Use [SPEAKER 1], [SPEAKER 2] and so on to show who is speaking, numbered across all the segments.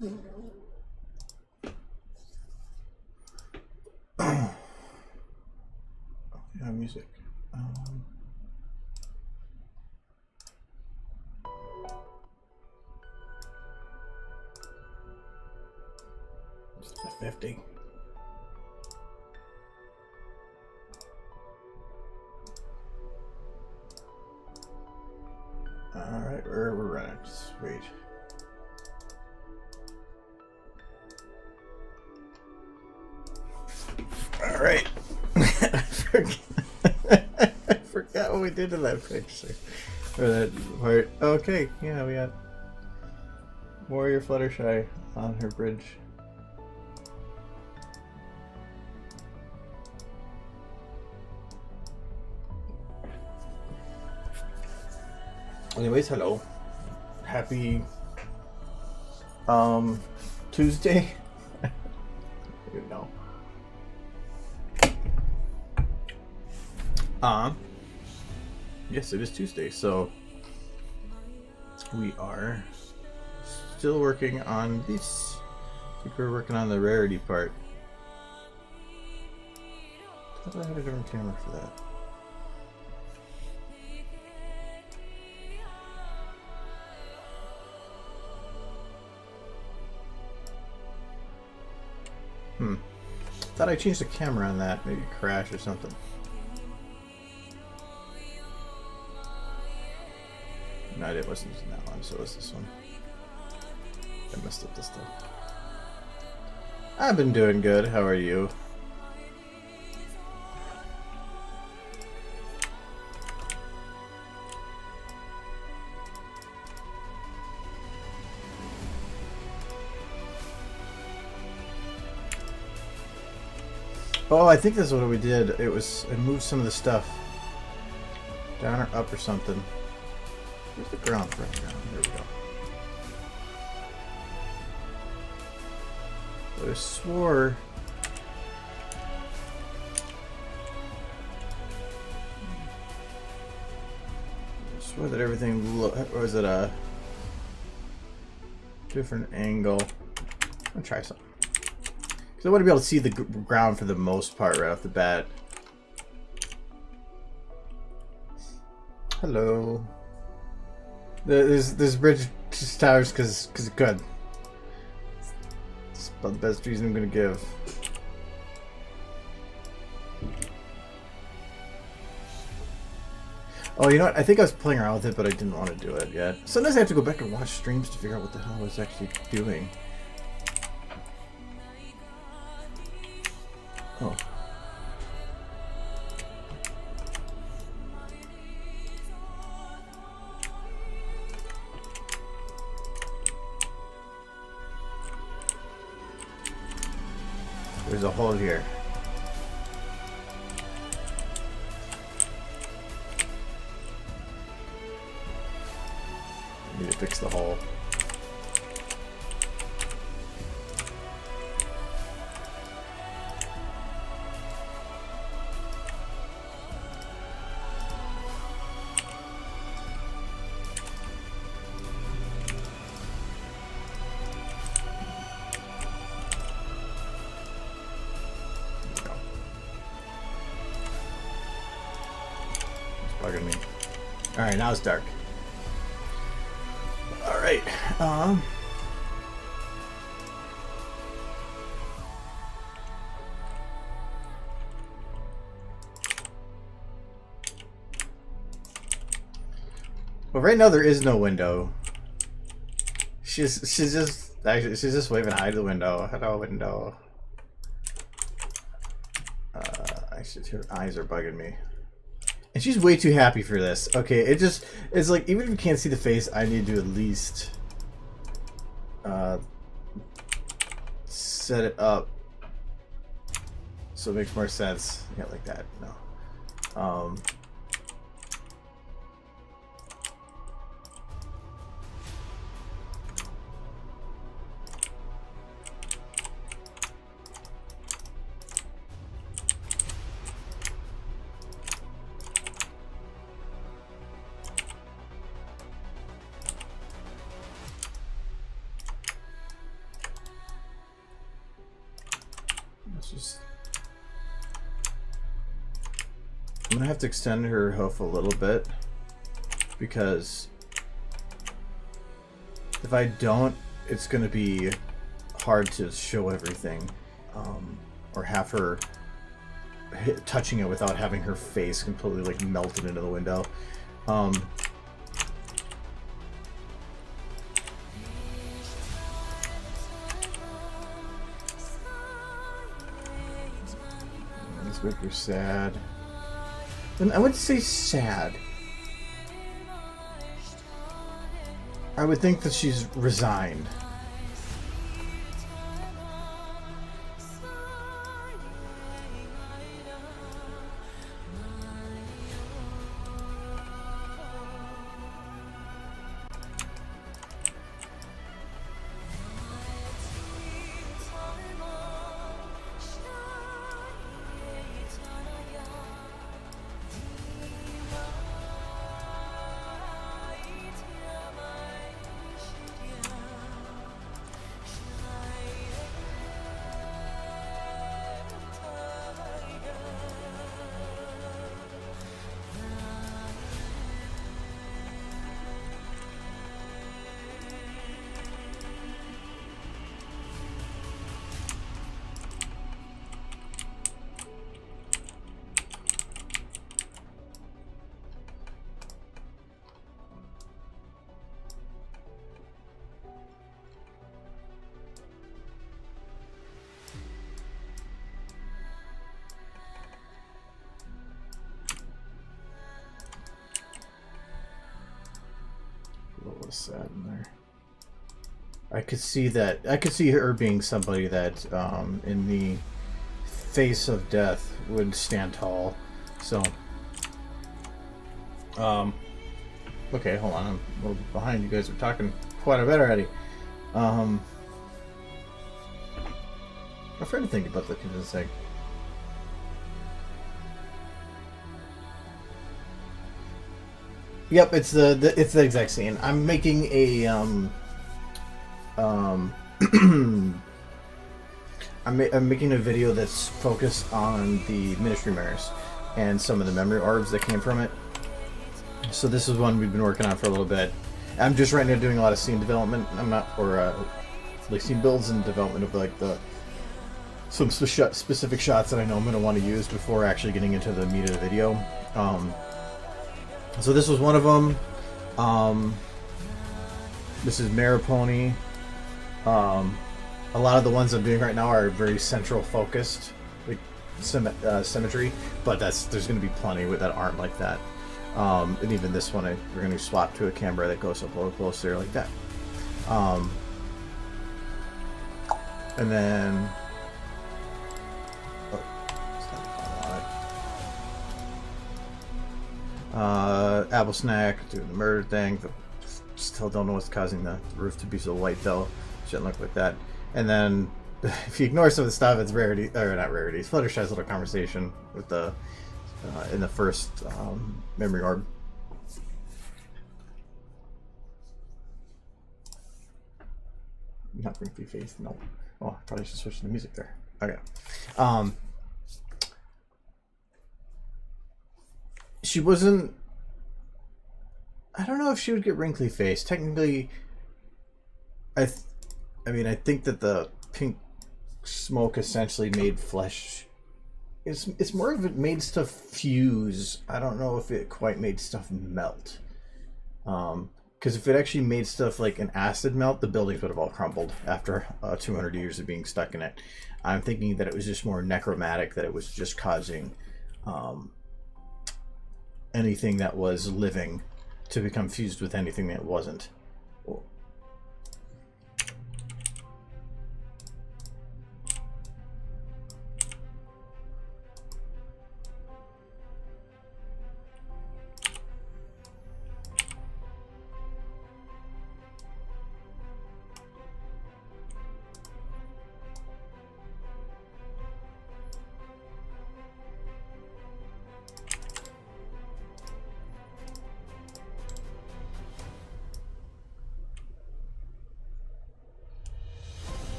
[SPEAKER 1] Yeah, music. It's 50. All right, we're running. Sweet. All right. I forgot what we did to that picture. Or that part. Okay, yeah, we got Warrior Fluttershy on her bridge. Anyways, hello. Happy Tuesday. I don't know. Yes, it is Tuesday, so we are still working on this. I think we're working on the rarity part. I thought I had a different camera for that. Thought I changed the camera on that. Maybe it crashed or something. No, it wasn't that one, so it was this one. I messed up this time. I've been doing good. How are you? Oh, I think this is what we did. It was, I moved some of the stuff down or up or something. Where's the ground for it? There we go. But I swore. I swore that everything was at a different angle. I'm gonna try something. Because I want to be able to see the ground for the most part right off the bat. Hello. This bridge just towers because it's good. It's about the best reason I'm going to give. Oh, you know what? I think I was playing around with it, but I didn't want to do it yet. Sometimes I have to go back and watch streams to figure out what the hell I was actually doing. Oh. There's a hole here. I need to fix the hole. Bugging me. Alright, now it's dark. Alright, well, right now there is no window. She's just waving hi to the window. Hello, window. Her eyes are bugging me. And she's way too happy for this. Okay, it's like, even if you can't see the face, I need to at least set it up so it makes more sense. Yeah, like that. No. gonna have to extend her hoof a little bit, because if I don't, it's gonna be hard to show everything, or have her touching it without having her face completely like melted into the window. This make her sad. And I wouldn't say sad. I would think that she's resigned. What was sad in there? I could see that. I could see her being somebody that, in the face of death, would stand tall. So, okay, hold on. I'm a little behind. You guys are talking quite a bit already. I'm trying to think about the thing. Yep, it's the exact scene. I'm making a I'm making a video that's focused on the Ministry Mirrors and some of the memory orbs that came from it. So this is one we've been working on for a little bit. I'm just right now doing a lot of scene development. I'm not, or like scene builds and development of like some specific shots that I know I'm going to want to use before actually getting into the meat of the video. So this was one of them. This is Maripony. A lot of the ones I'm doing right now are very central focused, like symmetry, but there's going to be plenty that aren't like that. And even this one, we're going to swap to a camera that goes up a little closer like that. And then Apple Snack doing the murder thing. Still don't know what's causing the roof to be so white though. Shouldn't look like that. And then if you ignore some of the stuff, it's Rarity, or not Rarity, it's Fluttershy's little conversation with the in the first memory orb. Not wrinkly face, no. Oh, I probably should switch to the music there. Okay. She wasn't. I don't know if she would get wrinkly face. Technically, I mean, I think that the pink smoke essentially made flesh. It's more of it made stuff fuse. I don't know if it quite made stuff melt. Because if it actually made stuff like an acid melt, the buildings would have all crumbled after 200 years of being stuck in it. I'm thinking that it was just more necromantic, that it was just causing anything that was living to become fused with anything that wasn't.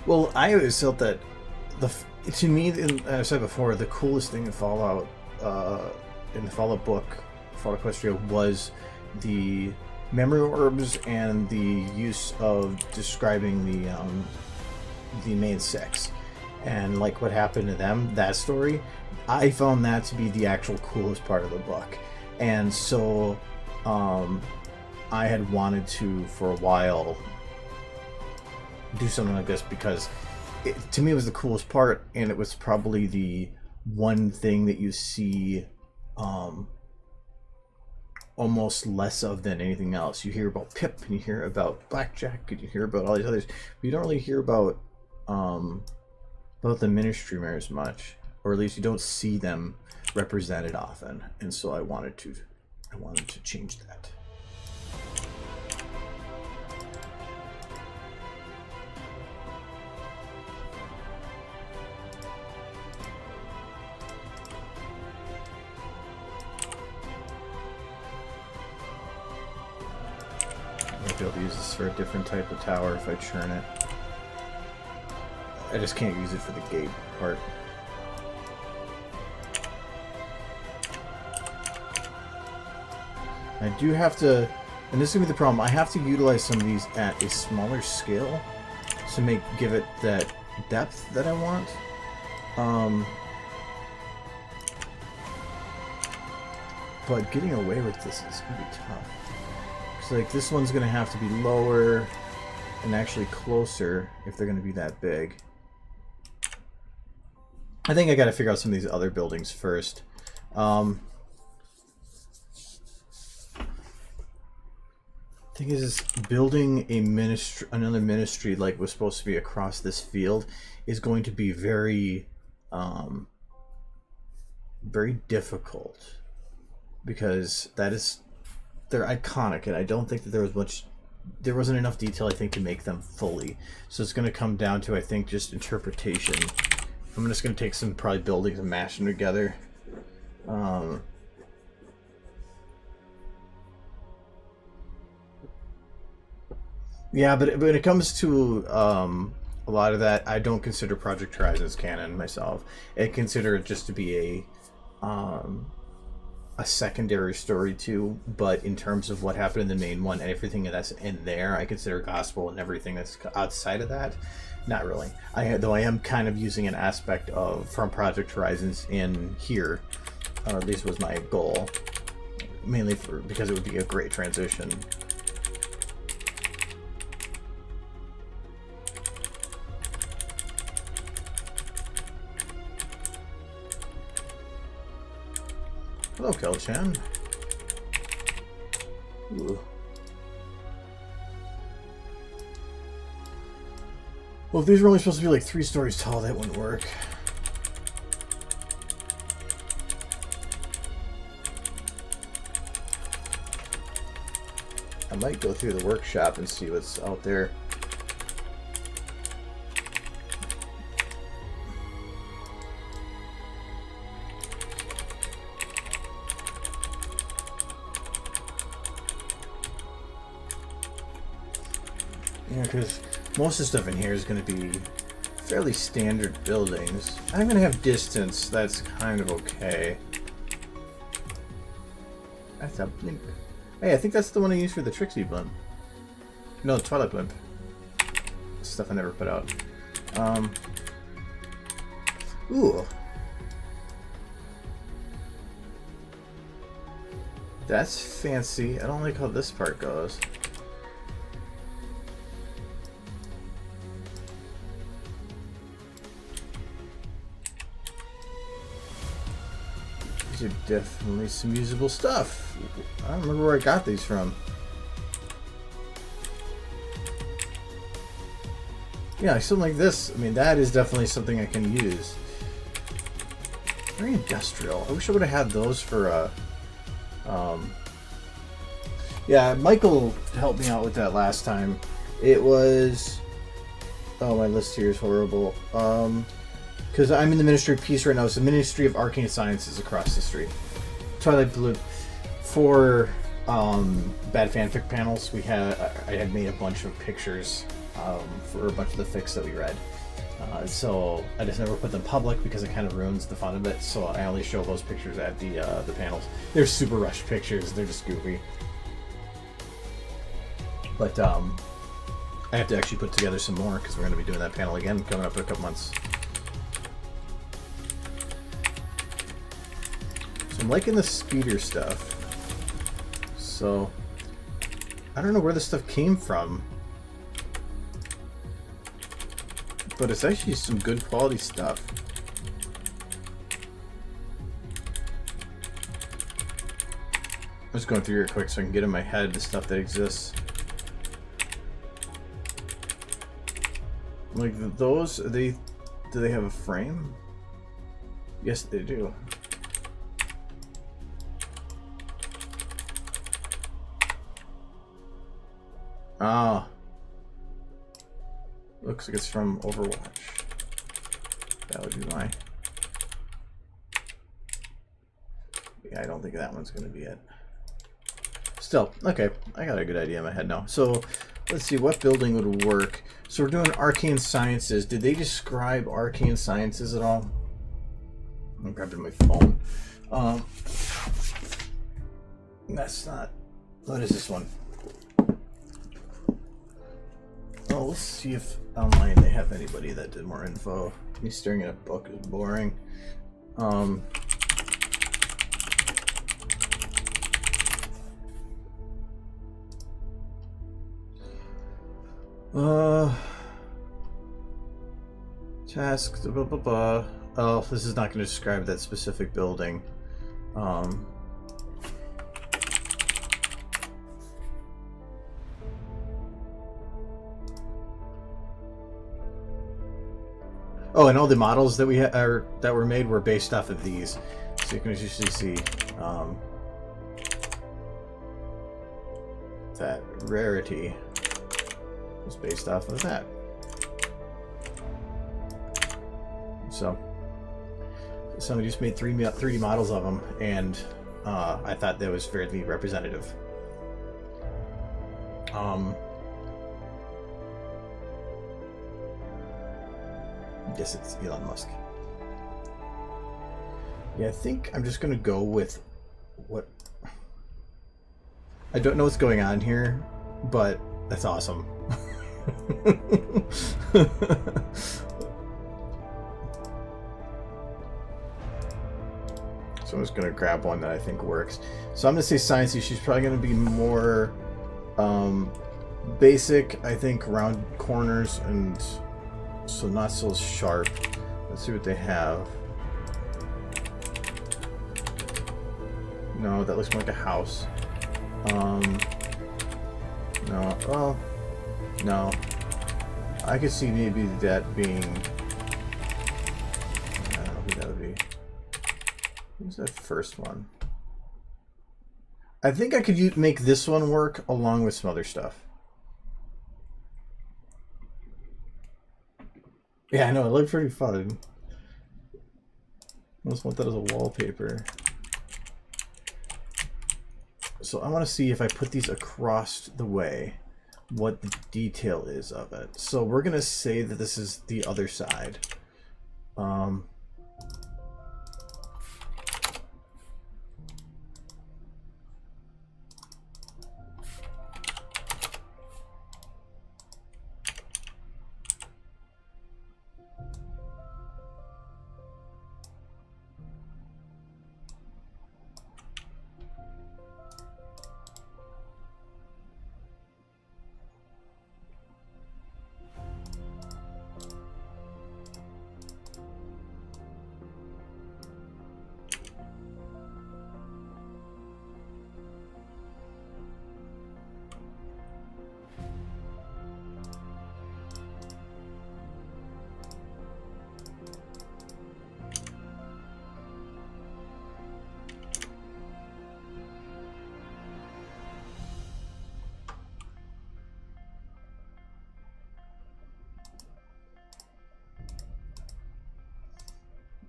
[SPEAKER 1] Well, I always felt that to me, I said before, the coolest thing in Fallout in the Fallout book, Fallout Equestria, was the memory orbs and the use of describing the main six and like what happened to them. That story, I found that to be the actual coolest part of the book, and so I had wanted to for a while do something like this because to me it was the coolest part, and it was probably the one thing that you see almost less of than anything else. You hear about Pip and you hear about Blackjack and you hear about all these others, but you don't really hear about the Ministry as much, or at least you don't see them represented often. And so I wanted to change that. Be able to use this for a different type of tower if I churn it. I just can't use it for the gate part. I do have to, and this is gonna be the problem, I have to utilize some of these at a smaller scale to give it that depth that I want. But getting away with this is gonna be tough. Like this one's gonna have to be lower and actually closer if they're gonna be that big. I think I gotta figure out some of these other buildings first. Thing is, building a ministry, another ministry like was supposed to be across this field, is going to be very, very difficult because they're iconic, and I don't think that there wasn't enough detail, I think, to make them fully. So it's going to come down to, I think, just interpretation. I'm just going to take some probably buildings and mash them together. Yeah, but when it comes to a lot of that, I don't consider Project Horizon's canon myself. I consider it just to be a secondary story too, but in terms of what happened in the main one and everything that's in there, I consider gospel, and everything that's outside of that, not really. Though I am kind of using an aspect from Project Horizons in here, or at least was my goal, mainly because it would be a great transition. Hello, Kel-chan. Ooh. Well, if these were only supposed to be like 3 stories tall, that wouldn't work. I might go through the workshop and see what's out there. Yeah, because most of the stuff in here is going to be fairly standard buildings. I'm going to have distance. That's kind of okay. That's a blimp. Hey, I think that's the one I used for the Trixie blimp. No, the Twilight blimp. Stuff I never put out. Ooh. That's fancy. I don't like how this part goes. These are definitely some usable stuff. I don't remember where I got these from. Yeah, something like this. I mean, that is definitely something I can use. Very industrial. I wish I would have had those for yeah, Michael helped me out with that last time. It was... Oh, my list here is horrible. Because I'm in the Ministry of Peace right now. It's the Ministry of Arcane Sciences across the street. Twilight Blue. For bad fanfic panels, I had made a bunch of pictures for a bunch of the fics that we read. So I just never put them public because it kind of ruins the fun of it. So I only show those pictures at the panels. They're super rushed pictures. They're just goofy. But I have to actually put together some more because we're going to be doing that panel again coming up in a couple months. So I'm liking the speeder stuff. So I don't know where this stuff came from, but it's actually some good quality stuff. I'm just going through here quick so I can get in my head the stuff that exists. Like those, do they have a frame? Yes, they do. Ah. Looks like it's from Overwatch. That would be why. Yeah, I don't think that one's going to be it. Still, okay, I got a good idea in my head now. So, let's see, what building would work? So we're doing arcane sciences. Did they describe arcane sciences at all? I'm grabbing my phone. That's not... What is this one? Oh, let's see if online they have anybody that did more info. Me staring at a book is boring. Tasks, blah, blah, blah. Oh, this is not going to describe that specific building. Oh, and all the models that that were made were based off of these, so you can usually see that rarity was based off of that. So somebody just made 3D models of them, and I thought that was fairly representative. I guess it's Elon Musk. Yeah, I think I'm just gonna go with what... I don't know what's going on here, but that's awesome. So I'm just gonna grab one that I think works. So I'm gonna say sciencey. She's probably gonna be more basic, I think, round corners, and so not so sharp. Let's see what they have. No, that looks more like a house. No, well, no. I could see maybe that being... I don't know who that would be. Who's that first one? I think I could make this one work along with some other stuff. Yeah, I know, it looked pretty fun. I almost want that as a wallpaper. So I want to see if I put these across the way, what the detail is of it. So we're going to say that this is the other side.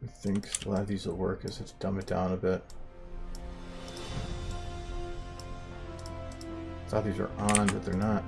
[SPEAKER 1] I think a lot of these will work as it's dumb it down a bit. I thought these were on, but they're not.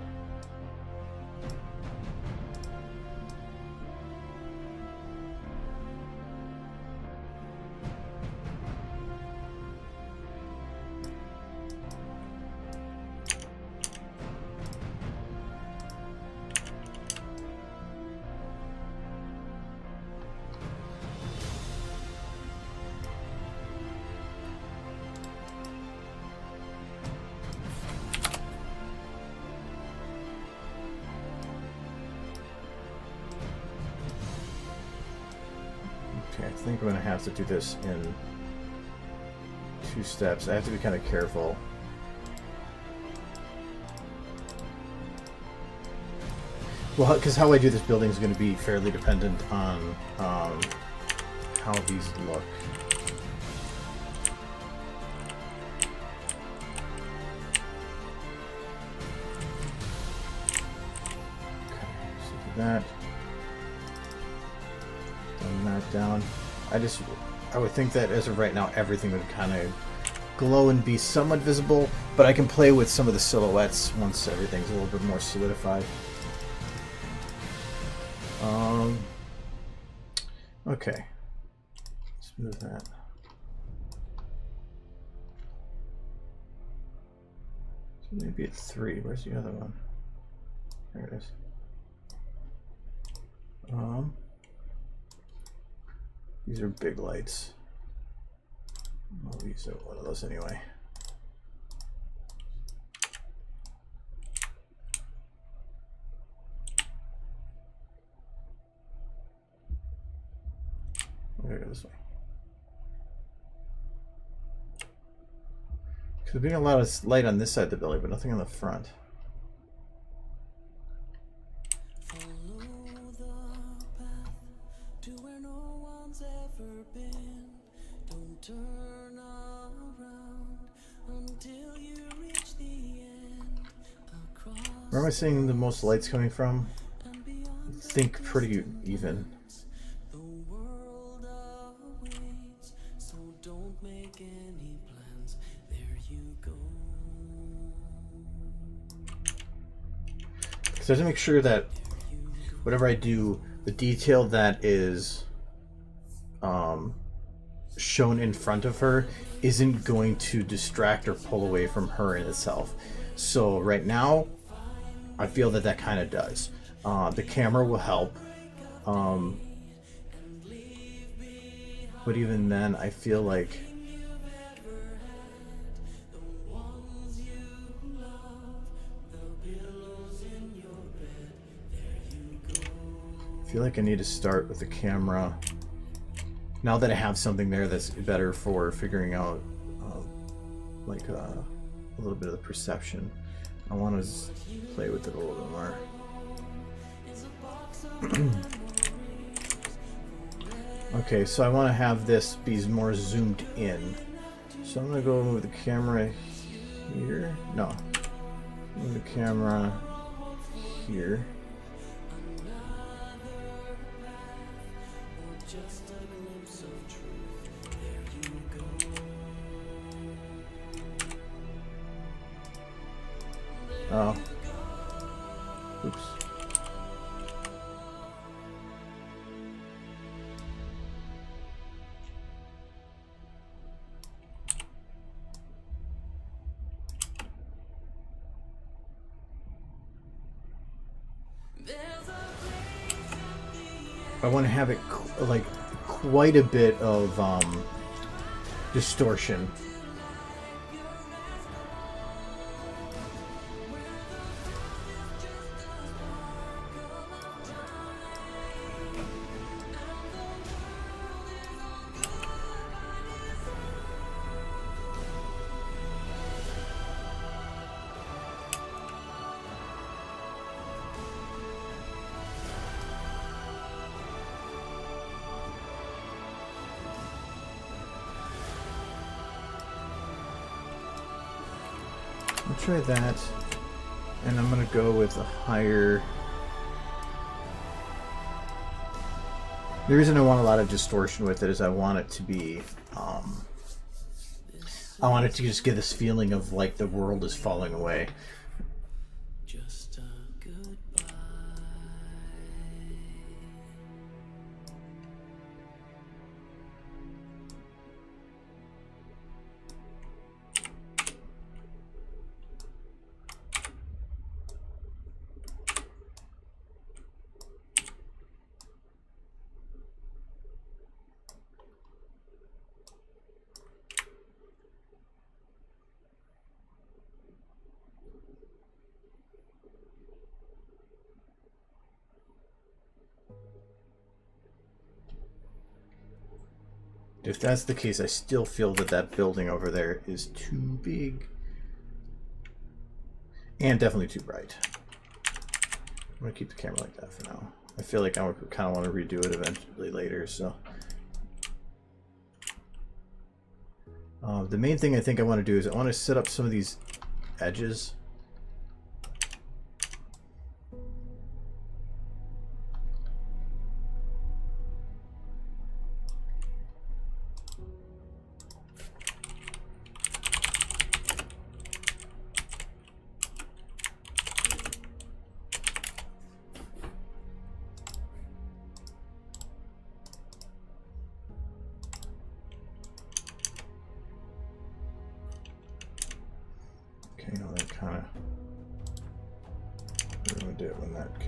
[SPEAKER 1] I think I'm gonna have to do this in 2 steps. I have to be kind of careful. Well, because how I do this building is going to be fairly dependent on how these look. Okay, so do that. Dumb that down. I would think that as of right now, everything would kind of glow and be somewhat visible, but I can play with some of the silhouettes once everything's a little bit more solidified. Okay. Let's move that. So maybe it's 3. Where's the other one? There it is. These are big lights. I'll use one of those anyway. There it is. There's being a lot of light on this side of the building, but nothing on the front. Where am I seeing the most lights coming from? I think pretty even. So to make sure that whatever I do, the detail that is shown in front of her isn't going to distract or pull away from her in itself. So right now, I feel that kind of does. The camera will help. But even then, I feel like I need to start with the camera. Now that I have something there that's better for figuring out like a little bit of the perception, I want to play with it a little bit more. Okay, so I want to have this be more zoomed in. So I'm going to go move the camera here. No. Move the camera here. Oh. Oops. I want to have it like quite a bit of distortion. I'll try that, and I'm going to go with a higher... The reason I want a lot of distortion with it is I want it to be, I want it to just get this feeling of like the world is falling away. if that's the case, I still feel that that building over there is too big. And definitely too bright. I'm going to keep the camera like that for now. I feel like I kind of want to redo it eventually later, so. The main thing I think I want to do is I want to set up some of these edges.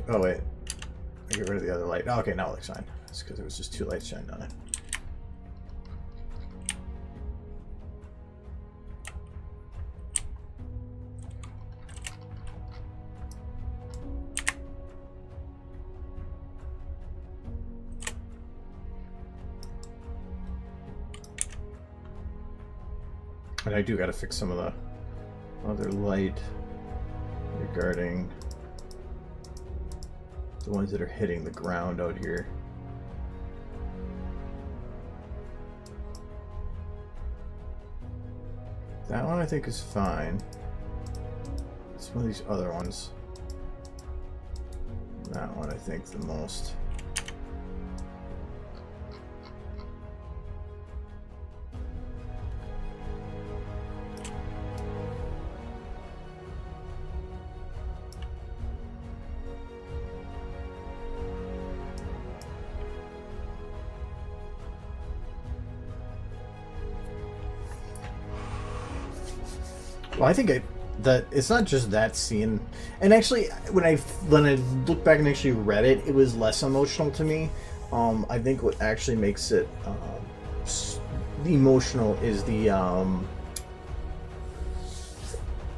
[SPEAKER 1] Oh wait, I get rid of the other light. Oh, okay, now it looks fine. It's because it was just two lights shined on it. And I do got to fix some of the other light regarding the ones that are hitting the ground out here. That one I think is fine. Some of these other ones. That one I think the most. Well, I think that it's not just that scene, and actually, when I look back and actually read it, it was less emotional to me. I think what actually makes it emotional is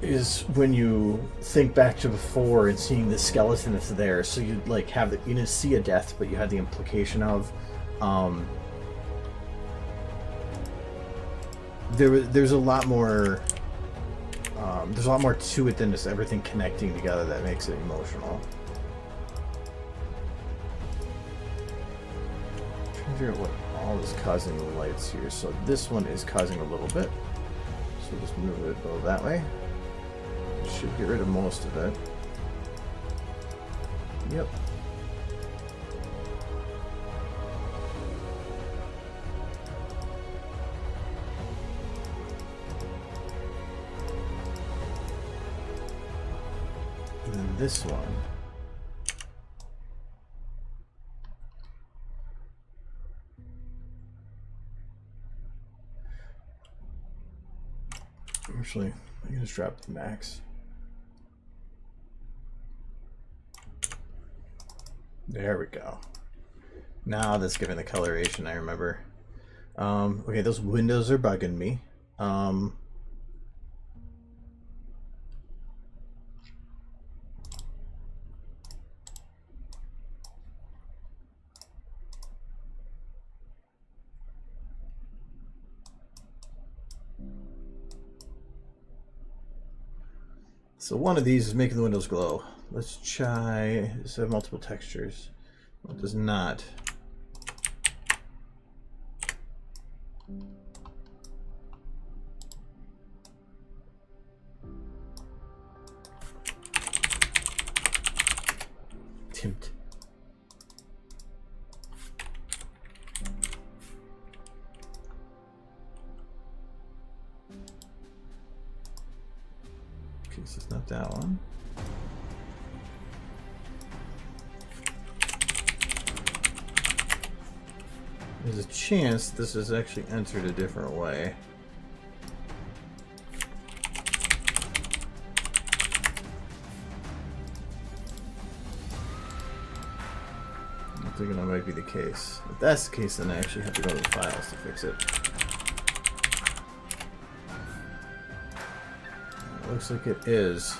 [SPEAKER 1] is when you think back to before and seeing the skeleton that's there. So you like have the, you didn't see a death, but you had the implication of there's a lot more. There's a lot more to it than just everything connecting together that makes it emotional. I'm trying to figure out what all is causing the lights here. So this one is causing a little bit. So just move it a little that way. Should get rid of most of it. Yep. This one. Actually, I can just drop the max. There we go. Now that's giving the coloration I remember. Okay, those windows are bugging me. So one of these is making the windows glow. Let's try, does it have multiple textures? Well, it does not. Tint. This is not that one. There's a chance this is actually entered a different way. I'm thinking that might be the case. If that's the case, then I actually have to go to the files to fix it. Looks like it is.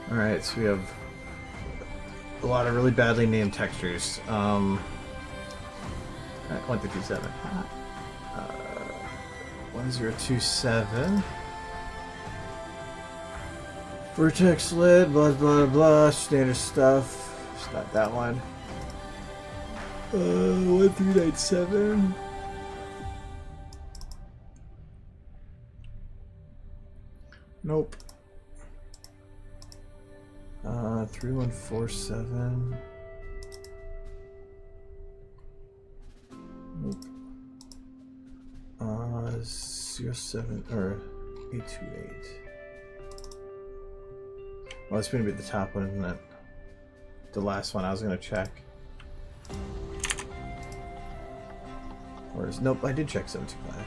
[SPEAKER 1] Alright, so we have a lot of really badly named textures. 1327. 1027. Vertex lid, blah blah blah, standard stuff. It's not that one. 1397. Nope. 3147. Nope. 07 or 828. Well, it's gonna be the top one, isn't it? The last one I was gonna check. Or is nope, I did check 725.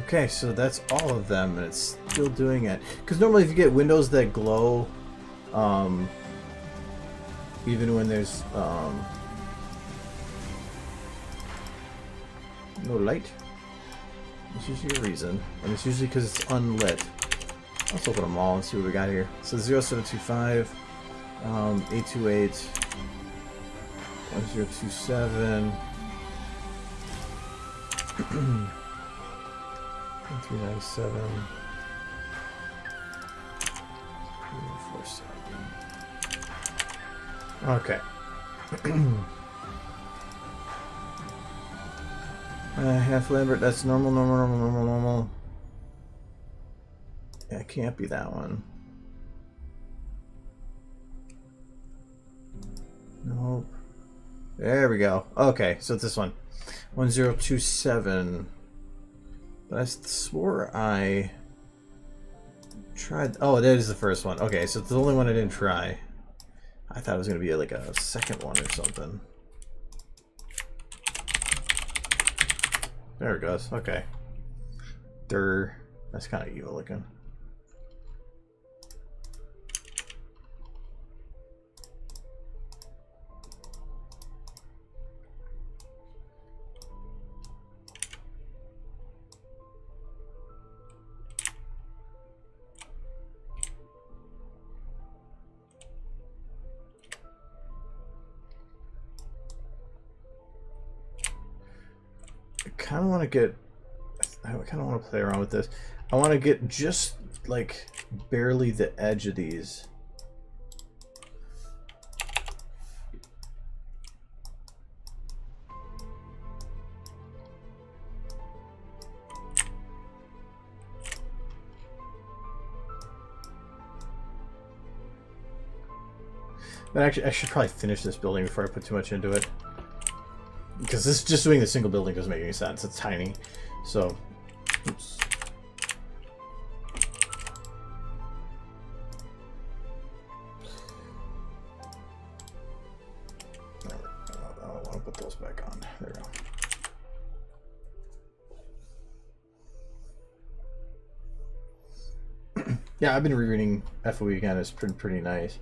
[SPEAKER 1] Okay, so that's all of them, and it's still doing it. Because normally if you get windows that glow, even when there's no light, there's usually a reason. And it's usually because it's unlit. Let's open them all and see what we got here. So 0725, 828, 1027, 1397, 3147. Okay. Half Lambert, that's normal. Yeah, it can't be that one. Nope. There we go. Okay, so it's this one. 1027. But I swore I tried. Oh, that is the first one. Okay, so it's the only one I didn't try. I thought it was going to be like a second one or something. There it goes. Okay. That's kind of evil looking. I kind of want to play around with this. I want to get just like barely the edge of these. But actually, I should probably finish this building before I put too much into it. Because this just doing the single building doesn't make any sense. It's tiny. So, oops. I don't want to put those back on. There we go. Yeah, I've been rereading FOE again. It's pretty nice.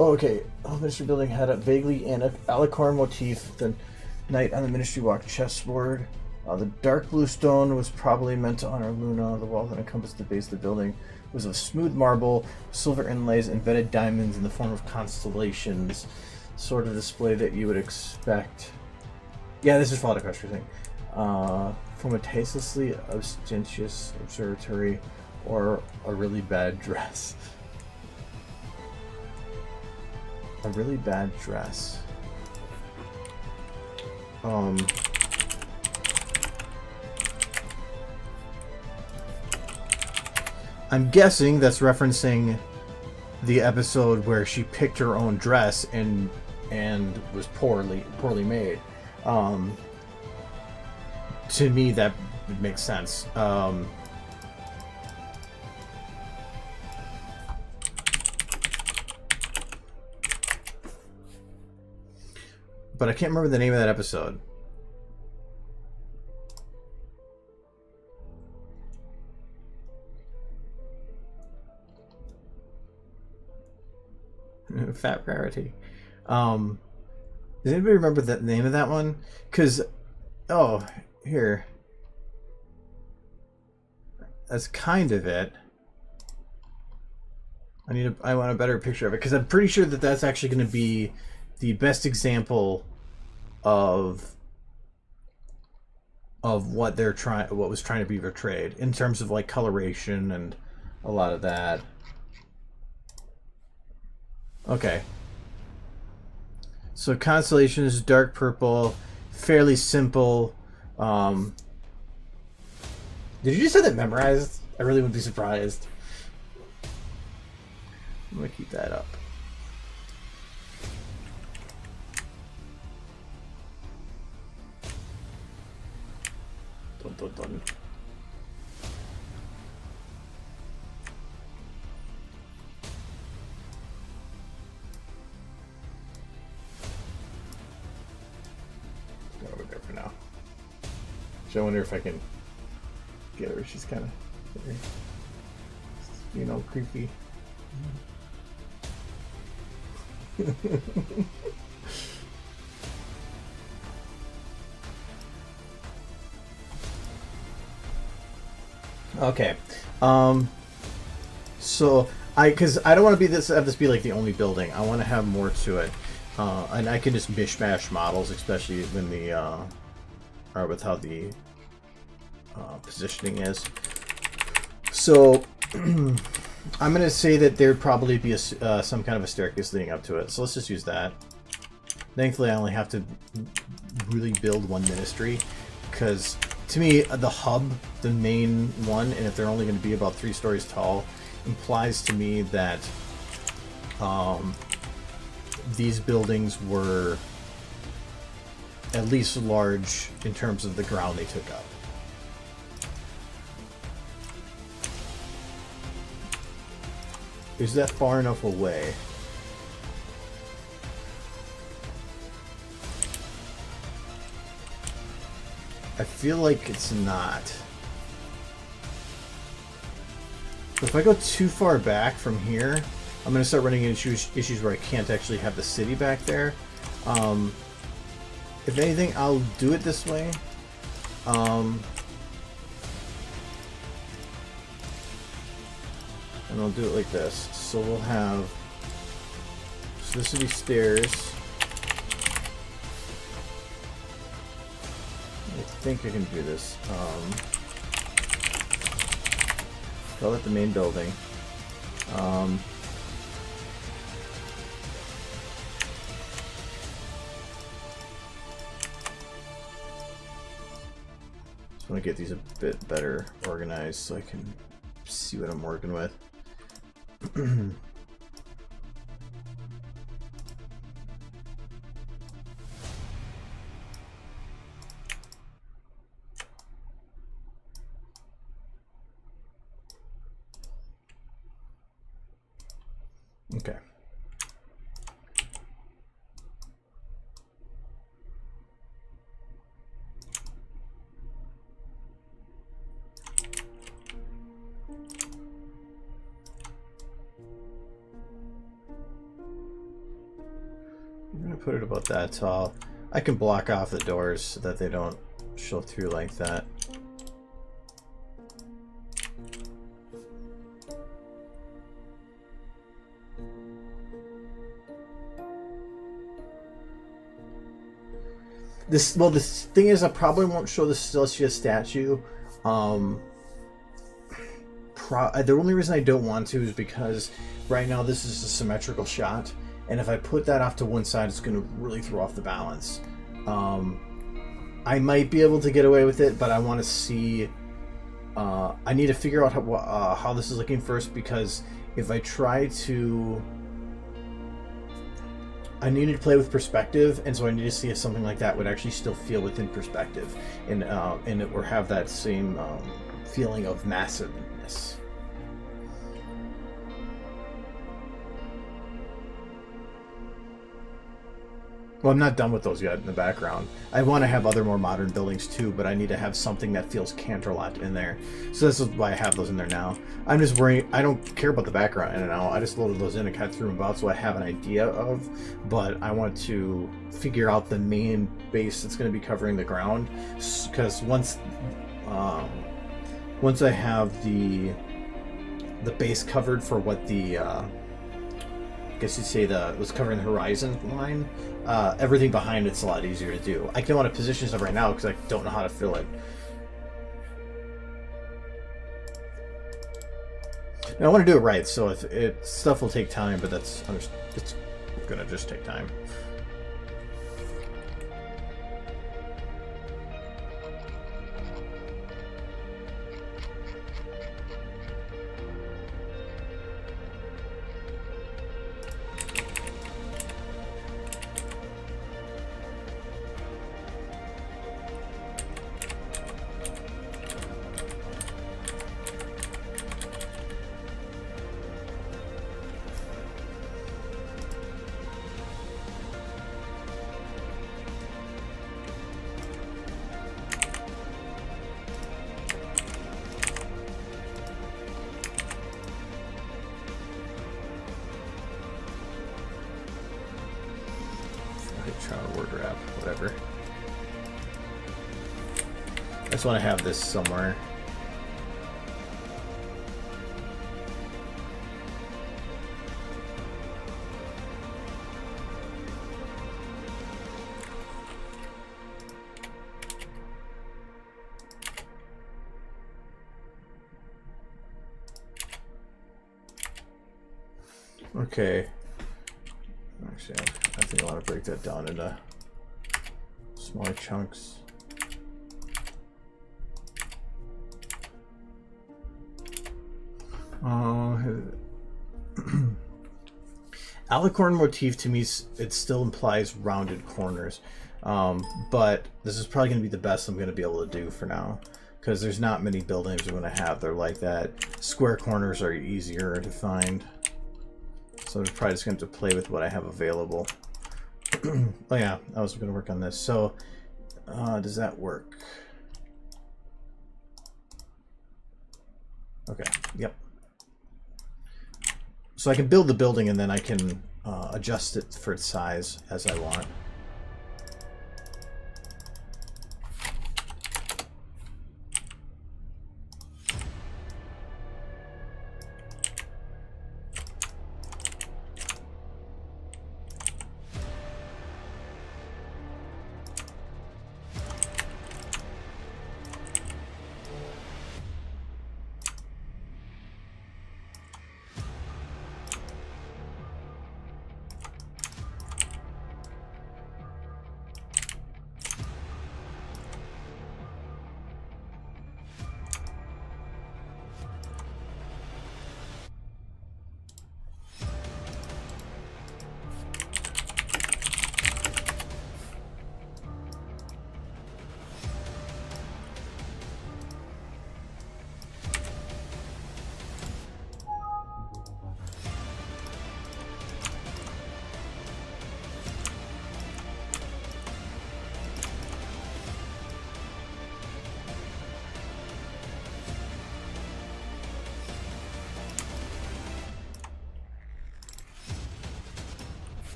[SPEAKER 1] Okay. Ministry building had a vaguely alicorn motif. The knight on the ministry walk chessboard. The dark blue stone was probably meant to honor Luna. The wall that encompassed the base of the building was of smooth marble, silver inlays, and vetted diamonds in the form of constellations. Sort of display that you would expect. Yeah, this is Fall Crusher thing. From a tastelessly ostentatious observatory or a really bad dress. A really bad dress. I'm guessing that's referencing the episode where she picked her own dress and was poorly made. To me, that makes sense. But I can't remember the name of that episode. Fat Rarity. Does anybody remember the name of that one? Because, oh, here. that's kind of it. I want a better picture of it because I'm pretty sure that that's actually going to be the best example of what was trying to be portrayed in terms of like coloration and a lot of that. Okay. So constellation is dark purple, fairly simple. Did you just have that memorized? I really wouldn't be surprised. I'm gonna keep that up. Dun, dun, dun. Go over there for now. So I wonder if I can get her. She's kind of, you know, creepy. Okay. So because I don't want to have this be like the only building. I want to have more to it. And I can just mishmash models, especially when or with how the positioning is. So I'm going to say that there'd probably be some kind of a staircase leading up to it. So let's just use that. Thankfully, I only have to really build one ministry, because to me, the hub, the main one, and if they're only going to be about 3 stories tall, implies to me that these buildings were at least large in terms of the ground they took up. Is that far enough away? I feel like it's not. If I go too far back from here, I'm going to start running into issues where I can't actually have the city back there. If anything, I'll do it this way. And I'll do it like this. So we'll have... So this will be stairs. I think I can do this. Call it the main building. Just want to get these a bit better organized so I can see what I'm working with. Okay. I'm gonna put it about that tall. I can block off the doors so that they don't show through like that. Well, the thing is, I probably won't show the Celestia statue. The only reason I don't want to is because right now this is a symmetrical shot, and if I put that off to one side, it's going to really throw off the balance. I might be able to get away with it, but I want to see. I need to figure out how this is looking first, because if I try to. I needed to play with perspective, and so I need to see if something like that would actually still feel within perspective, and it will have that same feeling of massiveness. Well, I'm not done with those yet in the background. I want to have other more modern buildings too, but I need to have something that feels Canterlot in there. So this is why I have those in there now. I'm just worried. I don't care about the background in and out. I just loaded those in and kind of threw them about so I have an idea of, but I want to figure out the main base that's going to be covering the ground, because once once I have the base covered for what the I guess you'd say was covering the horizon line, everything behind it's a lot easier to do. I don't want to position stuff right now because I don't know how to fill it. Now, I want to do it right, so if stuff will take time, but it's gonna just take time. Word wrap, whatever. I just want to have this somewhere. Okay. Actually, I think I want to break that down into smaller chunks. Alicorn motif to me, it still implies rounded corners, but this is probably going to be the best I'm going to be able to do for now, because there's not many buildings I'm going to have that are like that. Square corners are easier to find, so I'm probably just going to have to play with what I have available. Oh yeah, I was going to work on this. So does that work? Okay, yep. So I can build the building and then I can adjust it for its size as I want.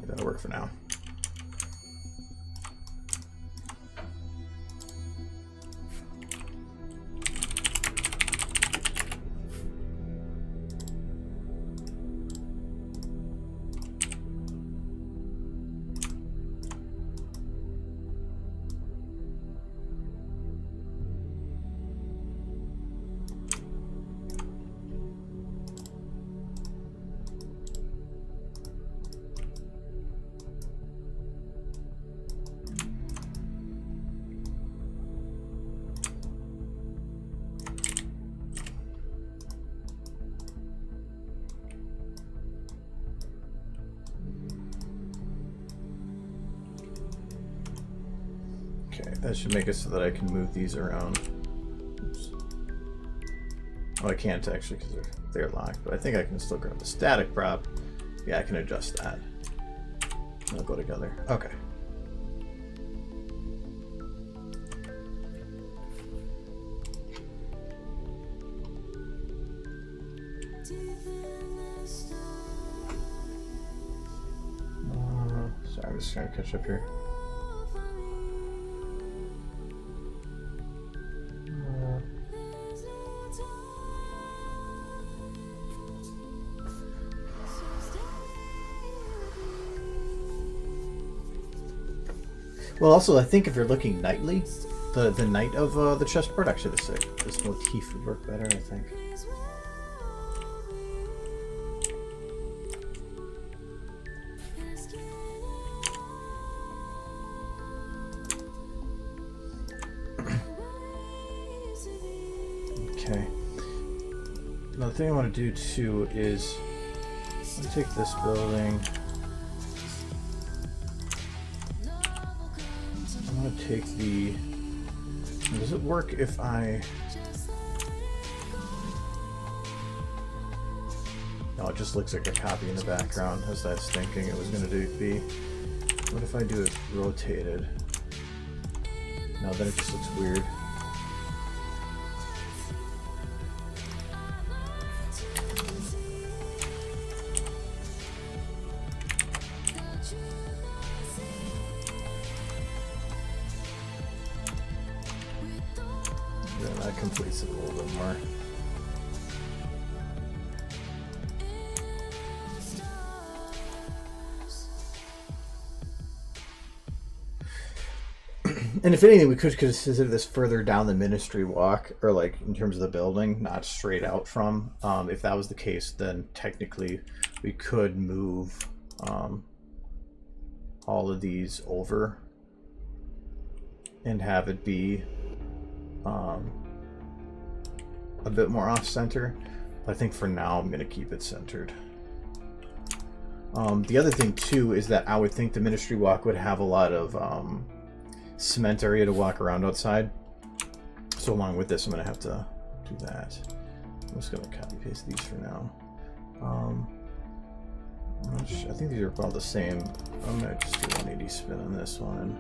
[SPEAKER 1] That'll work for now. Okay, that should make it so that I can move these around. Oops. Oh, I can't actually because they're locked, but I think I can still grab the static prop. Yeah, I can adjust that. They'll go together. Okay. Sorry, I'm just trying to catch up here. Well, also, I think if you're looking nightly, the night of the chessboard, actually this motif would work better, I think. Okay. Another thing I want to do too is I'm gonna take this building. I'm gonna take the. Does it work if I? No, it just looks like a copy in the background, as I was thinking it was gonna be. What if I do it rotated? No, then it just looks weird. Then that completes it a little bit more. And if anything, we could consider this further down the Ministry Walk, or like in terms of the building, not straight out from. If that was the case, then technically we could move all of these over and have it be a bit more off-center. But I think for now I'm going to keep it centered. The other thing too is that I would think the Ministry Walk would have a lot of cement area to walk around outside. So along with this, I'm going to have to do that. I'm just going to copy paste these for now. I think these are about the same. I'm going to just do 180 spin on this one.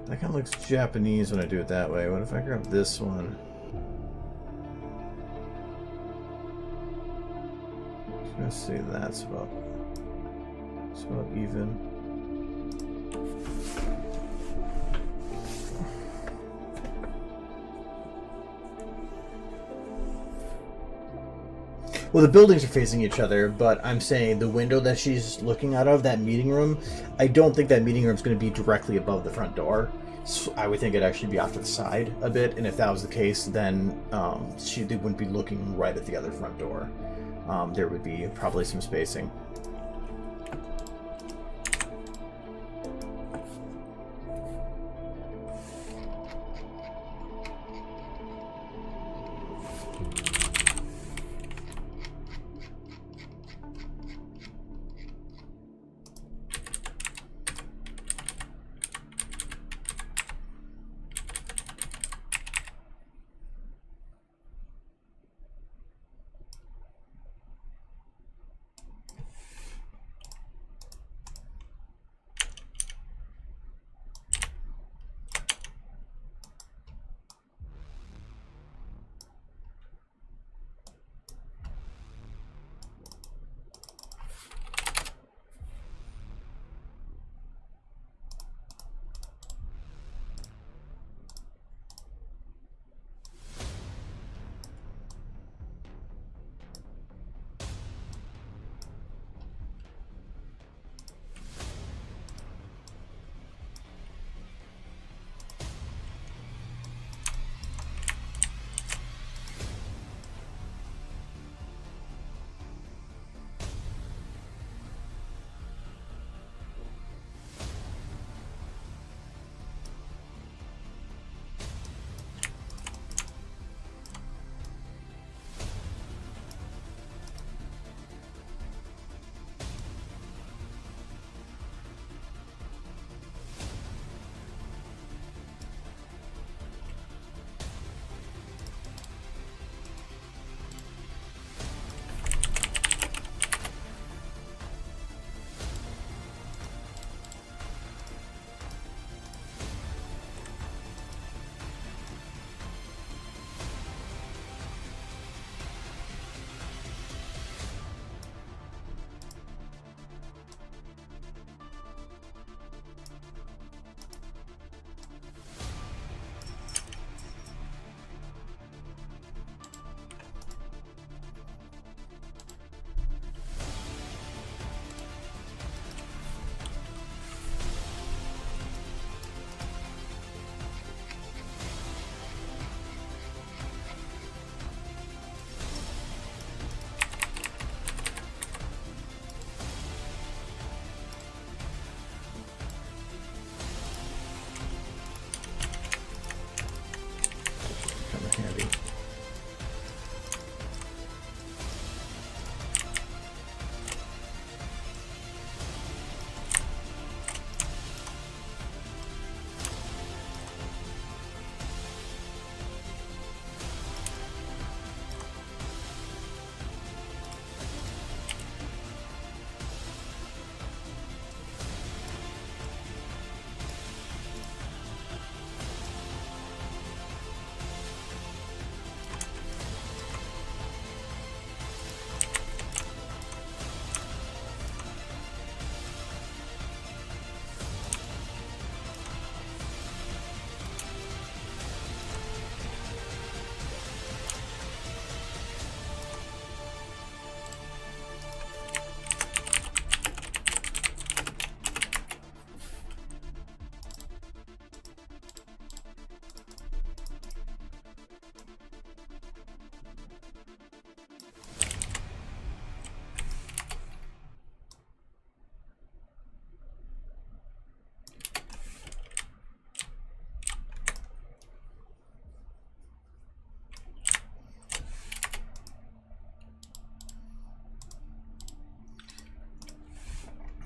[SPEAKER 1] That kind of looks Japanese when I do it that way. What if I grab this one? I'm gonna say that's about even. Well, the buildings are facing each other, but I'm saying the window that she's looking out of, that meeting room, I don't think that meeting room is going to be directly above the front door. So I would think it'd actually be off to the side a bit, and if that was the case, then they wouldn't be looking right at the other front door. There would be probably some spacing.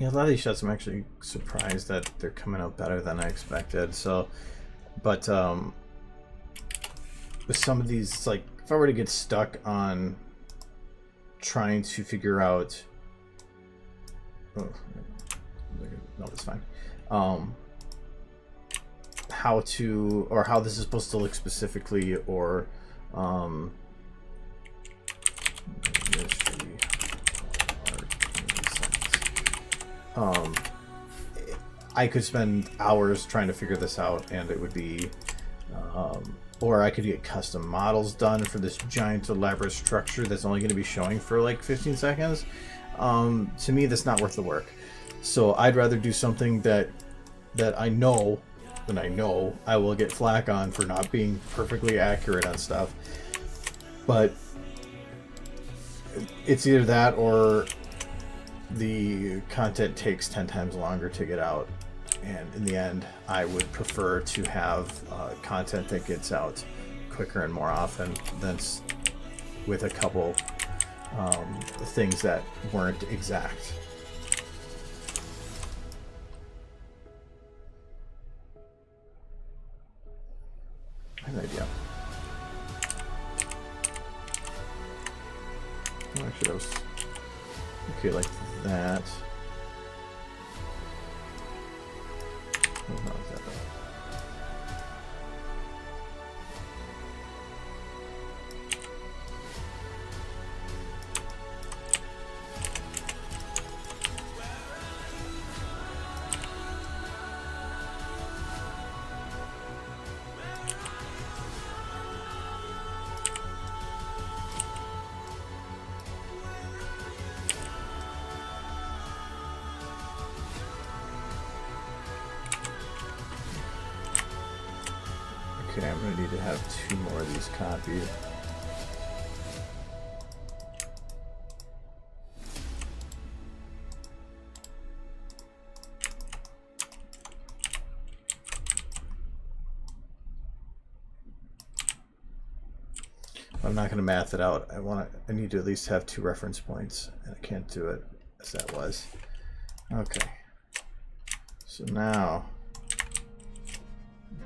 [SPEAKER 1] Yeah, a lot of these shots I'm actually surprised that they're coming out better than I expected. So, but with some of these, like if I were to get stuck on trying to figure out, oh, no, that's fine. How to, or how this is supposed to look specifically, or I could spend hours trying to figure this out, and it would be, or I could get custom models done for this giant elaborate structure that's only going to be showing for like 15 seconds. To me, that's not worth the work. So I'd rather do something that I know, and I know I will get flack on for not being perfectly accurate on stuff. But it's either that or the content takes 10 times longer to get out, and in the end I would prefer to have content that gets out quicker and more often than with a couple things that weren't exact. I have an idea. Oh, actually that was okay, like that. Oh, not like that though. Okay, I'm going to need to have 2 more of these copied. I'm not going to math it out. I need to at least have 2 reference points, and I can't do it as that was. Okay. So now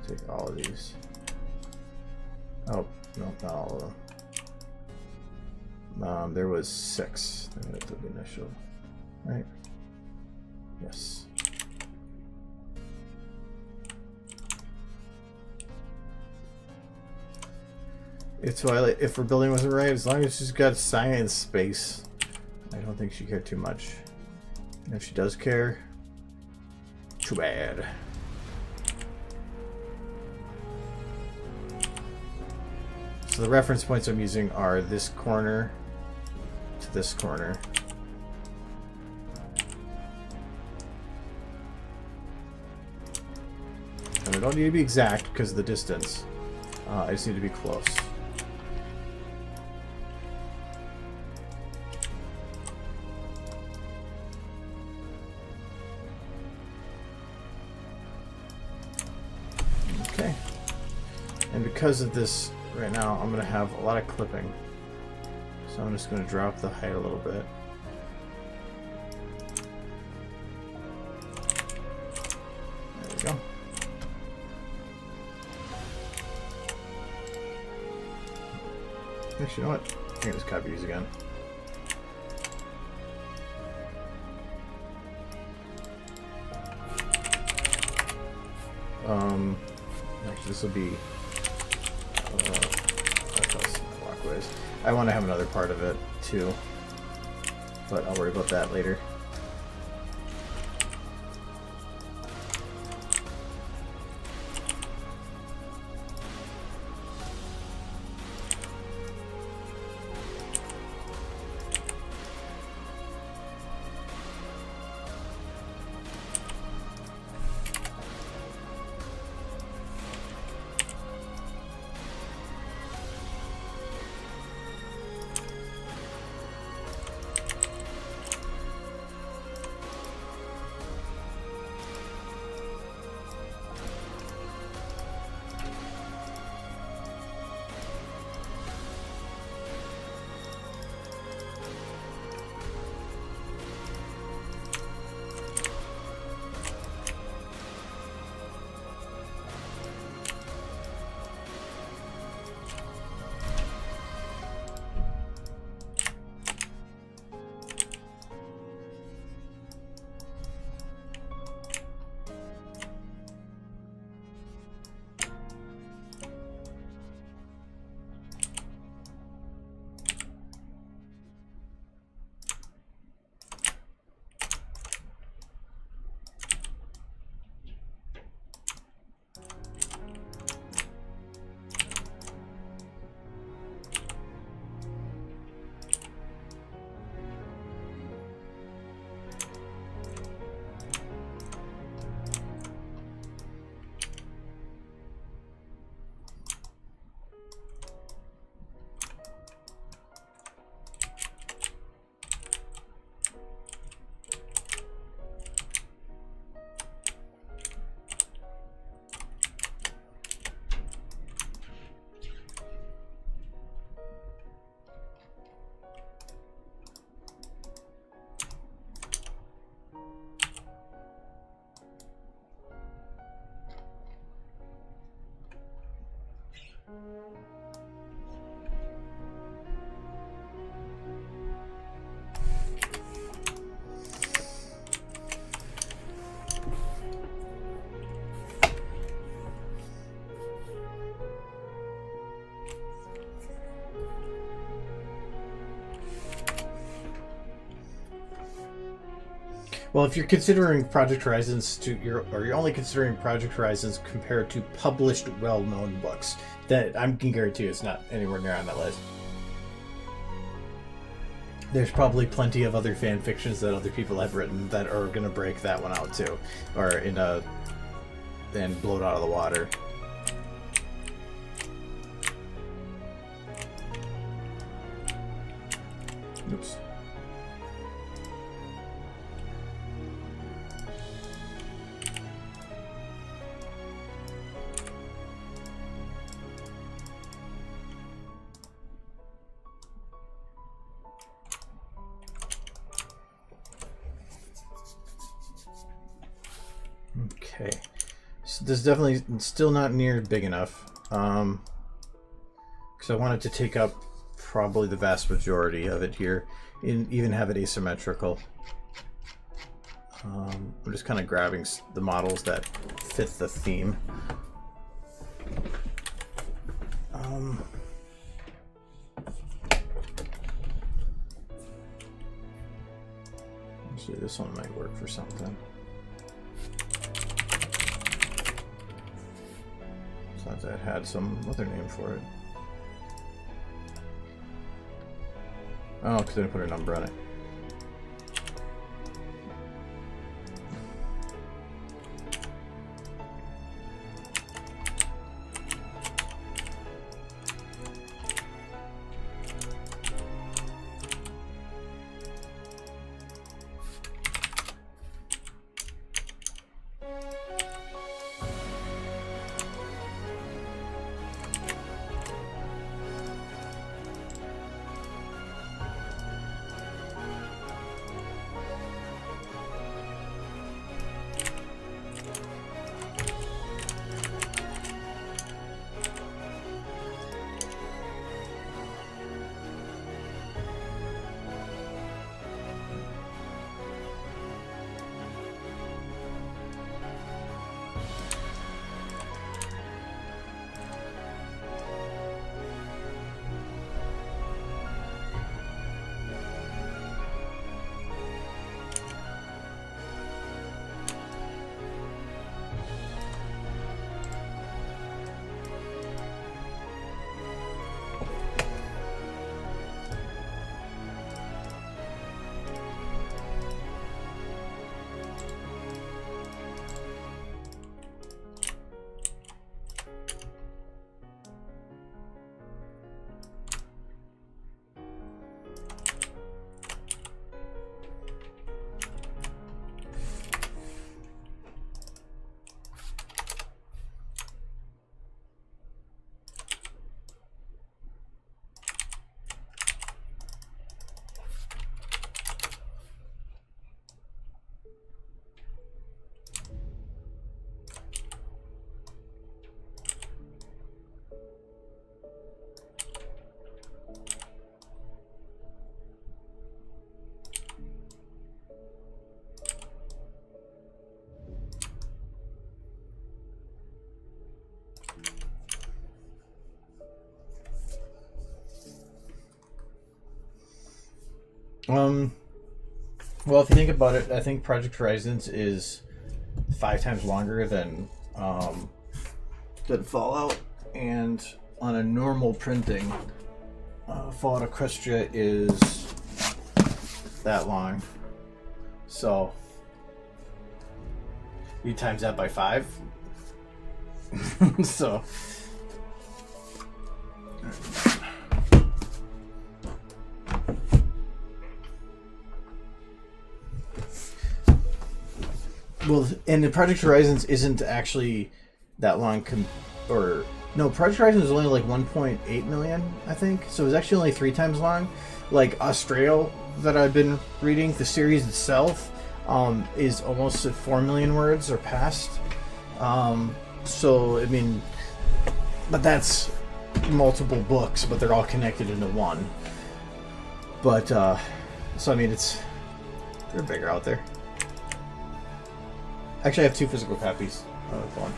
[SPEAKER 1] take all of these. Oh, no, not all of them. There was 6. That's the initial, right? Yes. If Twilight, if her building wasn't right, as long as she's got science space, I don't think she cared too much. And if she does care, too bad. So the reference points I'm using are this corner to this corner. And I don't need to be exact because of the distance. I just need to be close. Okay. And because of this, right now I'm going to have a lot of clipping. So I'm just going to drop the height a little bit. There we go. Actually, you know what? I can just copy these again. Actually, this will be walkways. I want to have another part of it too, but I'll worry about that later. Well, if you're considering Project Horizons you're only considering Project Horizons compared to published, well-known books, that I can guarantee it's not anywhere near on that list. There's probably plenty of other fan fictions that other people have written that are gonna break that one out too, or and blow it out of the water. Oops. Okay, so this is definitely still not near big enough, because I wanted to take up probably the vast majority of it here, and even have it asymmetrical. I'm just kind of grabbing the models that fit the theme. Actually, this one might work for something. Thought that had some other name for it. Oh, because I didn't put a number on it. Well, if you think about it, I think Project Horizons is 5 times longer than Fallout, and on a normal printing, Fallout Equestria is that long. So you times that by 5. So well, and the Project Horizons isn't actually that long, no, Project Horizons is only like 1.8 million, I think. So it was actually only 3 times long. Like Australia that I've been reading, the series itself is almost at 4 million words or past. So I mean, but that's multiple books, but they're all connected into one. But so I mean, they're bigger out there. Actually, I have 2 physical copies of one.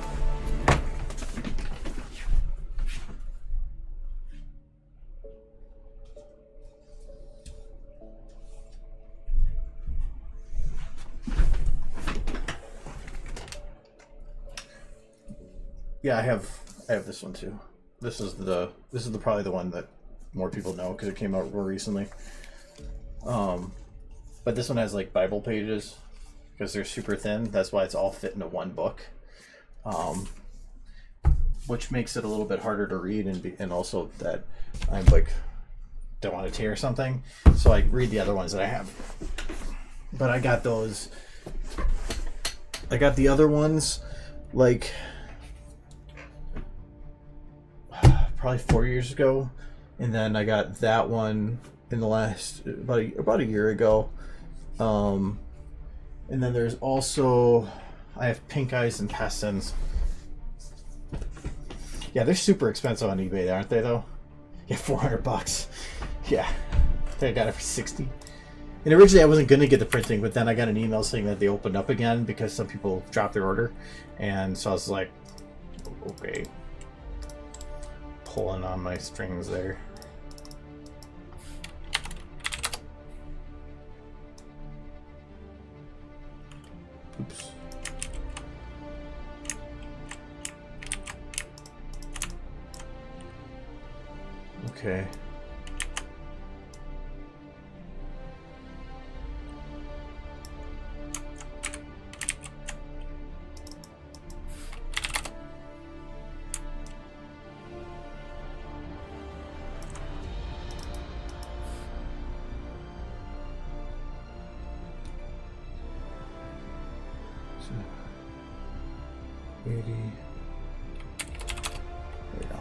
[SPEAKER 1] Yeah, I have this one too. This is probably the one that more people know because it came out more recently. But this one has like Bible pages because they're super thin. That's why it's all fit into one book, which makes it a little bit harder to read, and also that I'm like don't want to tear something, so I read the other ones that I have. But I got those. I got the other ones like probably 4 years ago, and then I got that one in the last about a year ago. And then there's also I have Pink Eyes and Pestins. Yeah, they're super expensive on eBay, aren't they? Though, yeah, $400. Yeah, I think I got it for 60. And originally I wasn't gonna get the printing, but then I got an email saying that they opened up again because some people dropped their order, and so I was like, okay, pulling on my strings there. Oops. Okay. So, 80. There we go.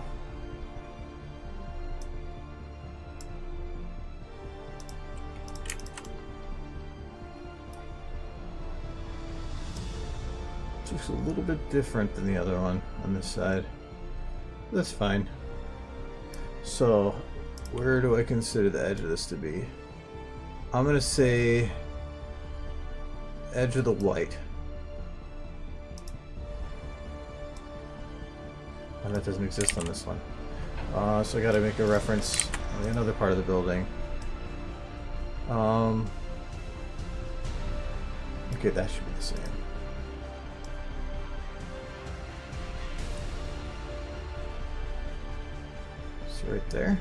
[SPEAKER 1] Just a little bit different than the other one on this side. That's fine. So, where do I consider the edge of this to be? I'm gonna say edge of the white. And that doesn't exist on this one. So I gotta make a reference on another part of the building. Okay, that should be the same. So right there.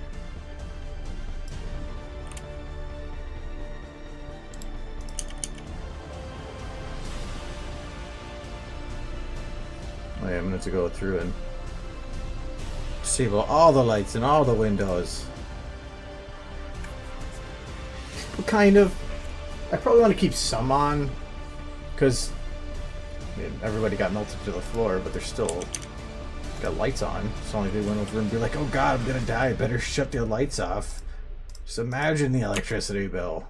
[SPEAKER 1] Oh yeah, I'm going to go through and disable all the lights and all the windows. But kind of. I probably want to keep some on because everybody got melted to the floor, but they're still got lights on. So only they went over and be like, oh god, I'm gonna die, I better shut the lights off. Just imagine the electricity bill.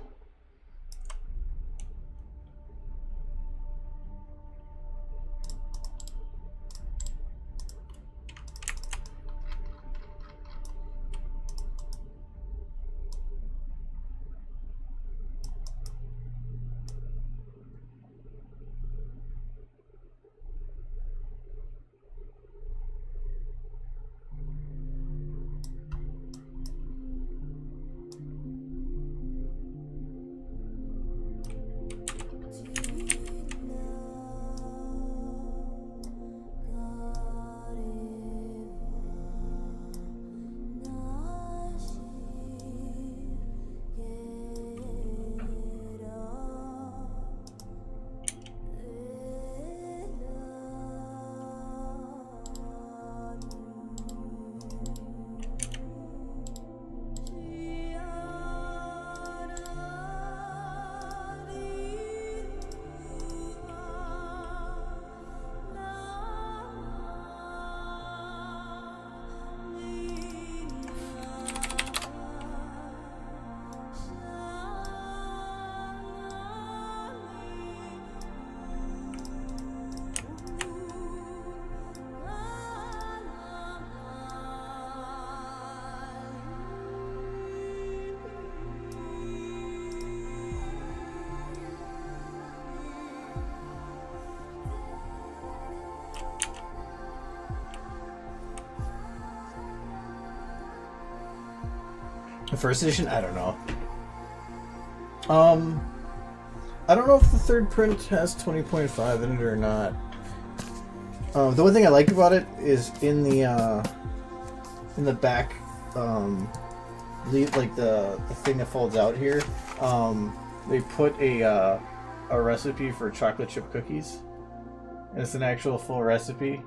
[SPEAKER 1] The first edition? I don't know. I don't know if the third print has 20.5 in it or not. The one thing I like about it is in the back, like the thing that folds out here, they put a recipe for chocolate chip cookies, and it's an actual full recipe.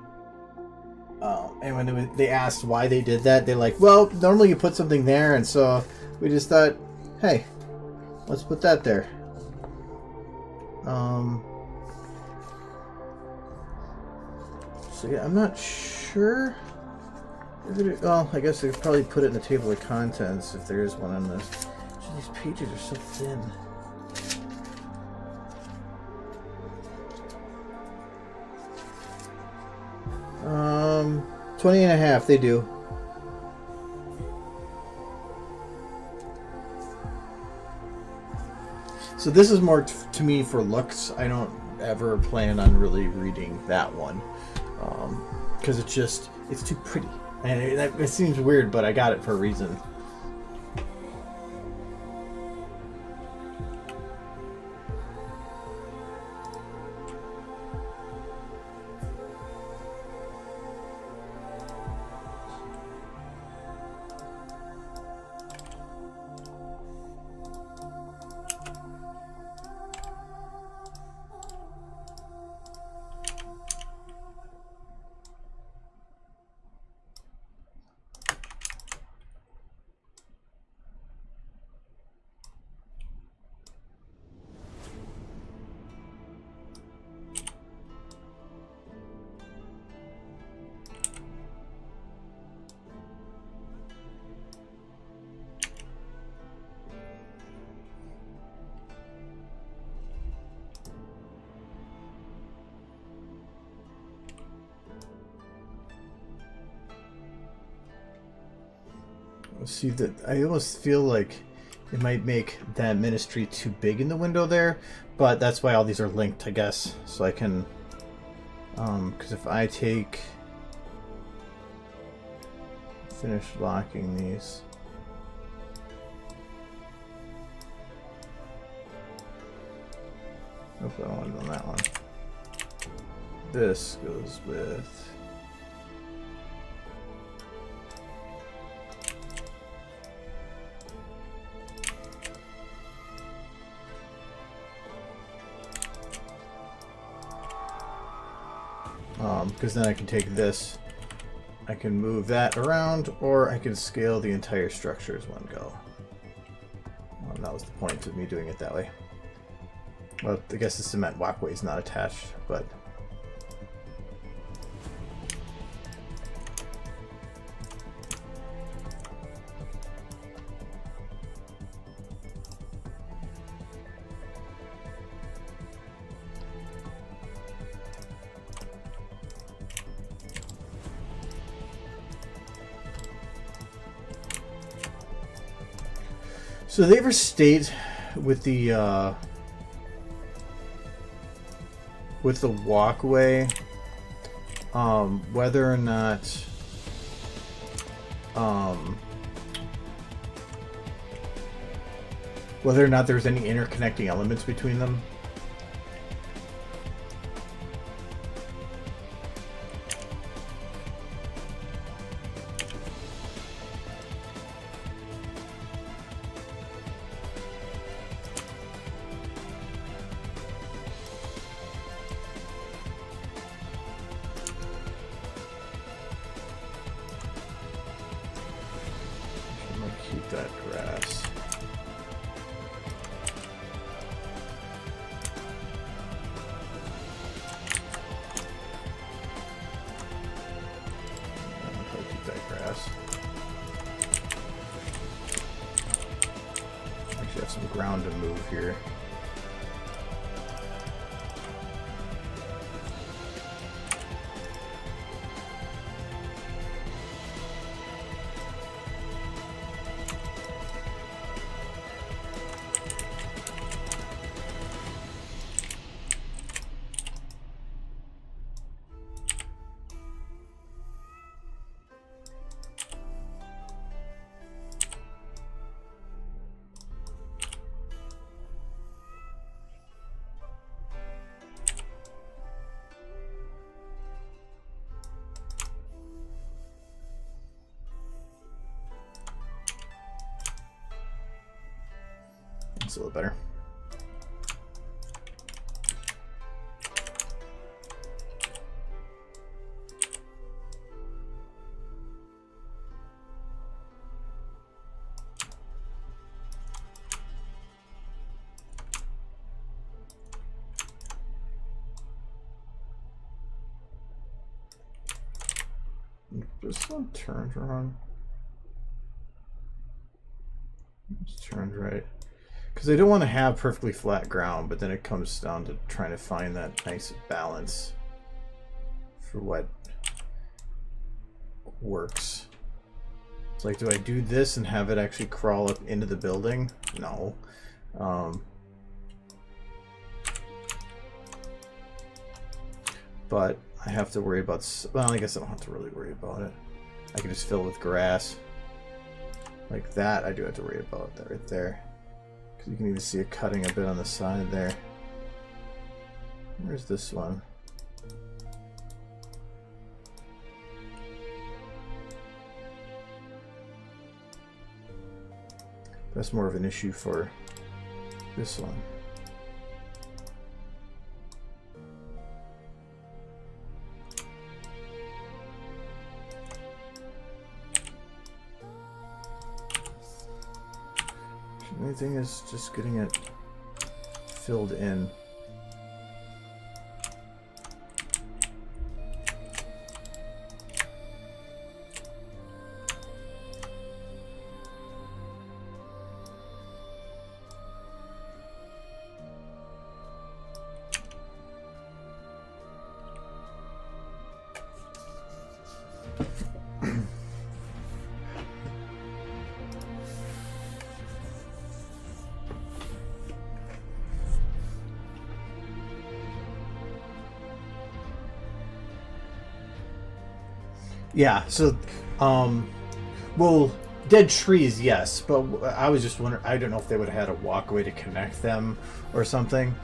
[SPEAKER 1] And when they asked why they did that, they're like, well, normally you put something there, and so we just thought, hey, let's put that there. So yeah, I'm not sure. Well, I guess they could probably put it in the table of contents if there is one on this. Gee, these pages are so thin. 20 and a half, they do. So this is more to me for looks. I don't ever plan on really reading that one. Because it's too pretty. And it seems weird, but I got it for a reason. See that I almost feel like it might make that ministry too big in the window there, but that's why all these are linked, I guess, so I can because if I finish locking these, nope, I don't want it on that one. This goes with because then I can take this, I can move that around, or I can scale the entire structure as one go. And that was the point of me doing it that way. Well, I guess the cement walkway is not attached, but so they ever state with the walkway whether or not there's any interconnecting elements between them? Keep that grass. I'll keep that grass. Actually have some ground to move here. That's a little better. This one turned wrong. It's turned right. Because I don't want to have perfectly flat ground, but then it comes down to trying to find that nice balance for what works. It's like, do I do this and have it actually crawl up into the building? No. But I have to worry about, well, I guess I don't have to really worry about it. I can just fill it with grass. Like that, I do have to worry about that right there. Because you can even see it cutting a bit on the side there. Where's this one? That's more of an issue for this one. The main thing is just getting it filled in. Yeah, so, well, dead trees, yes, but I was just wondering, I don't know if they would have had a walkway to connect them or something.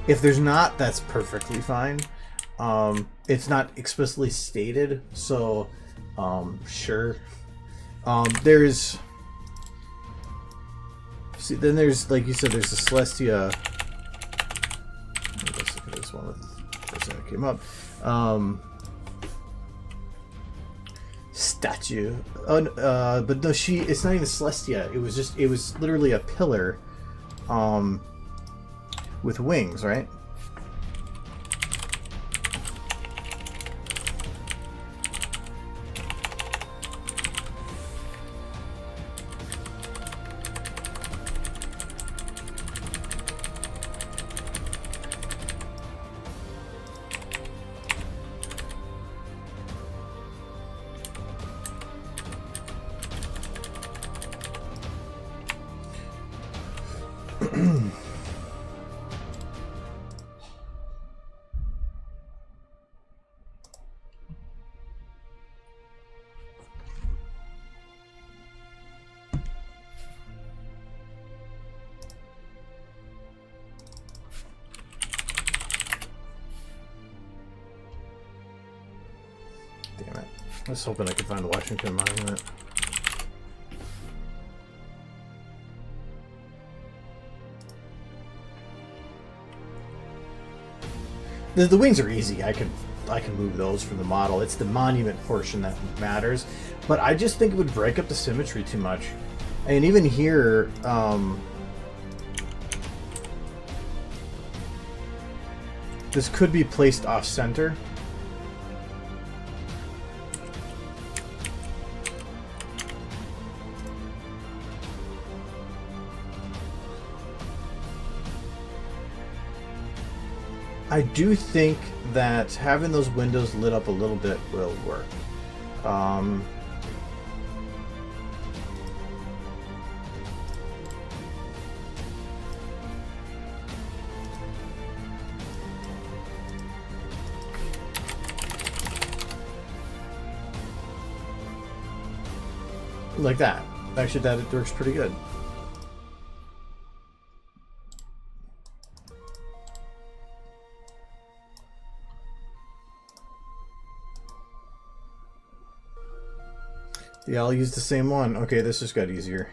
[SPEAKER 1] If there's not, that's perfectly fine. It's not explicitly stated, so, sure. There's, see, then there's, like you said, there's the Celestia. Let's look at this one, first thing that came up. Statue. But no, it's not even Celestia. It was literally a pillar with wings, right? Damn it. I was hoping I could find the Washington Monument. The wings are easy. I can move those from the model. It's the monument portion that matters. But I just think it would break up the symmetry too much. And even here, this could be placed off center. I do think that having those windows lit up a little bit will work. Like that. Actually, that works pretty good. Yeah, I'll use the same one. Okay, this just got easier.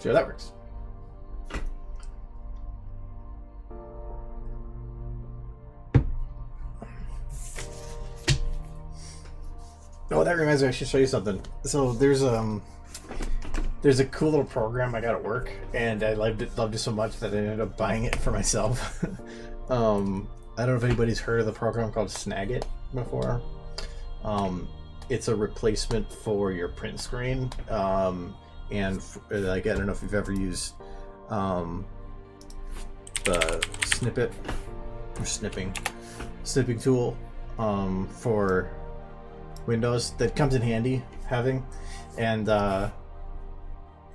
[SPEAKER 1] See how that works. Oh, that reminds me, I should show you something. So there's a cool little program I got at work, and I loved it so much that I ended up buying it for myself. I don't know if anybody's heard of the program called Snagit before. It's a replacement for your print screen, and like, I don't know if you've ever used the snippet or snipping tool for Windows. That comes in handy having, and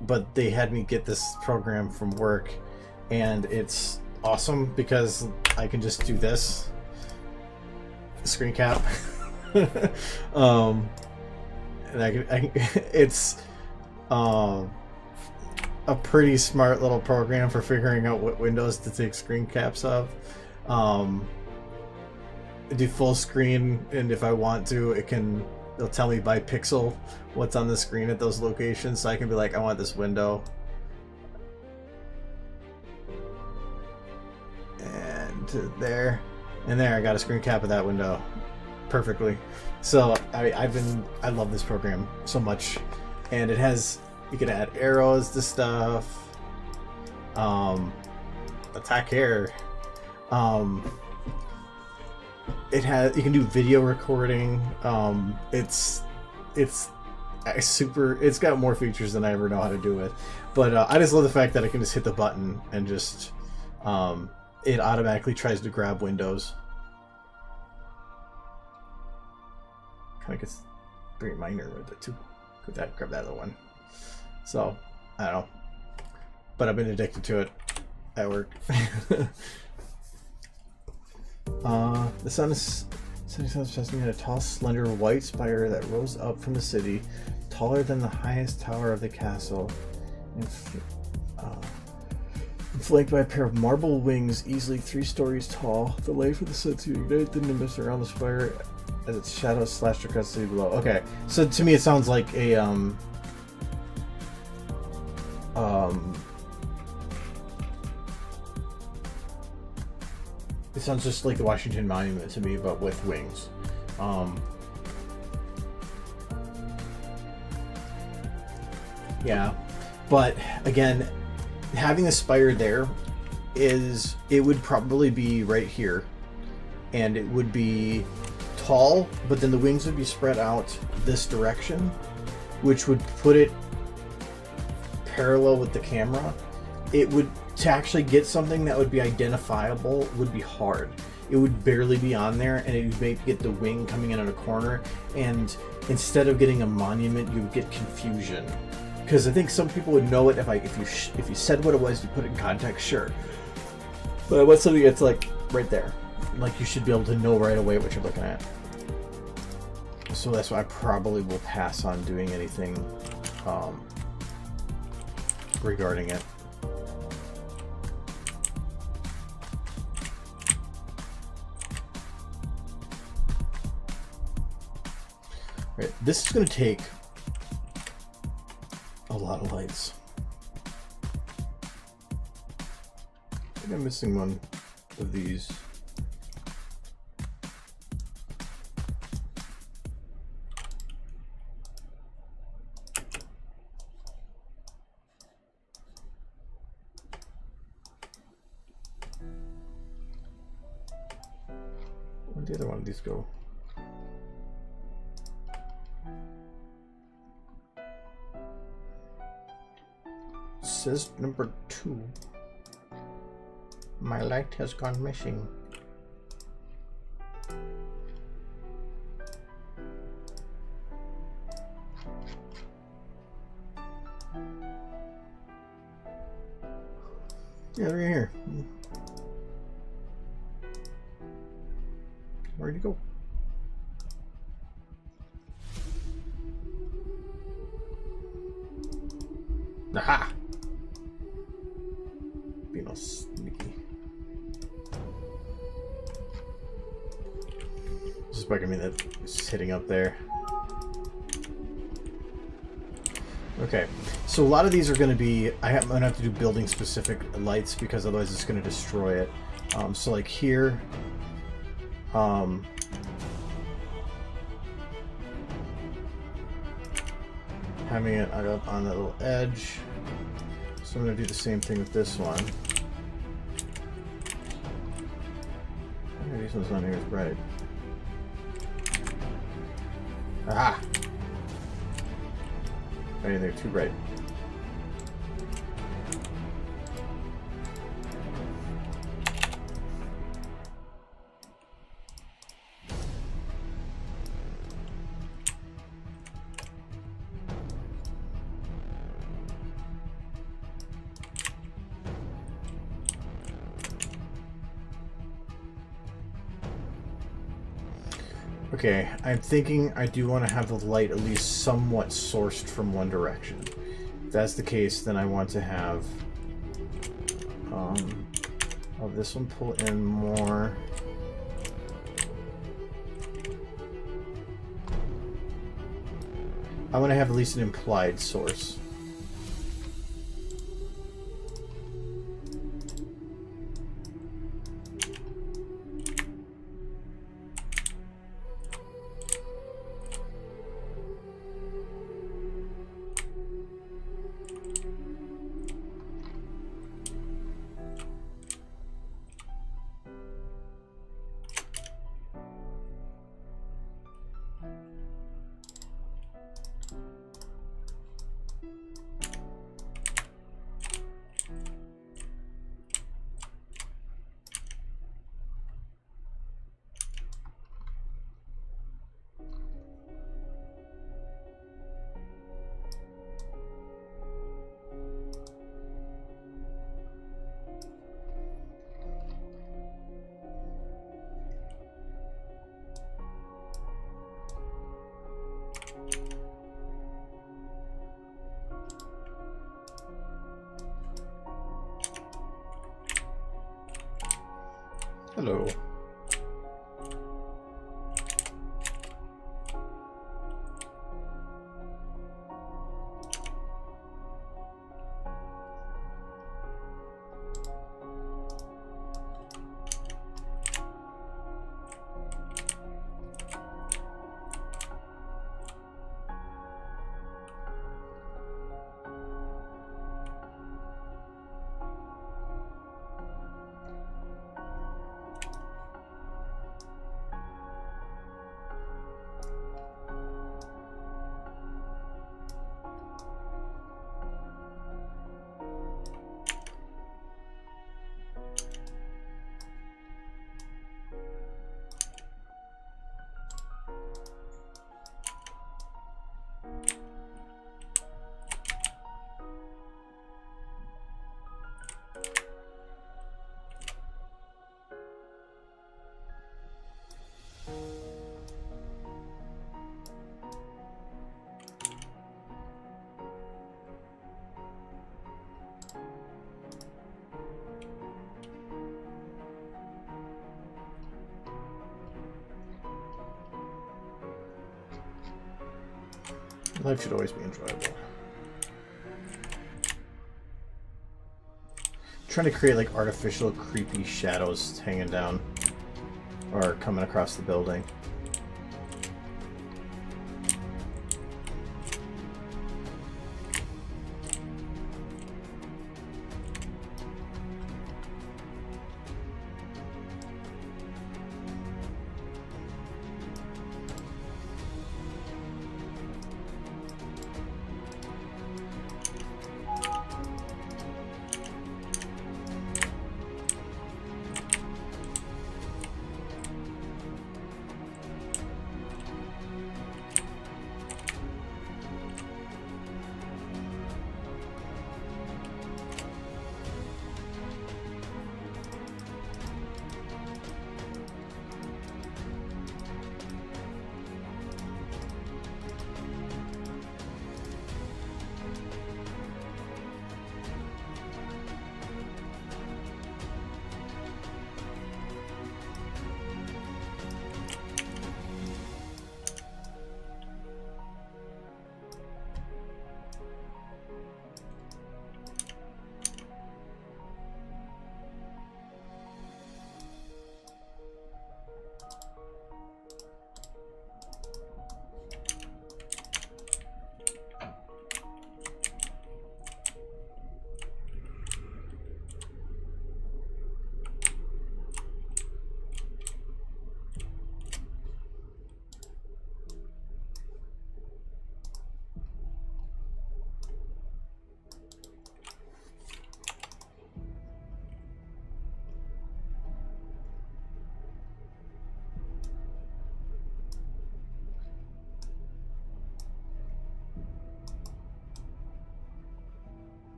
[SPEAKER 1] but they had me get this program from work, and it's awesome because I can just do this screen cap. And it's a pretty smart little program for figuring out what windows to take screen caps of. Do full screen, and if I want to, it'll tell me by pixel what's on the screen at those locations, so I can be like, I want this window, and there, and there I got a screen cap of that window perfectly. So I love this program so much, and it has, you can add arrows to stuff, attack here, it has, you can do video recording. It's got more features than I ever know how to do with, but I just love the fact that I can just hit the button and just it automatically tries to grab windows. Kind of gets very minor with it too. Grab that other one. So I don't know, but I've been addicted to it at work. The sun is resting in a tall, slender white spire that rose up from the city, taller than the highest tower of the castle, and flanked by a pair of marble wings, easily 3 stories tall. The light from the sun to ignite the nimbus around the spire as its shadows slashed across the city below. Okay, so to me it sounds like a it sounds just like the Washington Monument to me, but with wings. Yeah, but again, having a spire there it would probably be right here, and it would be tall, but then the wings would be spread out this direction, which would put it parallel with the camera. It would, to actually get something that would be identifiable, would be hard. It would barely be on there, and it would maybe get the wing coming in at a corner, and instead of getting a monument, you would get confusion. Because I think some people would know it if you said what it was, you put it in context, sure. But I want something that's like right there. Like, you should be able to know right away what you're looking at. So that's why I probably will pass on doing anything regarding it. Right, this is going to take a lot of lights. I think I'm missing one of these. Where'd the other one of these go? Says number 2. My light has gone missing. Yeah, they're here. Where'd you go? Aha! Being all sneaky. Just bugging me that it's hitting up there. Okay, so a lot of these are going to be, I'm going to have to do building specific lights because otherwise it's going to destroy it. So like here, having it up on the little edge. So I'm going to do the same thing with this one. Maybe this one's not near as bright. Aha! Maybe they're too bright. Okay, I'm thinking I do want to have the light at least somewhat sourced from one direction. If that's the case, then I want to have this one pull in more. I want to have at least an implied source. Hello. Life should always be enjoyable. Trying to create like artificial creepy shadows hanging down or coming across the building.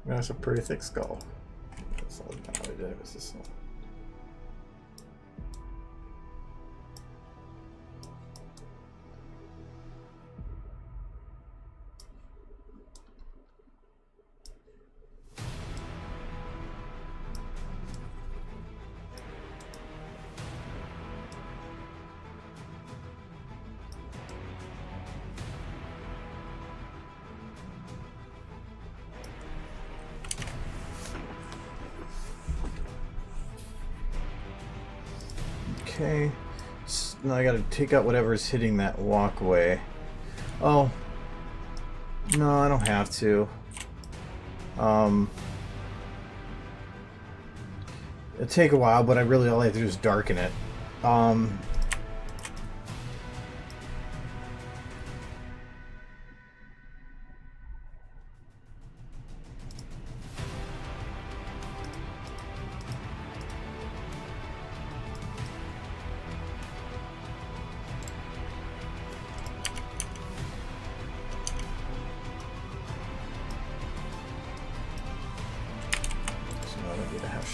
[SPEAKER 1] That's a pretty thick skull. That's all I did. It was this one. Okay, so now I gotta take out whatever's hitting that walkway. Oh, no, I don't have to. It'll take a while, but all I have to do is darken it.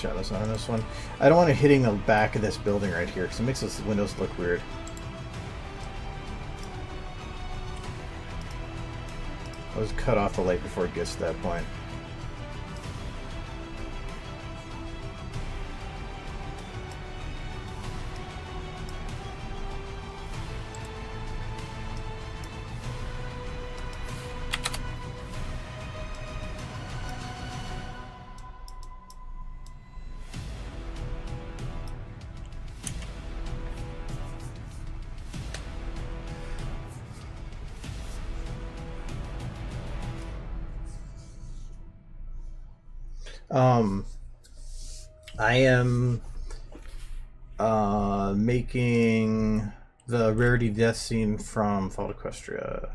[SPEAKER 1] Shadows on this one. I don't want it hitting the back of this building right here because it makes those windows look weird. I'll just cut off the light before it gets to that point. I am making the rarity death scene from Fault Equestria.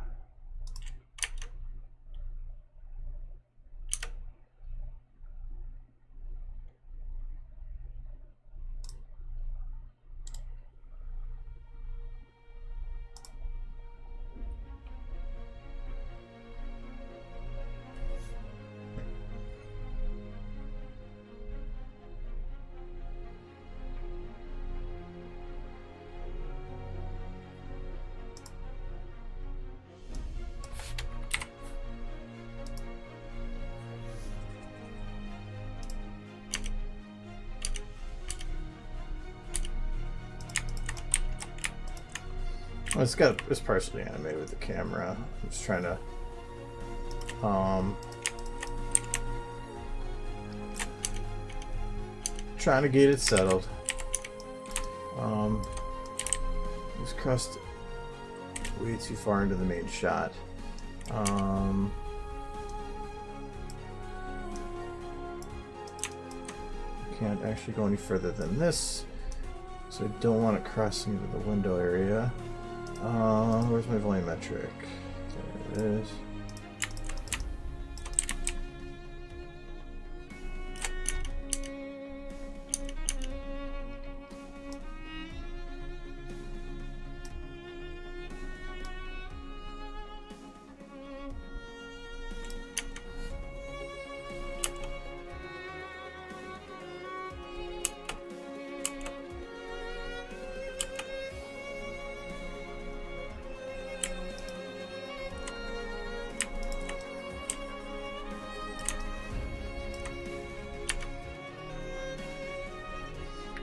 [SPEAKER 1] Well, it's partially animated with the camera. I'm just trying to get it settled. Just crossed way too far into the main shot. Can't actually go any further than this, so I don't want it crossing into the window area. Where's my volumetric? There it is.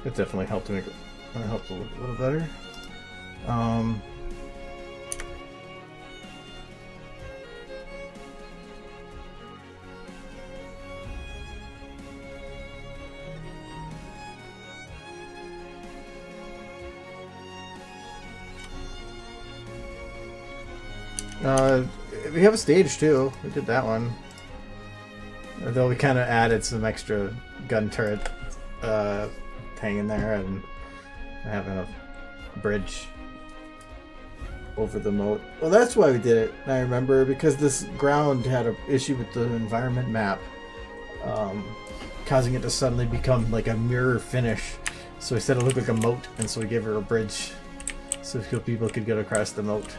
[SPEAKER 1] It definitely helped to make it helped to look a little better. We have a stage too. We did that one. Though we kind of added some extra gun turret hanging there and having a bridge over the moat. Well, that's why we did it. I remember, because this ground had an issue with the environment map, causing it to suddenly become like a mirror finish. So we said it looked like a moat, and so we gave her a bridge so people could get across the moat.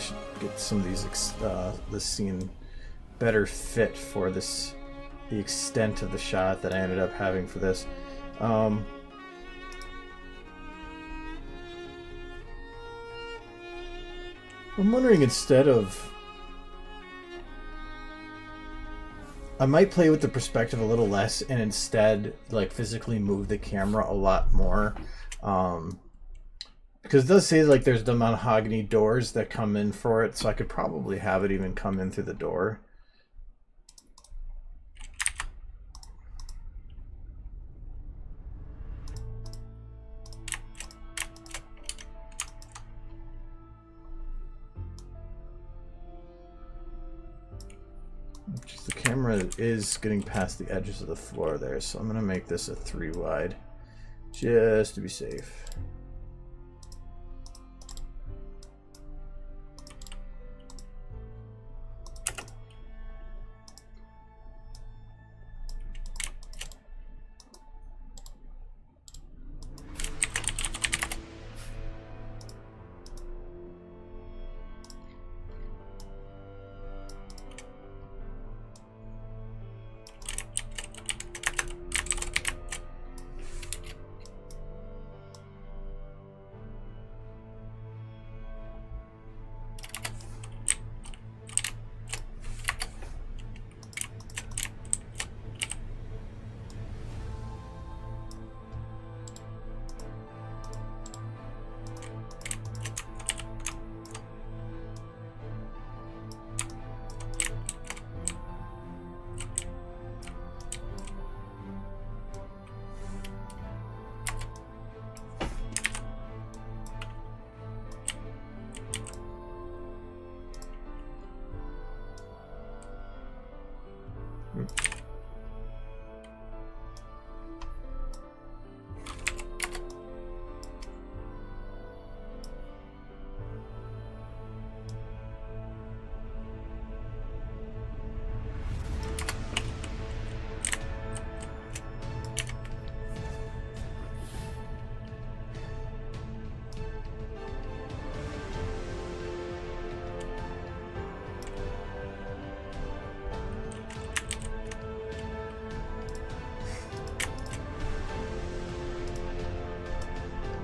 [SPEAKER 1] should get some of these this scene better fit for the extent of the shot that I ended up having for this. I'm wondering, instead of, I might play with the perspective a little less and instead like physically move the camera a lot more. Because it does say like there's the mahogany doors that come in for it, so I could probably have it even come in through the door. The camera is getting past the edges of the floor there, so I'm going to make this a 3 wide just to be safe.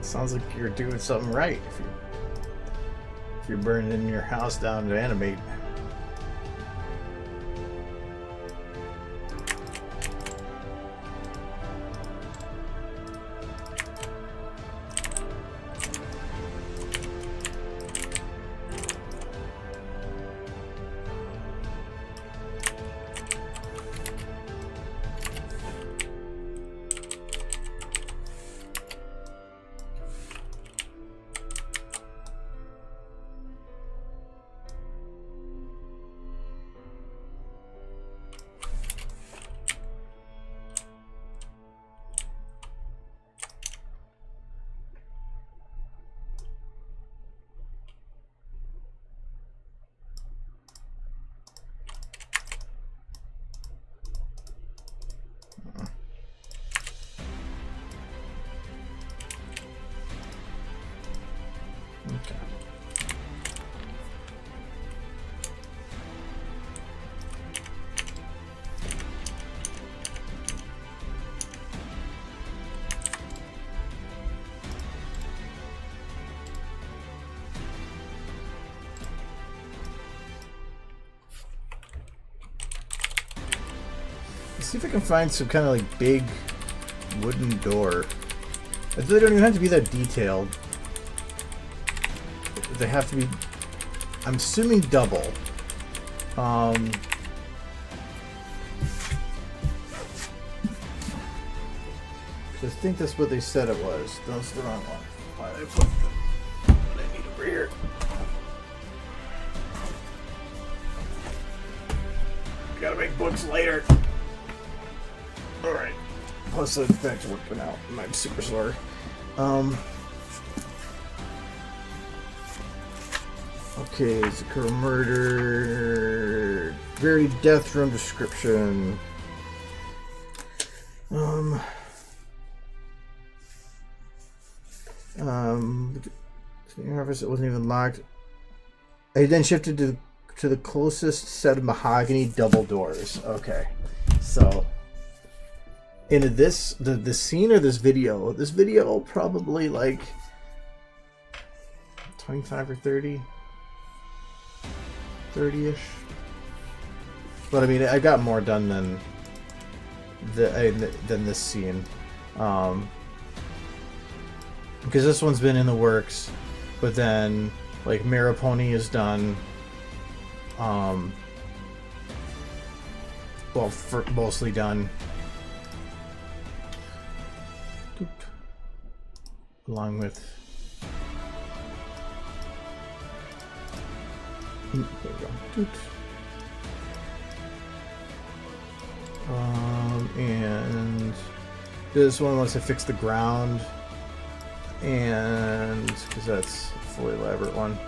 [SPEAKER 1] Sounds like you're doing something right if you're burning your house down to animate. See if I can find some kind of like big wooden door. They don't even have to be that detailed. They have to be, I'm assuming, double. I think that's what they said it was. That's the wrong one. Why did I put what I need over here? Gotta make books later. Alright. Plus, in fact, working out. I'm super sore. Okay, it's a murder. Very death room description. The office, it wasn't even locked. I then shifted to the closest set of mahogany double doors. Okay, so into the scene or this video probably like 25 or 30-ish. But I mean, I got more done than this scene, because this one's been in the works. But then, like, Maripony is done. Well, mostly done. Along with. There we go. And this one, once I fix the ground, and because that's a fully elaborate one,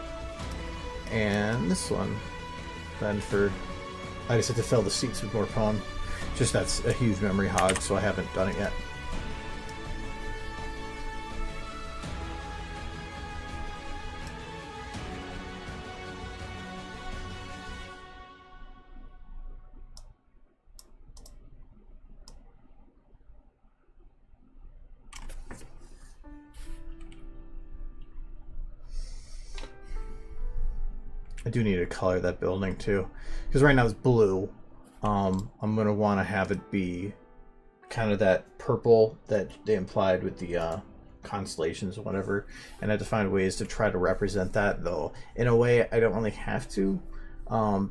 [SPEAKER 1] and this one, Benford, I just have to fill the seats with more foam. Just that's a huge memory hog, so I haven't done it yet. I do need to color that building too, because right now it's blue. I'm gonna want to have it be kind of that purple that they implied with the constellations or whatever, and I have to find ways to try to represent that, though in a way I don't really have to,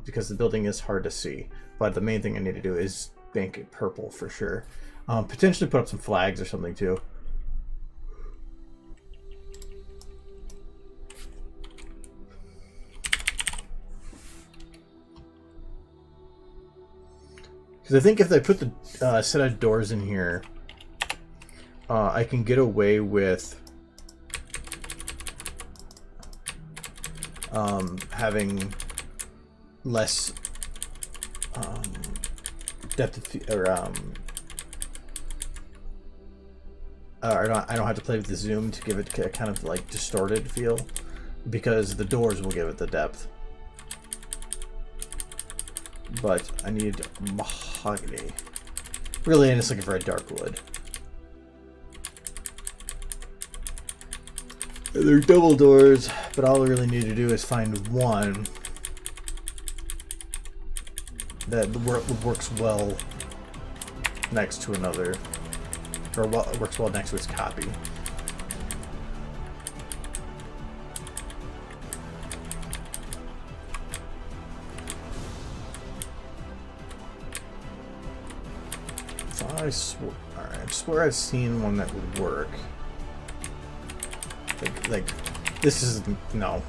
[SPEAKER 1] because the building is hard to see. But the main thing I need to do is make it purple for sure. Potentially put up some flags or something too. Because I think if I put the set of doors in here, I can get away with having less depth of, or I don't have to play with the zoom to give it a kind of like distorted feel, because the doors will give it the depth. But I need mahogany. Really, I'm just looking for a dark wood. They're double doors, but all I really need to do is find one that works well next to another, or works well next to its copy. I swear I've seen one that would work. Like this is no.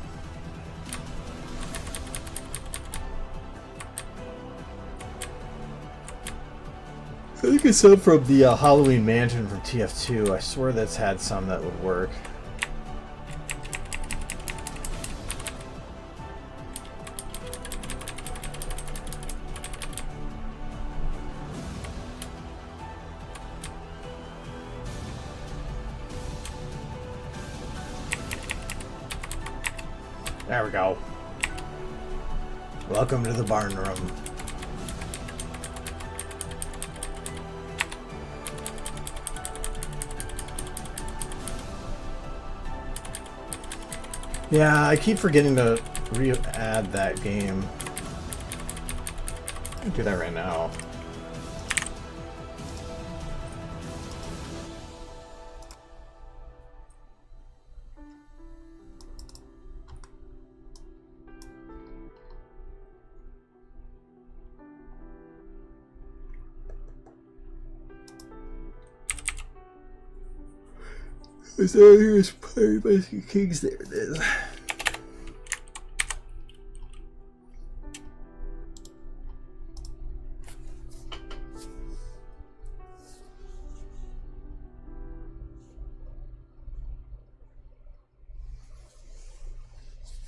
[SPEAKER 1] I think it's some from the Halloween Mansion from TF2. I swear that's had some that would work. There we go. Welcome to the barn room. Yeah, I keep forgetting to re-add that game. I can do that right now. So here's Pirate Bicycle Kings. There it is.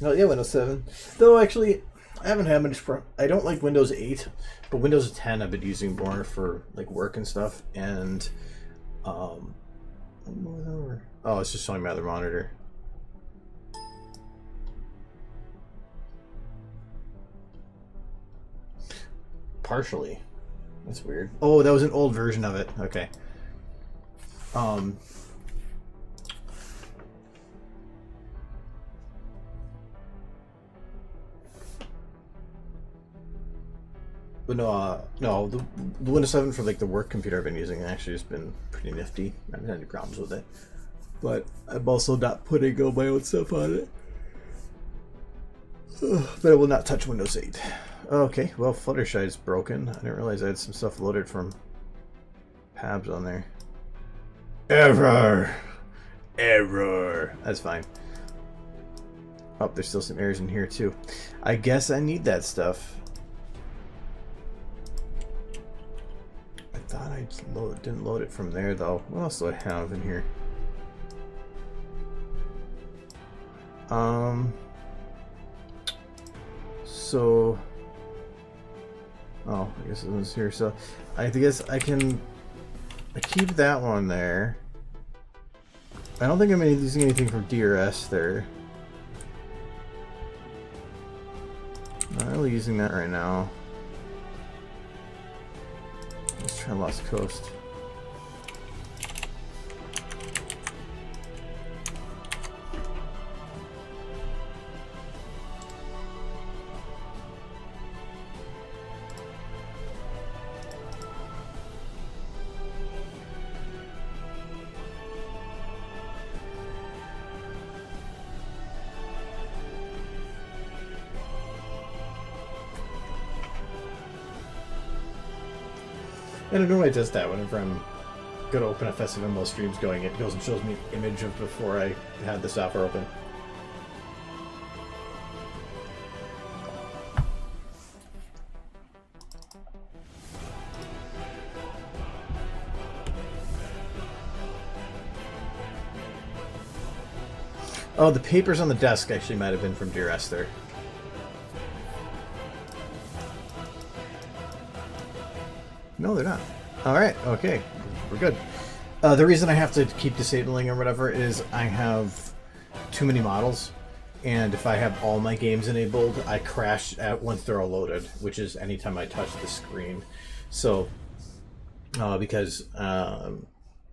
[SPEAKER 1] Oh yeah, Windows 7. Though actually, I haven't had much. I don't like Windows 8, but Windows 10 I've been using more for like work and stuff. And oh, it's just showing my other monitor. partially. That's weird. Oh, that was an old version of it. Okay. But no, the Windows 7 for like the work computer I've been using actually has been pretty nifty. I haven't had any problems with it. But I'm also not putting all my own stuff on it. But I will not touch Windows 8. Okay, well, Fluttershy is broken. I didn't realize I had some stuff loaded from Pabs on there. Error! Error! That's fine. Oh, there's still some errors in here too. I guess I need that stuff. I thought I didn't load it from there though. What else do I have in here? So, oh, I guess it was here. So, I guess I keep that one there. I don't think I'm using anything from DRS there. Not really using that right now. Let's try Lost Coast. And I know I does that whenever I'm going to open a SFM streams going, it goes and shows me an image of before I had the software open. Oh, the papers on the desk actually might have been from Dear Esther. No, they're not. Alright, okay. We're good. The reason I have to keep disabling or whatever is I have too many models, and if I have all my games enabled, I crash once they're all loaded, which is anytime I touch the screen. So, because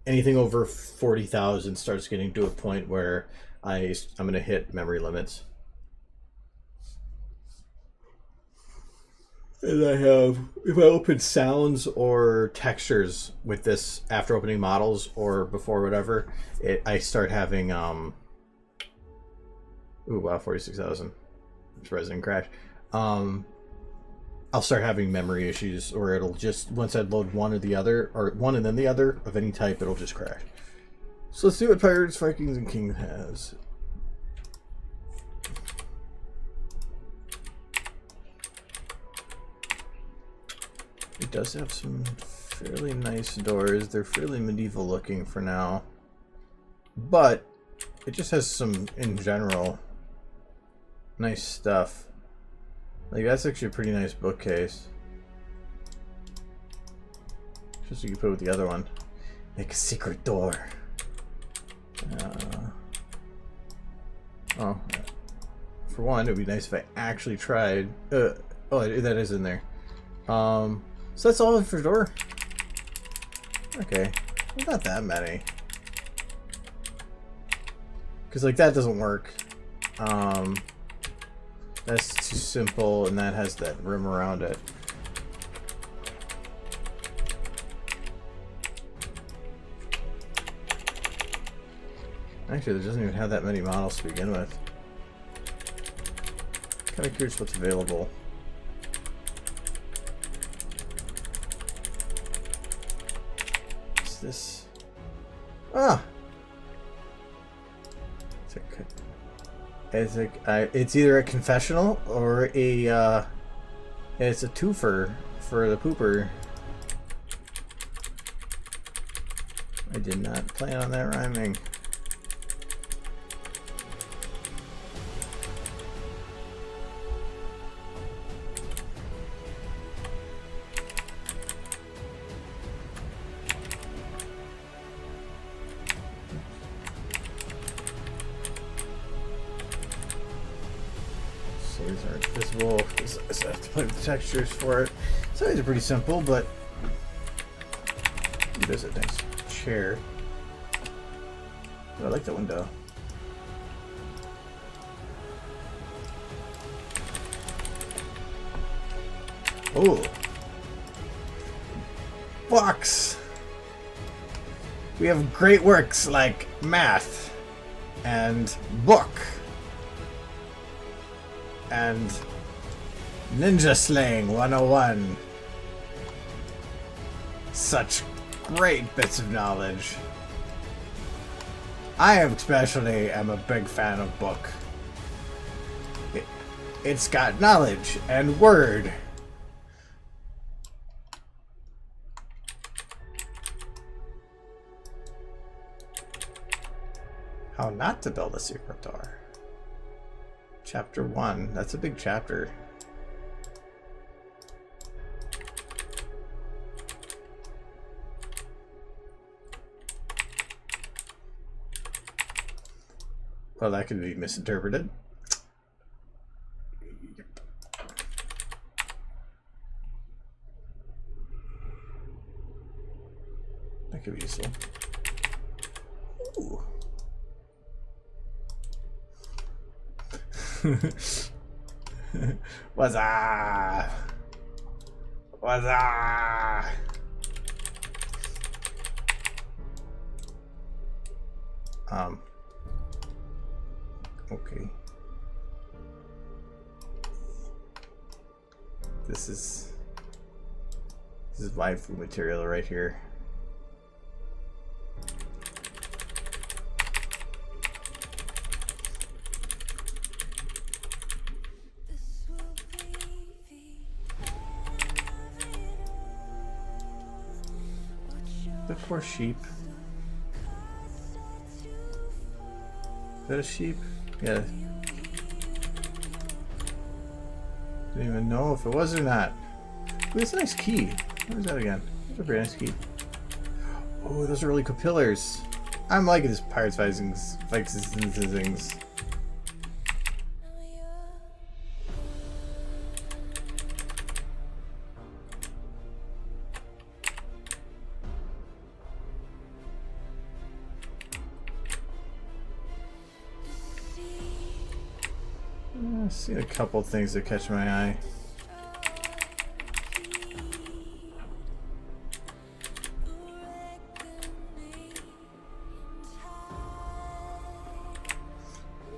[SPEAKER 1] anything over 40,000 starts getting to a point where I'm going to hit memory limits. And I have, if I open sounds or textures with this after opening models or before whatever, I start having, ooh, wow, 46,000. It's Resident Crash. I'll start having memory issues, or it'll just, once I load one or the other, or one and then the other of any type, it'll just crash. So let's see what Pirates, Vikings, and Kings has. It does have some fairly nice doors. They're fairly medieval looking for now. But it just has some, in general, nice stuff. Like, that's actually a pretty nice bookcase. Just so you can put with the other one. Make a secret door. Oh, for one, it would be nice if I actually tried. Oh, that is in there. So that's all for door. Okay, not that many. Because like that doesn't work. That's too simple, and that has that rim around it. Actually, it doesn't even have that many models to begin with. Kind of curious what's available. This it's either a confessional or a it's a twofer for the pooper. I did not plan on that rhyming. These aren't visible. So I have to play with the textures for it. So these are pretty simple, but there's a nice chair. Oh, I like that window. Oh, books. We have great works like math and book and ninja slaying 101. Such great bits of knowledge. I especially am a big fan of book. It's got knowledge and word. How not to build a secret door. Chapter 1. That's a big chapter. Well, that could be misinterpreted. That could be useful. Ooh. What's up? What's up? Okay. This is waifu material right here. The poor sheep. Is that a sheep? Yeah. Didn't even know if it was or not. Ooh, that's a nice key. What is that again? That's a very nice key. Oh, those are really cool pillars. I'm liking this Pirates Vikings things. I've seen a couple things that catch my eye.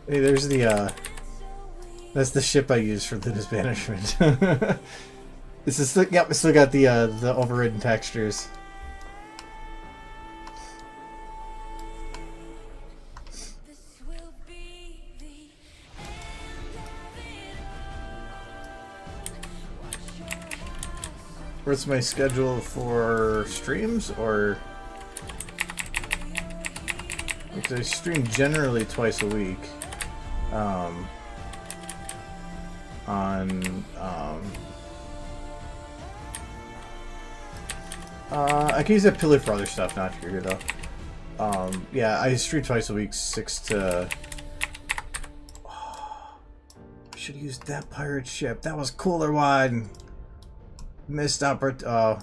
[SPEAKER 1] Hey, there's the that's the ship I use for Luna's banishment. This is still, yep, it's still got the overridden textures. What's my schedule for streams, or because I stream generally twice a week I can use that pillar for other stuff, not here though. Yeah, I stream twice a week, 6 to... Oh, I should have used that pirate ship. That was cooler one. Missed oh,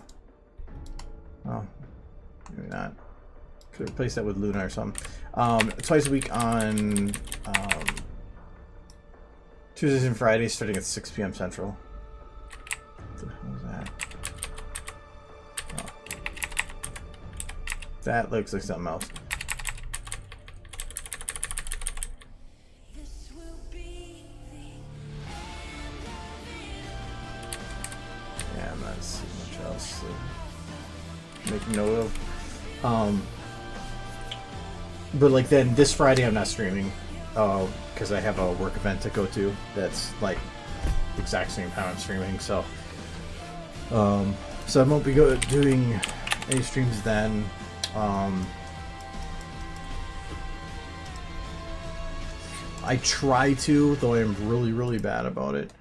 [SPEAKER 1] maybe not. Could replace that with Luna or something. Twice a week on Tuesdays and Fridays, starting at 6 p.m. Central. What the hell was that? Oh. That looks like something else. Yeah, I'm not seeing much else to make note of. But like then this Friday I'm not streaming because I have a work event to go to that's like exact same time I'm streaming, so I won't be doing any streams then. I try to, though I'm really bad about it.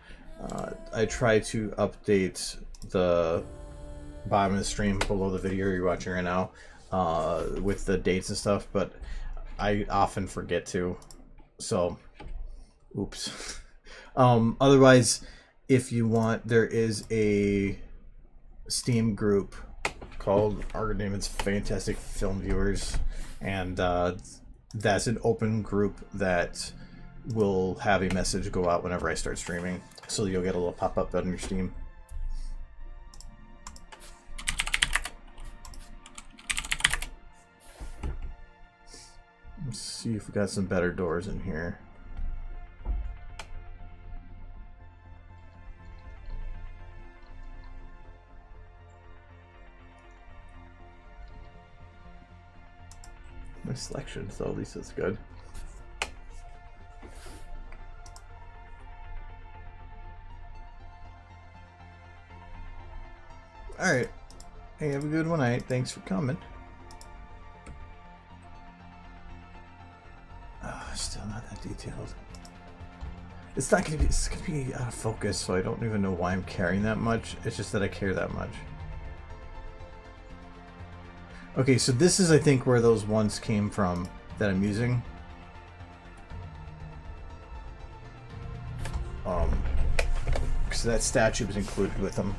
[SPEAKER 1] I try to update the bottom of the stream below the video you're watching right now with the dates and stuff, but I often forget to, so oops. Otherwise if you want, there is a Steam group called, our name is Fantastic Film Viewers, and that's an open group that will have a message go out whenever I start streaming, so you'll get a little pop-up on your Steam. Let's see if we got some better doors in here. My selection, so at least it's good. Alright. Hey, have a good one night. Thanks for coming. Oh, still not that detailed. It's not gonna be, it's gonna be out of focus, so I don't even know why I'm caring that much. It's just that I care that much. Okay, so this is, I think, where those ones came from that I'm using. Because that statue was included with them.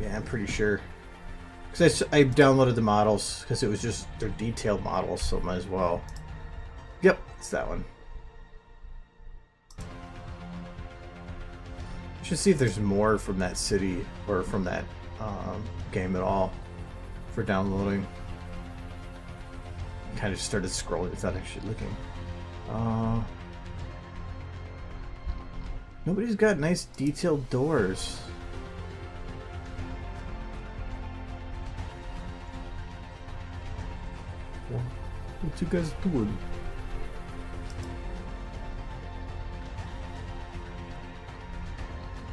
[SPEAKER 1] Yeah, I'm pretty sure. Because I downloaded the models because it was just, they're detailed models, so might as well. Yep, it's that one. Should see if there's more from that city or from that game at all for downloading. Kind of started scrolling without actually looking. Nobody's got nice detailed doors. What you guys doing?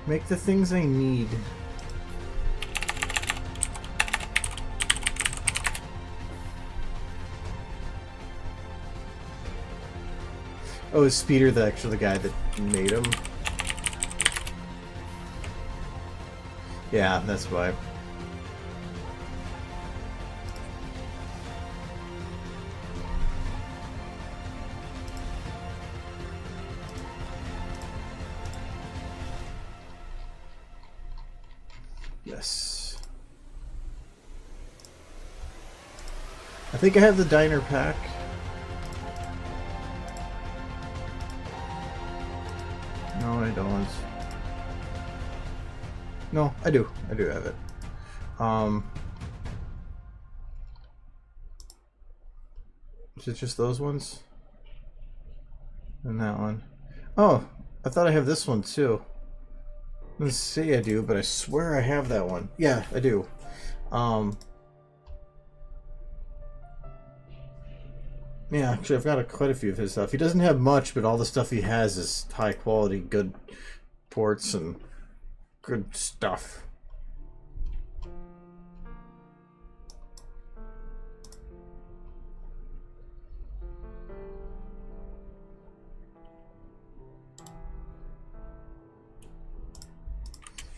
[SPEAKER 1] Make the things I need. Oh, is Speeder actually the guy that made him? Yeah, that's why. Yes. I think I have the diner pack. No, I don't. No, I do. I do have it. Is it just those ones? And that one? Oh, I thought I have this one too. Let's say I do, but I swear I have that one. Yeah, I do. Yeah, actually, I've got quite a few of his stuff. He doesn't have much, but all the stuff he has is high quality, good ports and good stuff.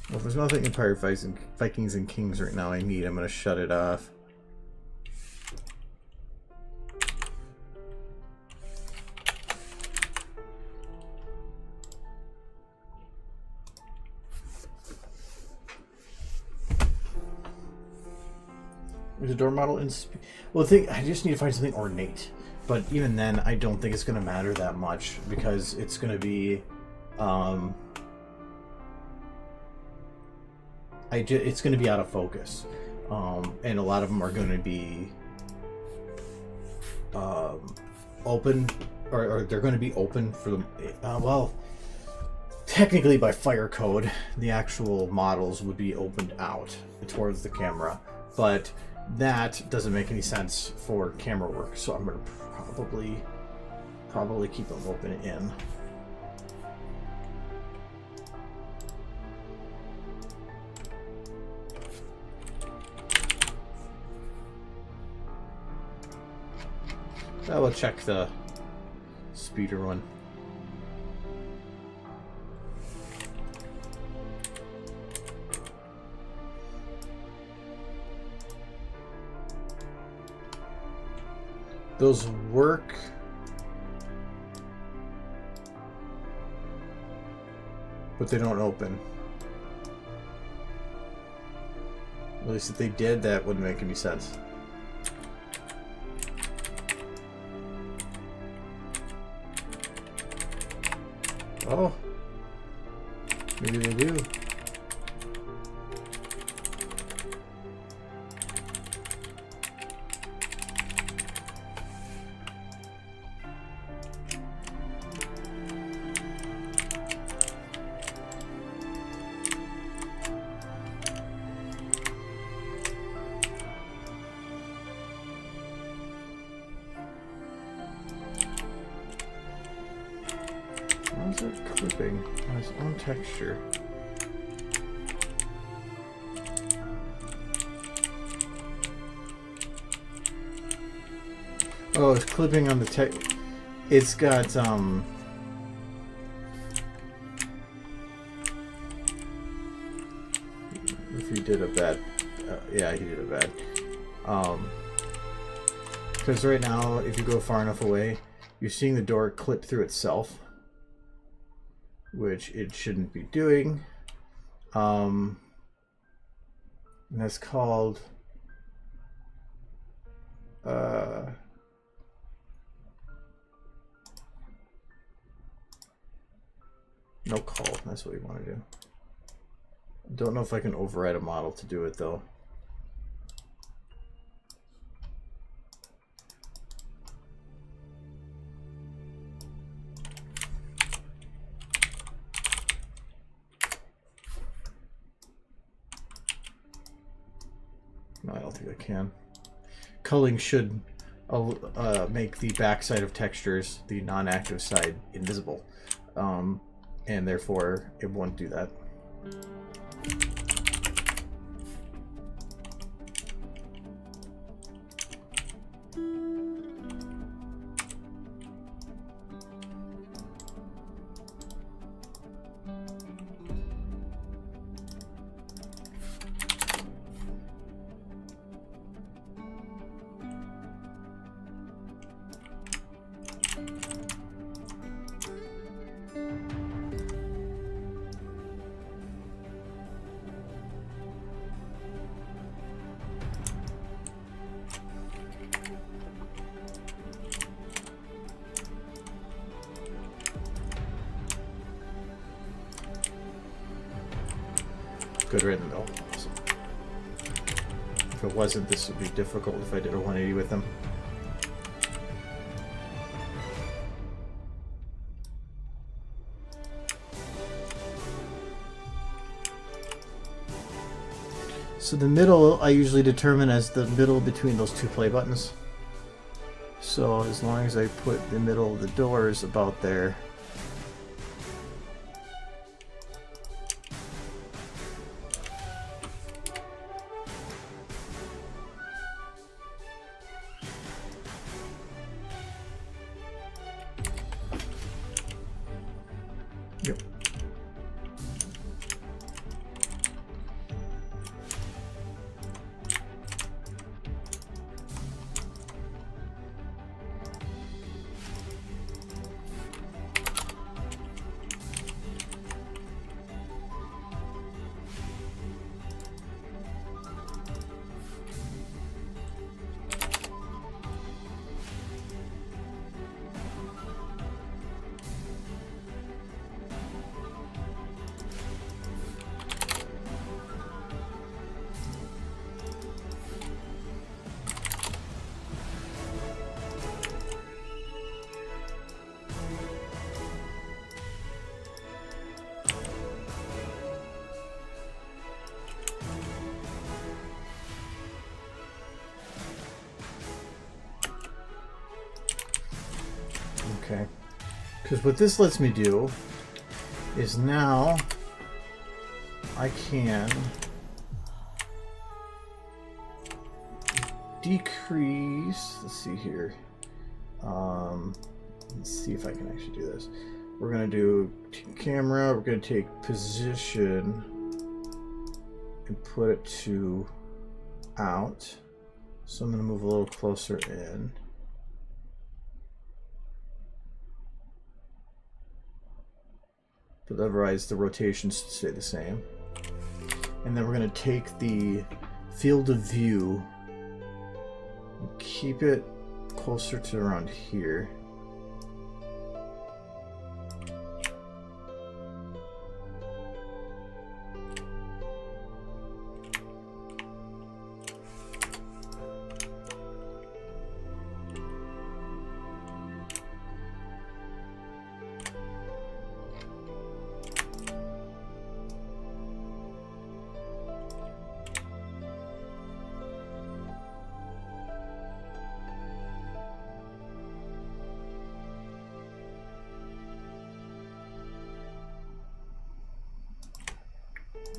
[SPEAKER 1] Well, if there's nothing Empire Vikings and Kings right now I need, I'm going to shut it off. There's a door model in... Well, I just need to find something ornate. But even then, I don't think it's going to matter that much, because it's going to be... it's going to be out of focus. And a lot of them are going to be... open, or they're going to be open for the... well, technically by fire code, the actual models would be opened out towards the camera. But... that doesn't make any sense for camera work, so I'm going to probably keep them open in. I will check the speeder one. Those work. but they don't open. At least if they did, that wouldn't make any sense. Oh, maybe they do. How is it clipping on its own texture? Oh, it's clipping on the tech. It's got if he did a bad, yeah, he did a bad. Because right now, if you go far enough away, you're seeing the door clip through itself, which it shouldn't be doing. And that's called no call. That's what we want to do. Don't know if I can override a model to do it though. No, I don't think I can. Culling should make the backside of textures, the non-active side, invisible. And therefore it won't do that. Good, right in the middle. Awesome. If it wasn't, this would be difficult if I did a 180 with them. So the middle I usually determine as the middle between those two play buttons. So as long as I put the middle of the doors about there. Yep. Okay, because what this lets me do is now I can decrease, let's see here, let's see if I can actually do this. We're going to do camera, we're going to take position and put it to out. So I'm going to move a little closer in. but otherwise the rotations stay the same. And then we're going to take the field of view and keep it closer to around here.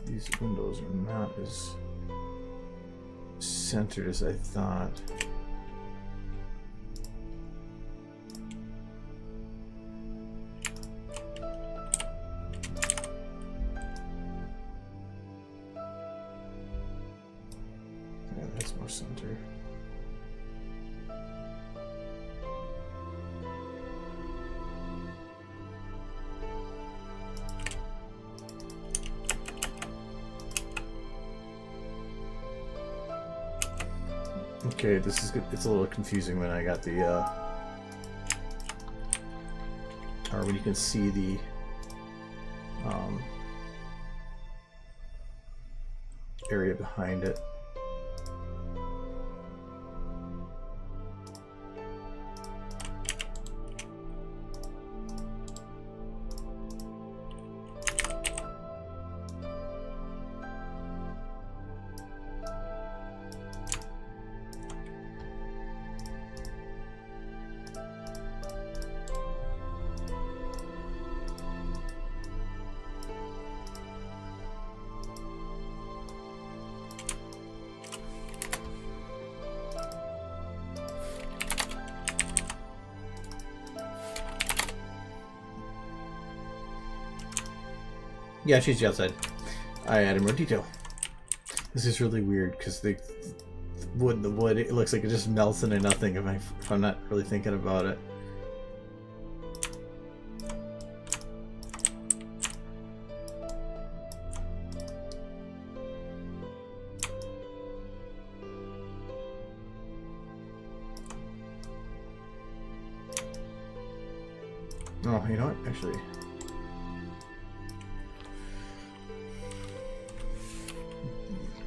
[SPEAKER 1] These windows are not as centered as I thought. Yeah, that's more center. Okay, this is good. It's a little confusing when I got the, or when you can see the, area behind it. Yeah, she's outside. I added more detail. This is really weird because the wood, it looks like it just melts into nothing if I'm not really thinking about it. Oh, you know what? Actually,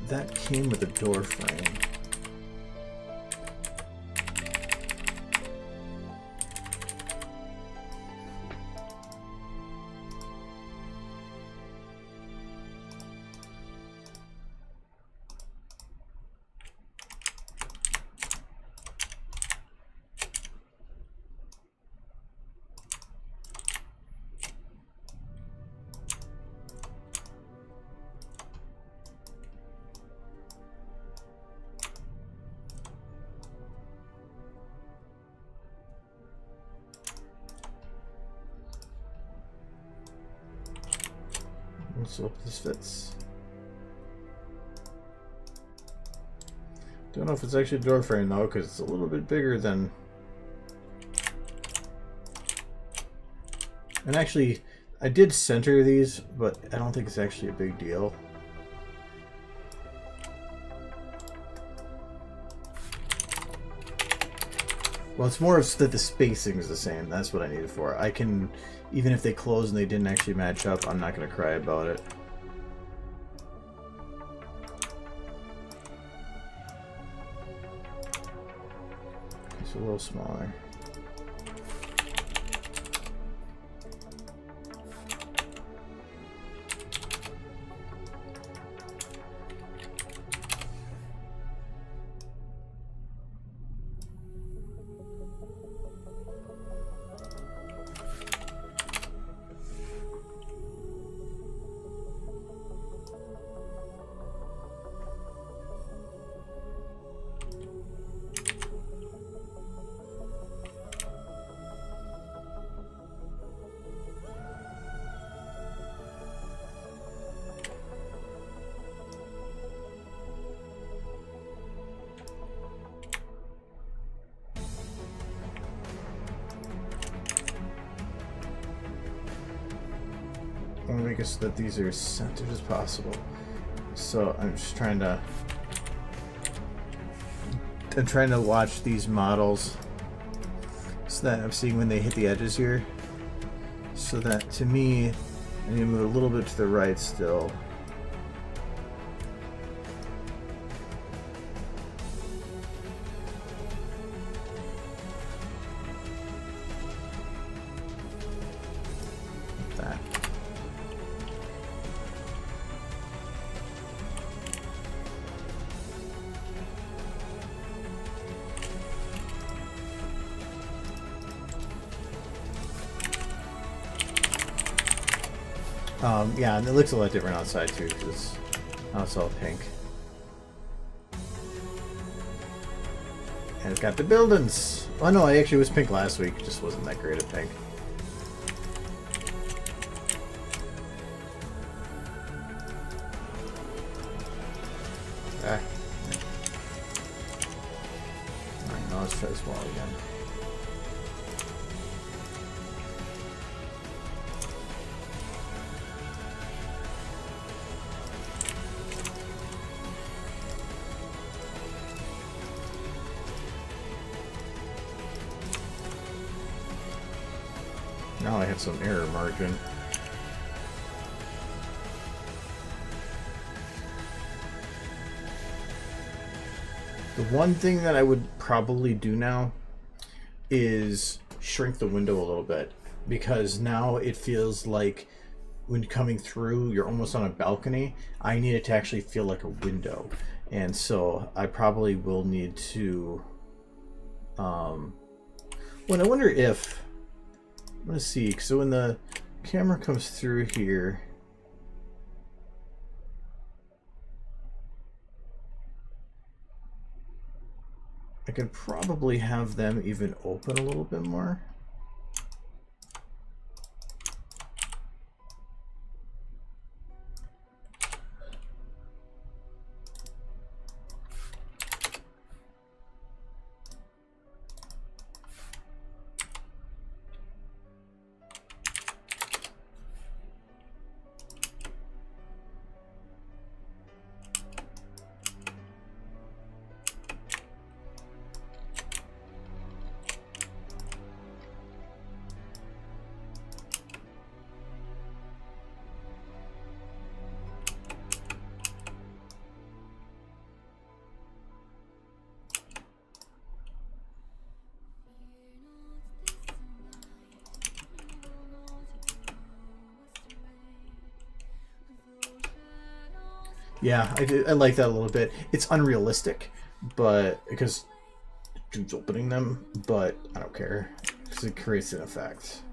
[SPEAKER 1] that came with a door frame. Let's hope this fits. Don't know if it's actually a door frame though, because it's a little bit bigger than. And actually, I did center these, but I don't think it's actually a big deal. Well, it's more of that the spacing is the same. That's what I need it for. I can, even if they close and they didn't actually match up, I'm not going to cry about it. It's a little smaller. make it so that these are as centered as possible. So I'm just trying to watch these models so that I'm seeing when they hit the edges here. So that, to me, I need to move a little bit to the right still. That. Yeah, and it looks a lot different outside too, because now it's all pink. And it's got the buildings. Oh no, it actually was pink last week. It just wasn't that great at pink. Ah. Alright, now let's try this wall again. Now I have some error margin. The one thing that I would probably do now is shrink the window a little bit, because now it feels like when coming through you're almost on a balcony. I need it to actually feel like a window, and so I probably will need to well, I wonder if I'm gonna see, so when the camera comes through here, I could probably have them even open a little bit more. Yeah, I like that a little bit. It's unrealistic, but because dude's opening them, but I don't care because it creates an effect.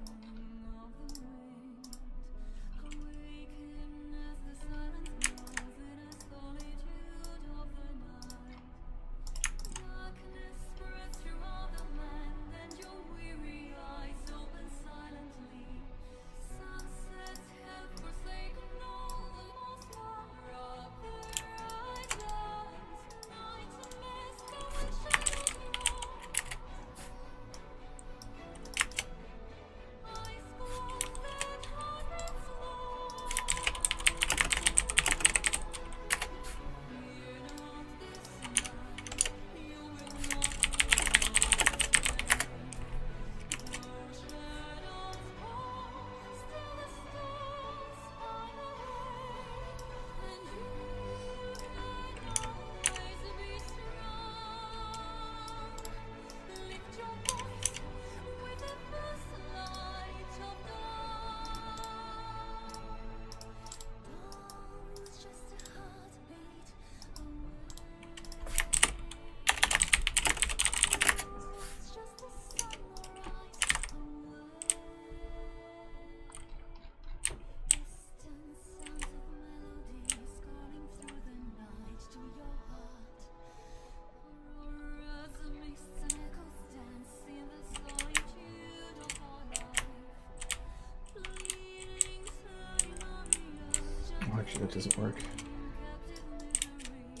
[SPEAKER 1] Actually, that doesn't work.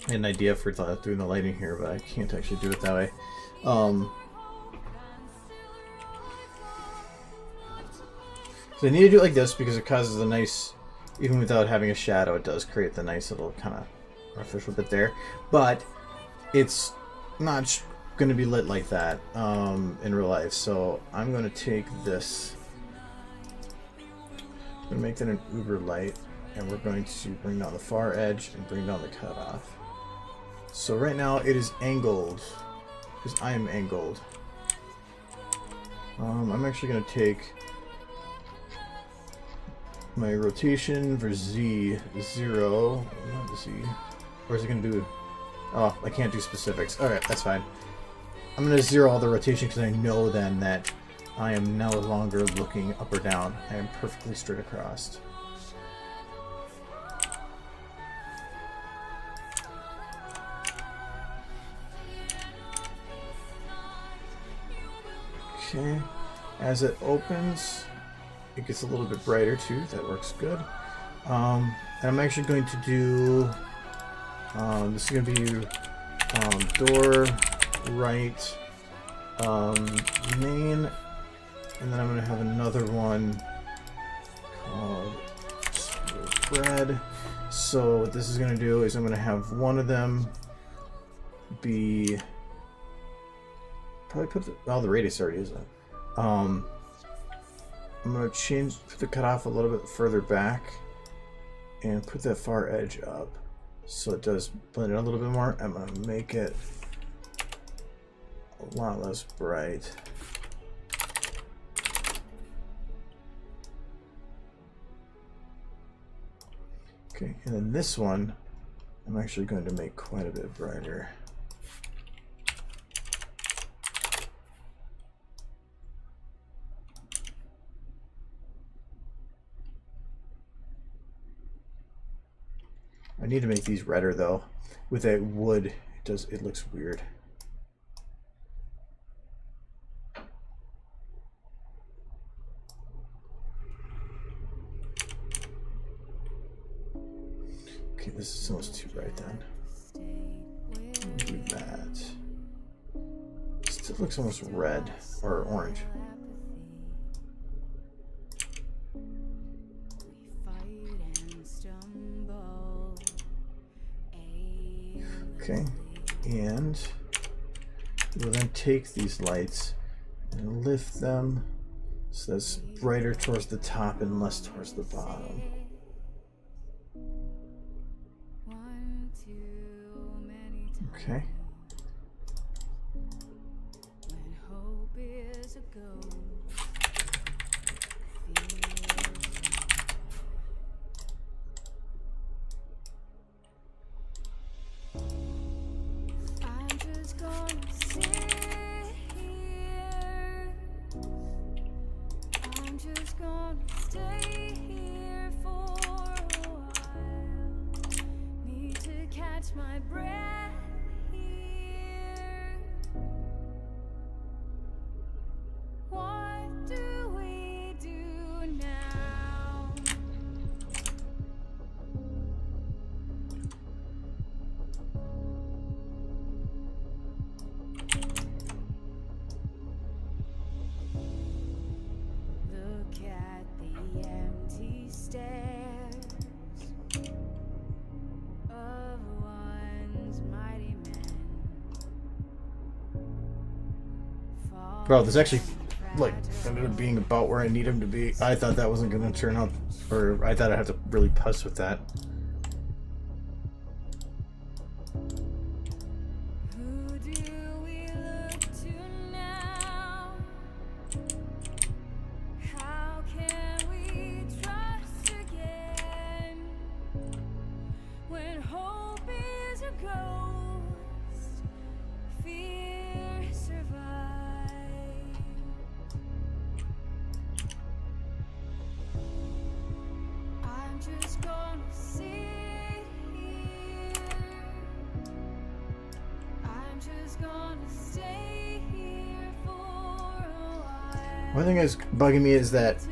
[SPEAKER 1] I had an idea for doing the lighting here, but I can't actually do it that way. So I need to do it like this because it causes a nice Even without having a shadow, it does create the nice little kind of artificial bit there. But it's not going to be lit like that in real life. So I'm going to take this. I'm going to make that an uber light. And we're going to bring down the far edge and bring down the cutoff. So right now it is angled. Because I am angled. I'm actually going to take my rotation for Z0, not Z, or is it going to do, oh, I can't do specifics. Alright, that's fine. I'm going to 0 all the rotation because I know then that I am no longer looking up or down. I am perfectly straight across. Okay, as it opens, it gets a little bit brighter too. That works good. And I'm actually going to do, this is going to be door right main, and then I'm going to have another one called bread. So what this is going to do is I'm going to have one of them be, probably put the, well, the radius already is that. I'm going to put the cutoff a little bit further back and put that far edge up so it does blend in a little bit more. I'm going to make it a lot less bright. Okay, and then this one I'm actually going to make quite a bit brighter. I need to make these redder though. With that wood, it looks weird. Okay, this is almost too bright then. Do that. Still looks almost red or orange. Okay, and we'll then take these lights and lift them so that's brighter towards the top and less towards the bottom. Okay.
[SPEAKER 2] My breath here. What do we do now? Look at the empty stairs.
[SPEAKER 1] Bro, this actually, like, ended up being about where I need him to be. I thought that wasn't going to turn out, or I thought I'd have to really puss with that.
[SPEAKER 2] Who do we look to now? How can we trust again when hope is a ghost? Fear survives. Just gonna sit here. I'm just gonna stay here for a while.
[SPEAKER 1] One thing that's bugging me is that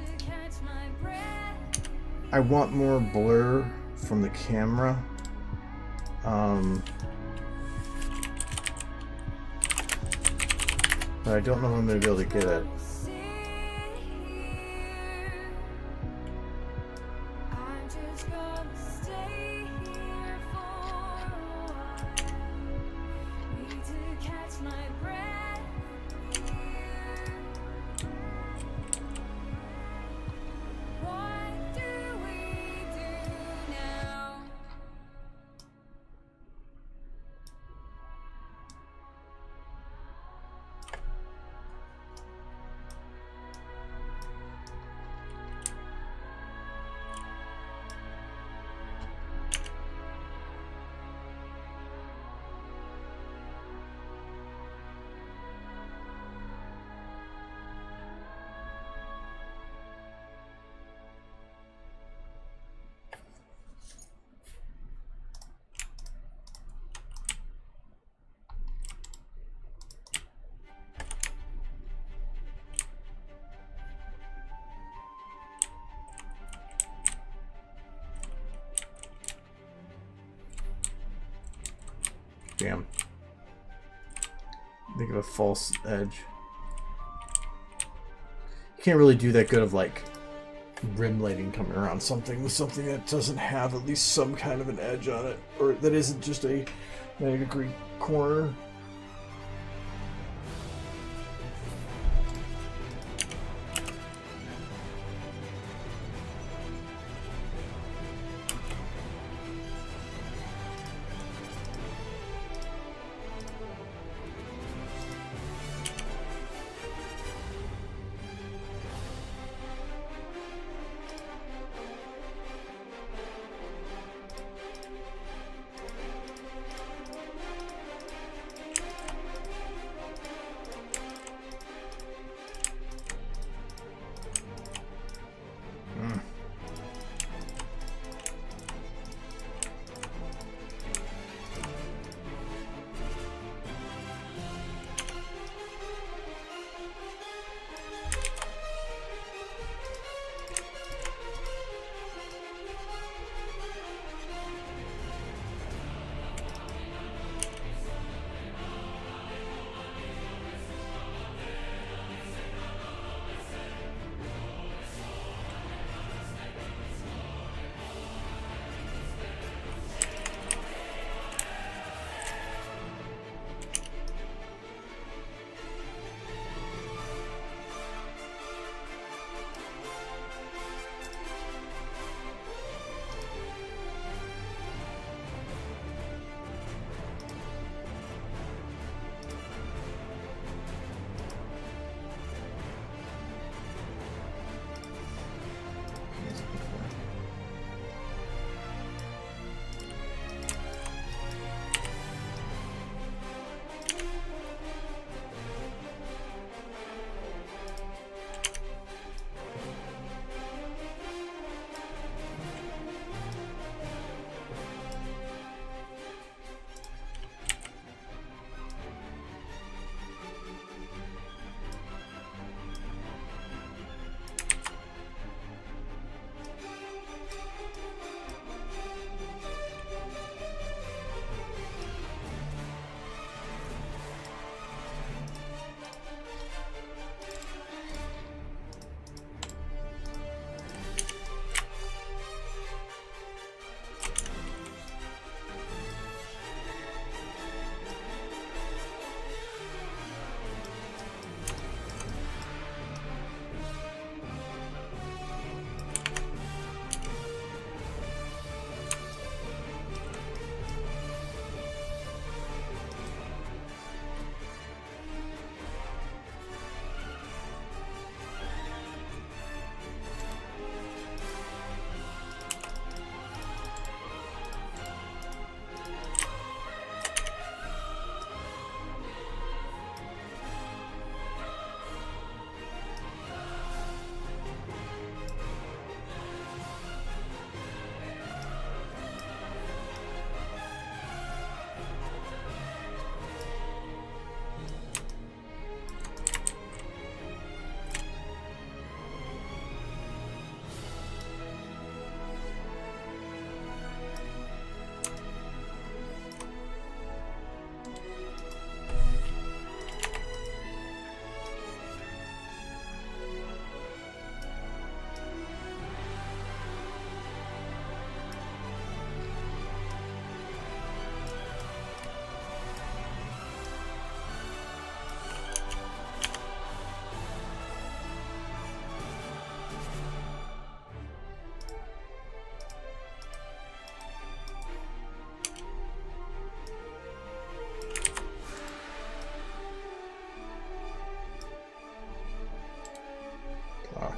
[SPEAKER 1] I want more blur from the camera. But I don't know if I'm going to be able to get it.
[SPEAKER 2] my breath here. What do we do now?
[SPEAKER 1] Damn. Think of a false edge. You can't really do that good of like rim lighting coming around something with something that doesn't have at least some kind of an edge on it, or that isn't just a 90-degree corner.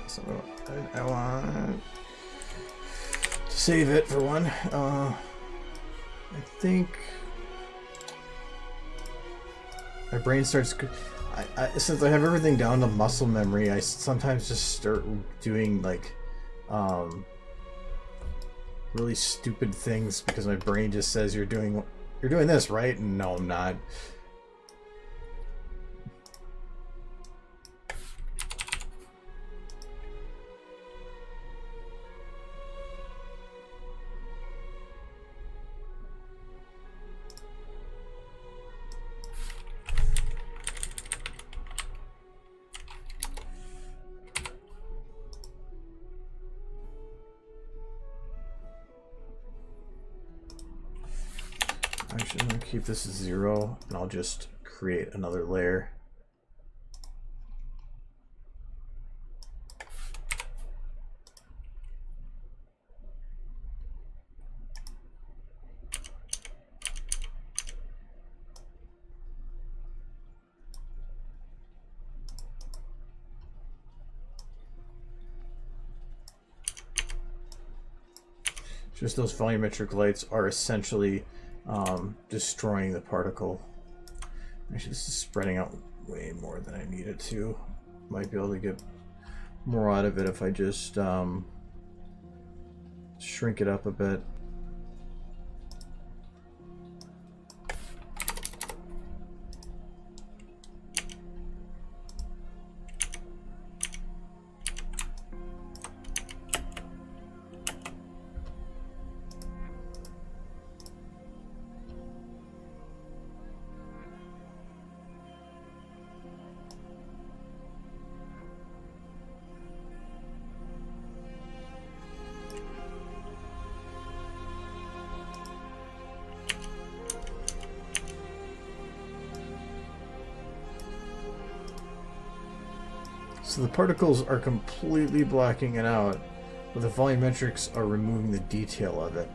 [SPEAKER 1] So I want to save it for one. I think my brain starts. Since I have everything down to muscle memory, I sometimes just start doing like really stupid things because my brain just says you're doing this, right? And no, I'm not. Actually, I'm going to keep this as 0, and I'll just create another layer. Just those volumetric lights are essentially destroying the particle. Actually, this is spreading out way more than I need it to. Might be able to get more out of it if I just shrink it up a bit. So the particles are completely blacking it out, but the volumetrics are removing the detail of it.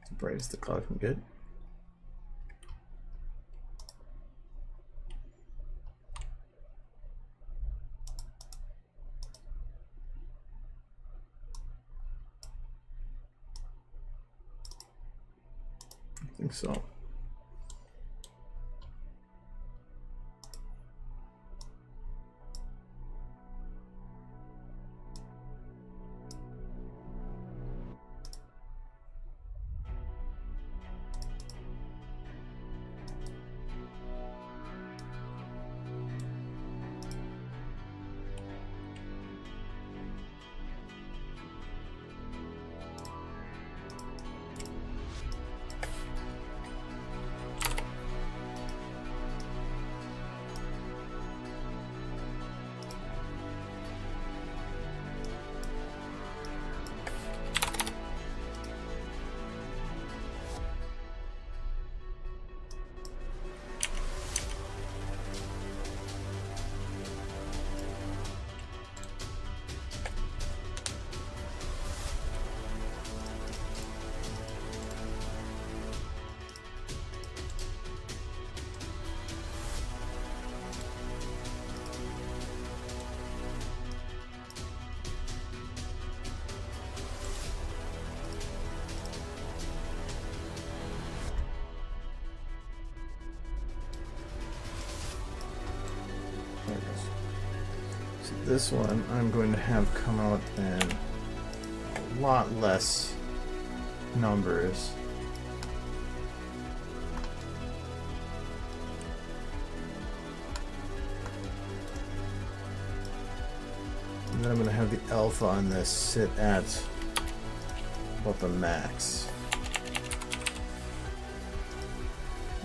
[SPEAKER 1] As bright as the cloud can get. I think so. this one I'm going to have come out in a lot less numbers. And then I'm going to have the alpha on this sit at about the max.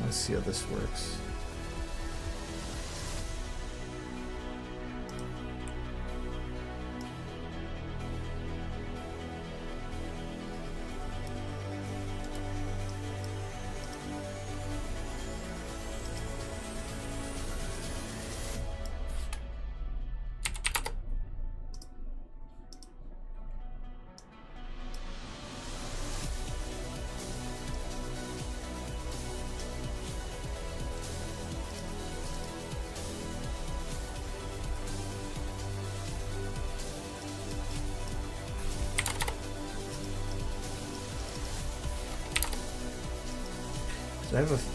[SPEAKER 1] Let's see how this works.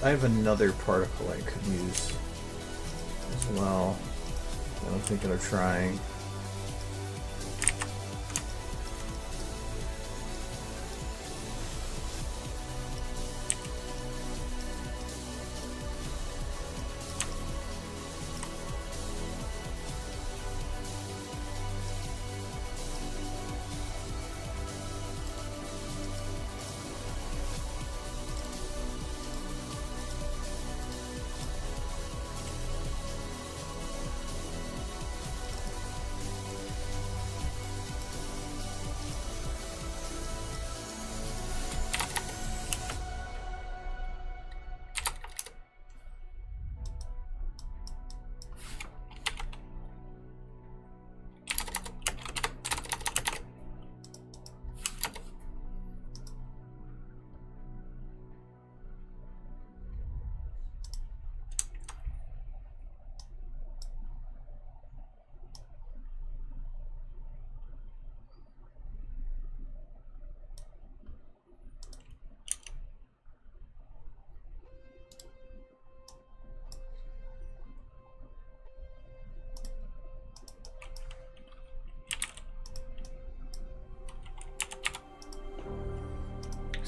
[SPEAKER 1] I have another particle I could use as well that I'm thinking of trying.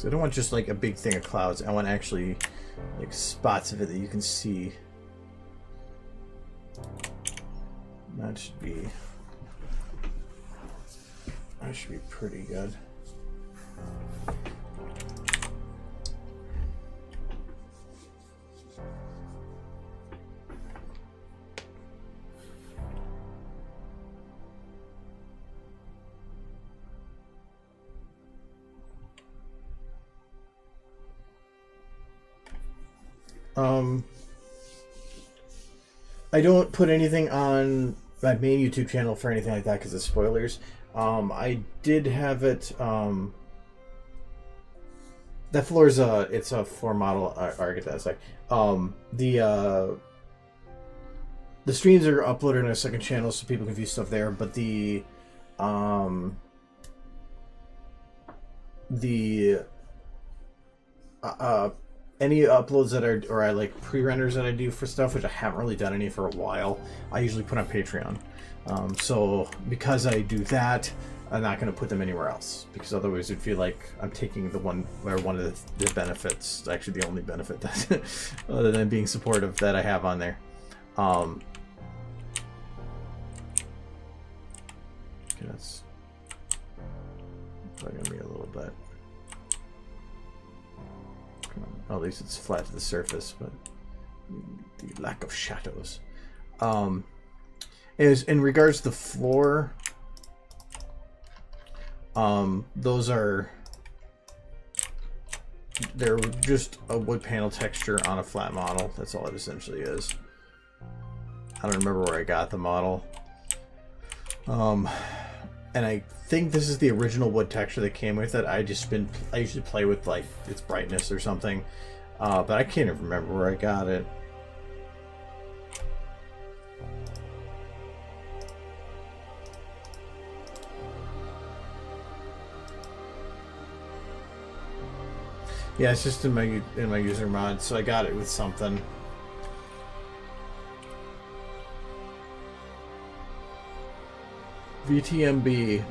[SPEAKER 1] I don't want just like a big thing of clouds. I want actually like spots of it that you can see. That should be pretty good. I don't put anything on my main YouTube channel for anything like that because of spoilers. I did have it. That floor is it's a floor model. I get that. It's like the streams are uploaded on a second channel so people can view stuff there, but the any uploads that are, or I like pre-renders that I do for stuff, which I haven't really done any for a while, I usually put on Patreon. So because I do that, I'm not going to put them anywhere else, because otherwise it'd feel like I'm taking the one of the benefits, actually the only benefit that, other than being supportive, that I have on there. Okay, that's bugging me a little bit. At least it's flat to the surface, but the lack of shadows. Is in regards to the floor, they're just a wood panel texture on a flat model. That's all it essentially is. I don't remember where I got the model. And I think this is the original wood texture that came with it. I usually play with like its brightness or something, but I can't even remember where I got it. Yeah, it's just in my user mod, so I got it with something. VTMB.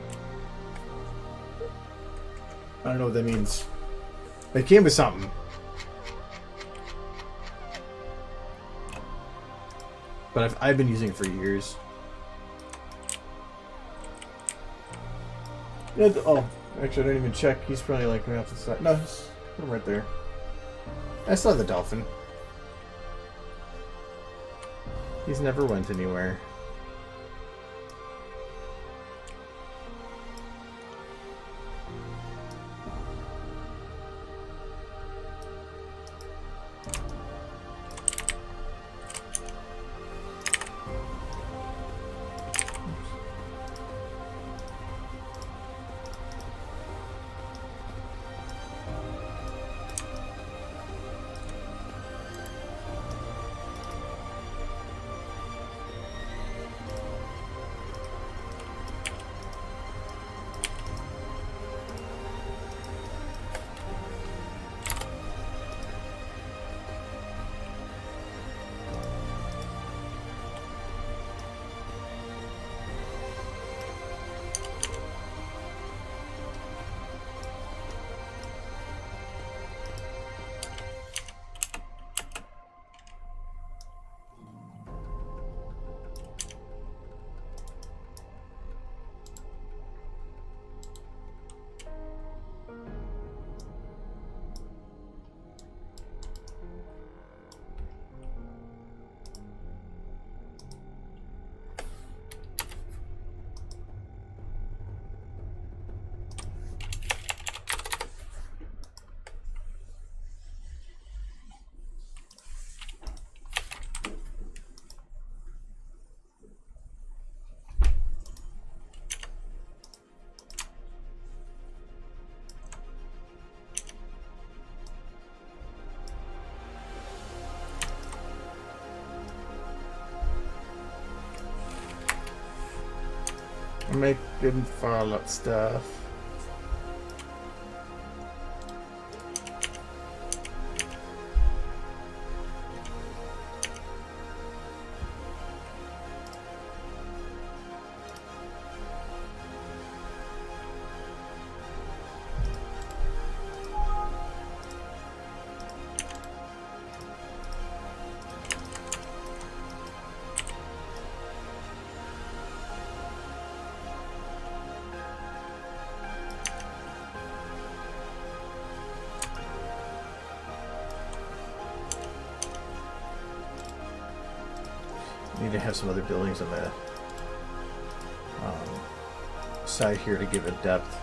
[SPEAKER 1] I don't know what that means. It came with something. But I've been using it for years. Yeah, oh, actually I didn't even check. He's probably like right off the side. No, just put him right there. I saw the dolphin. He's never went anywhere. I make good Fallout stuff. Need to have some other buildings on the side here to give it depth.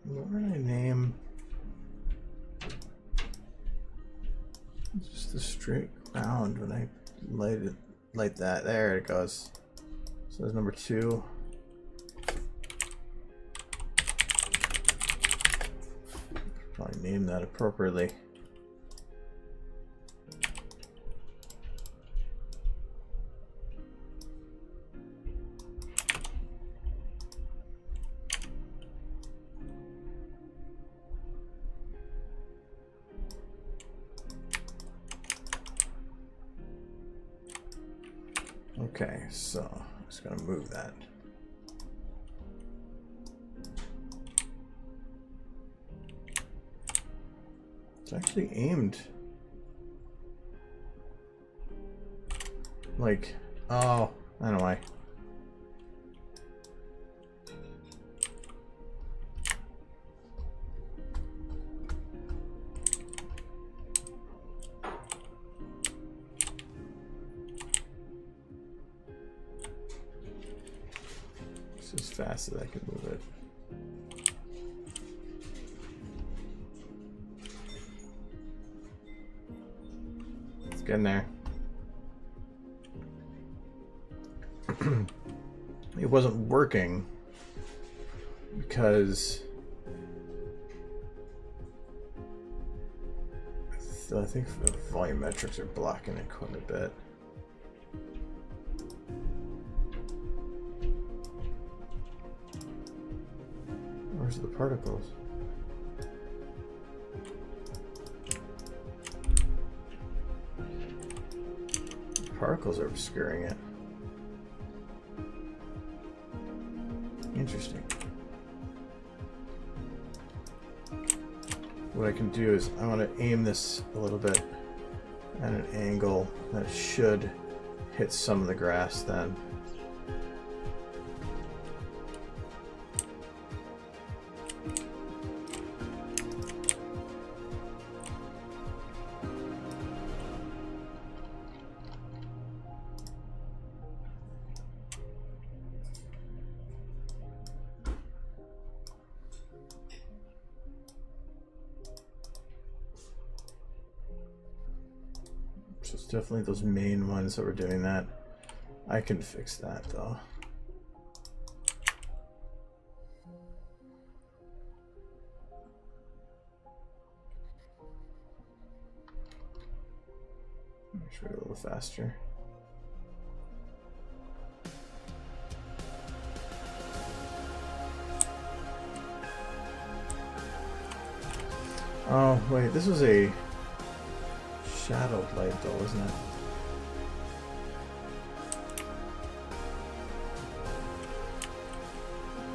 [SPEAKER 1] What would I name? Just a straight ground when I light that. There it goes. So there's number 2. Probably name that appropriately. Okay, so I'm just gonna move that. It's actually aimed. Like, oh, I don't know why. As fast as I can move it. Getting there. It wasn't working because I think the volumetrics are blocking it quite a bit. Where's the particles? The particles are obscuring it. Interesting. What I can do is I want to aim this a little bit at an angle that should hit some of the grass then. So it's definitely those main ones that were doing that. I can fix that though. Make sure we're a little faster. Oh wait, this was a shadowed light though, isn't it?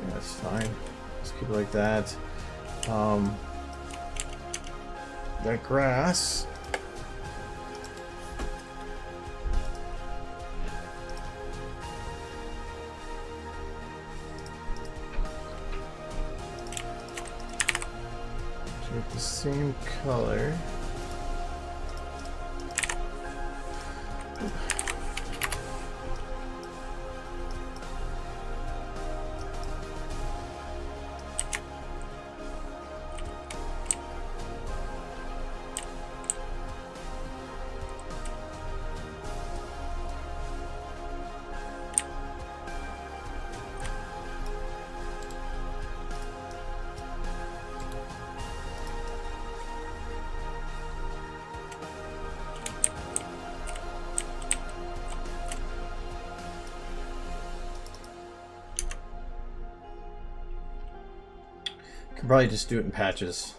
[SPEAKER 1] Yeah, that's fine. Let's keep it like that. That grass. Should make the same color. Can probably just do it in patches.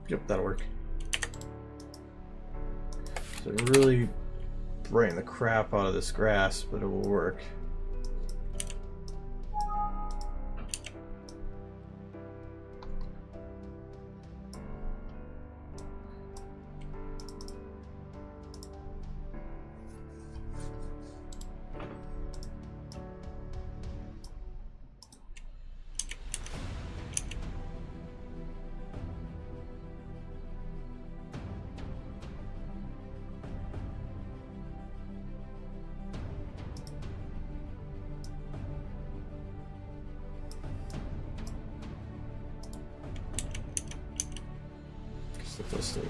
[SPEAKER 1] Yep, that'll work. So really brighten the crap out of this grass, but it will work. Let's do it.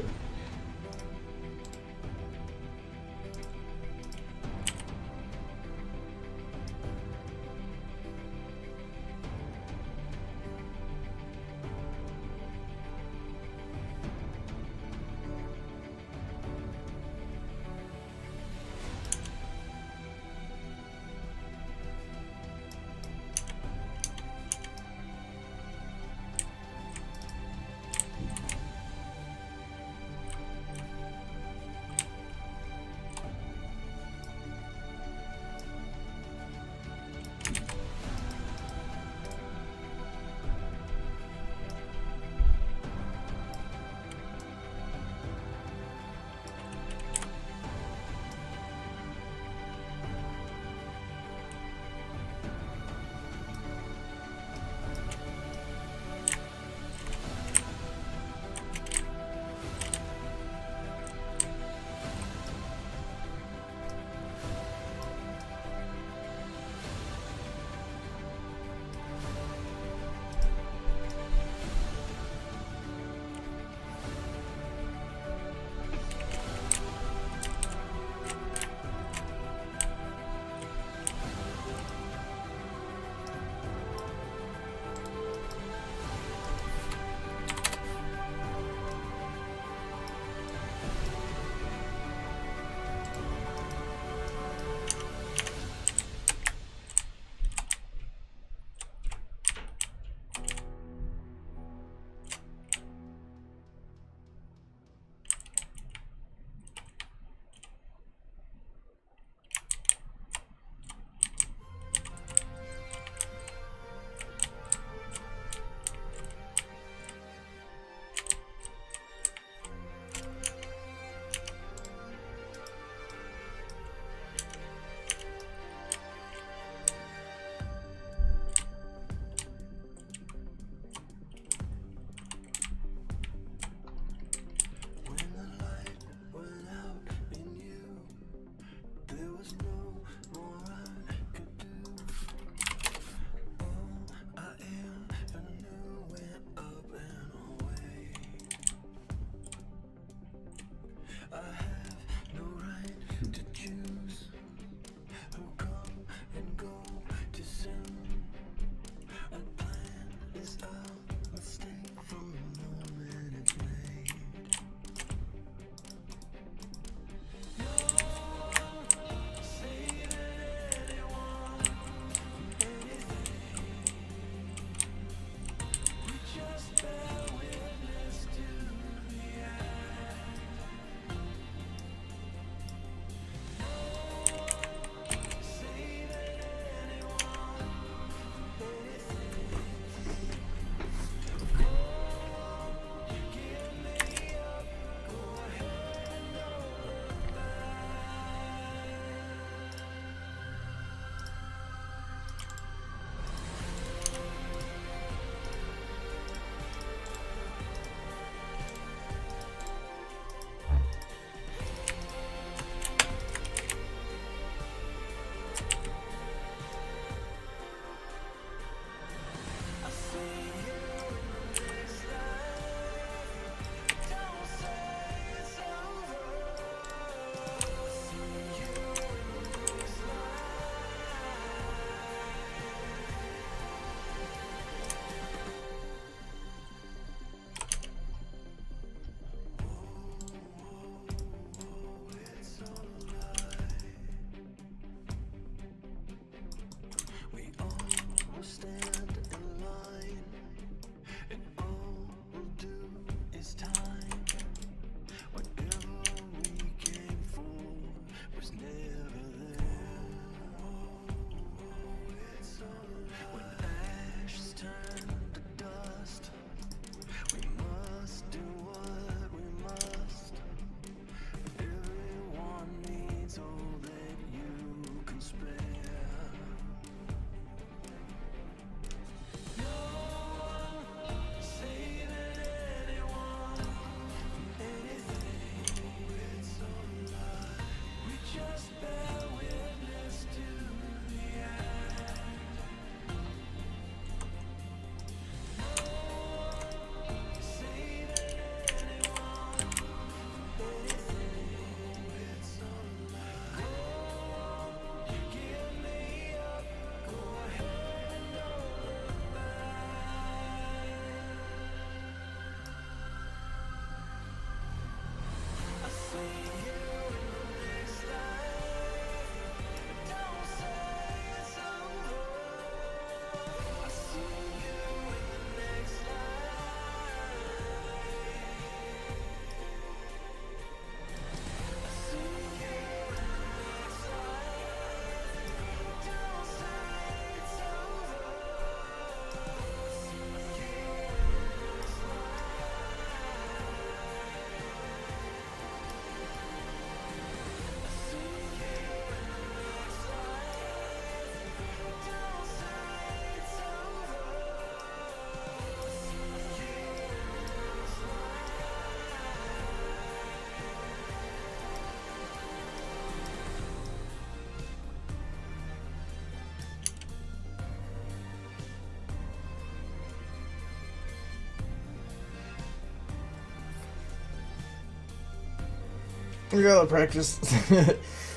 [SPEAKER 1] I got a lot of practice.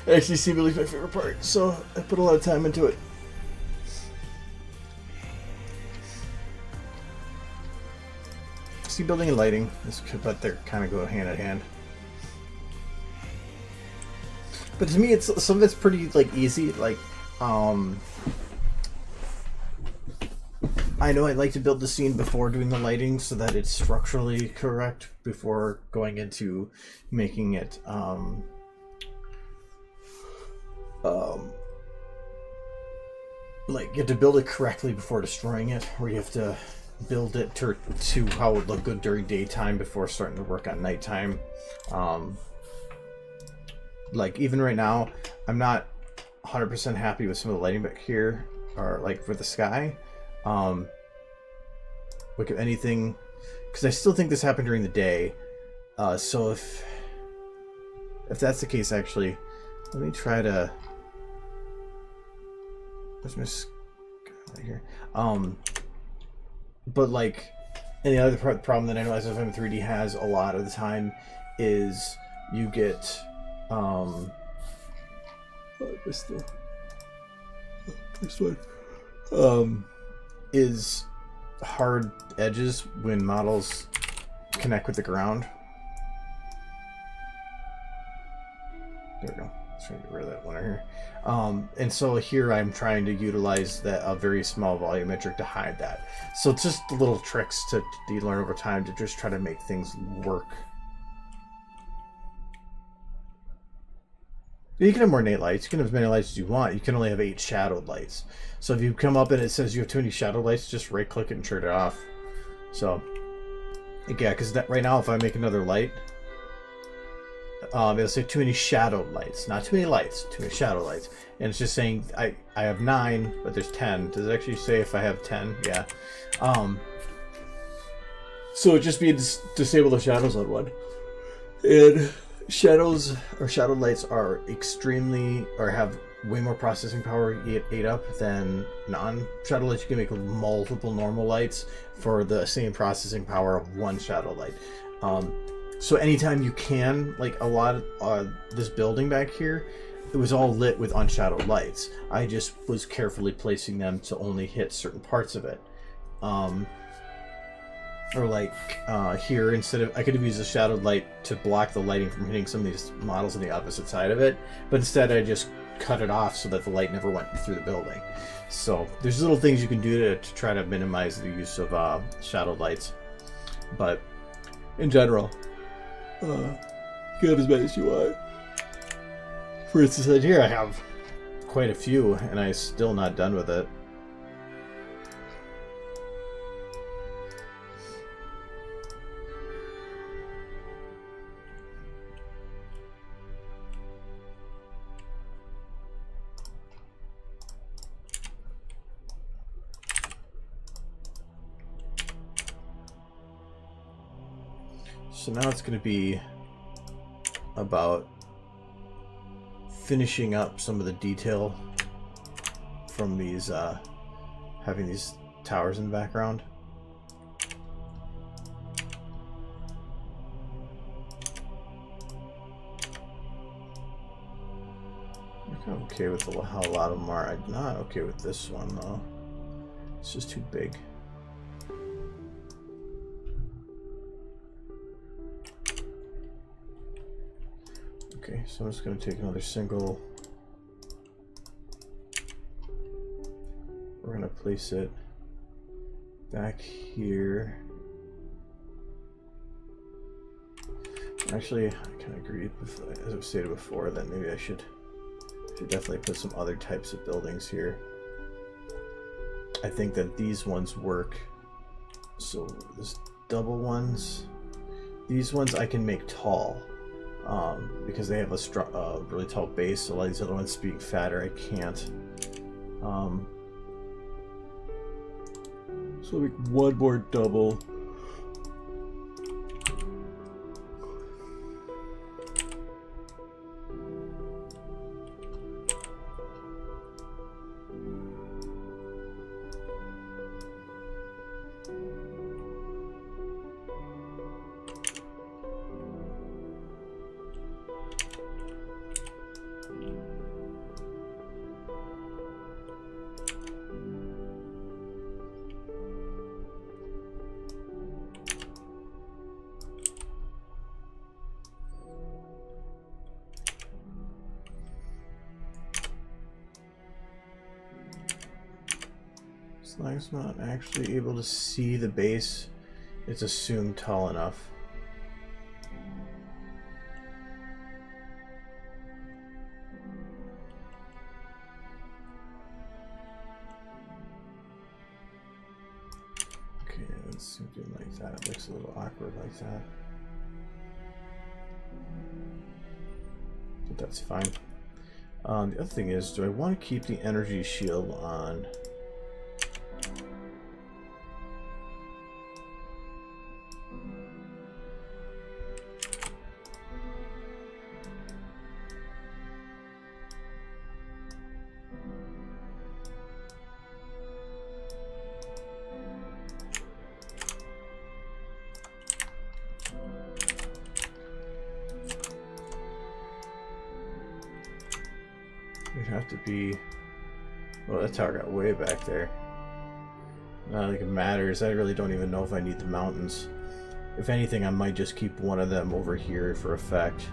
[SPEAKER 1] Actually, CBL's my favorite part, so I put a lot of time into it. See, building and lighting, but they're kind of go hand in hand. But to me, it's some of it's pretty like easy. Like, I know I like to build the scene before doing the lighting so that it's structurally correct before going into making it like you have to build it correctly before destroying it, or you have to build it to how it would look good during daytime before starting to work on nighttime. Like even right now, I'm not 100% happy with some of the lighting back here, or like for the sky. Like if anything, because I still think this happened during the day. So if that's the case, actually, let me try to. Where's my sky right here? But like, and the other problem that I know SFM 3D has a lot of the time is you get this one is hard edges when models connect with the ground. There we go. Let's try to get rid of that one right here. And so here I'm trying to utilize that a very small volumetric to hide that. So it's just little tricks that you learn over time to just try to make things work. You can have more innate lights. You can have as many lights as you want. You can only have 8 shadowed lights. So if you come up and it says you have too many shadow lights, just right click it and turn it off. So yeah, because right now if I make another light, it'll say too many shadowed lights, not too many lights, too many shadow lights, and it's just saying I have 9, but there's 10. Does it actually say if I have 10? Yeah. So it just be disable the shadows on one, and shadows or shadow lights are extremely, or have way more processing power ate up than non-shadow lights. You can make multiple normal lights for the same processing power of one shadow light. So anytime you can, like a lot of this building back here, it was all lit with unshadowed lights. I just was carefully placing them to only hit certain parts of it. Or like here, instead of, I could have used a shadowed light to block the lighting from hitting some of these models on the opposite side of it, but instead I just cut it off so that the light never went through the building. So there's little things you can do to try to minimize the use of shadowed lights, but in general, you can have as many as you want. For instance, here I have quite a few, and I'm still not done with it. So now it's going to be about finishing up some of the detail from these, having these towers in the background. I'm kind of okay with how a lot of them are. I'm not okay with this one though. It's just too big. Okay, so I'm just going to take another single. We're going to place it back here. Actually, I kind of agreed, as I've stated before, that maybe I should definitely put some other types of buildings here. I think that these ones work. So there's double ones. These ones I can make tall. Because they have a really tall base, so a lot of these other ones being fatter, I can't. So I'll make one more double. As long as I'm not actually able to see the base, it's assumed tall enough. Okay, it's something like that. It looks a little awkward like that. But that's fine. The other thing is, do I want to keep the energy shield on? It'd have to be... Well, that tower got way back there. Not like it matters. I really don't even know if I need the mountains. If anything, I might just keep one of them over here for effect.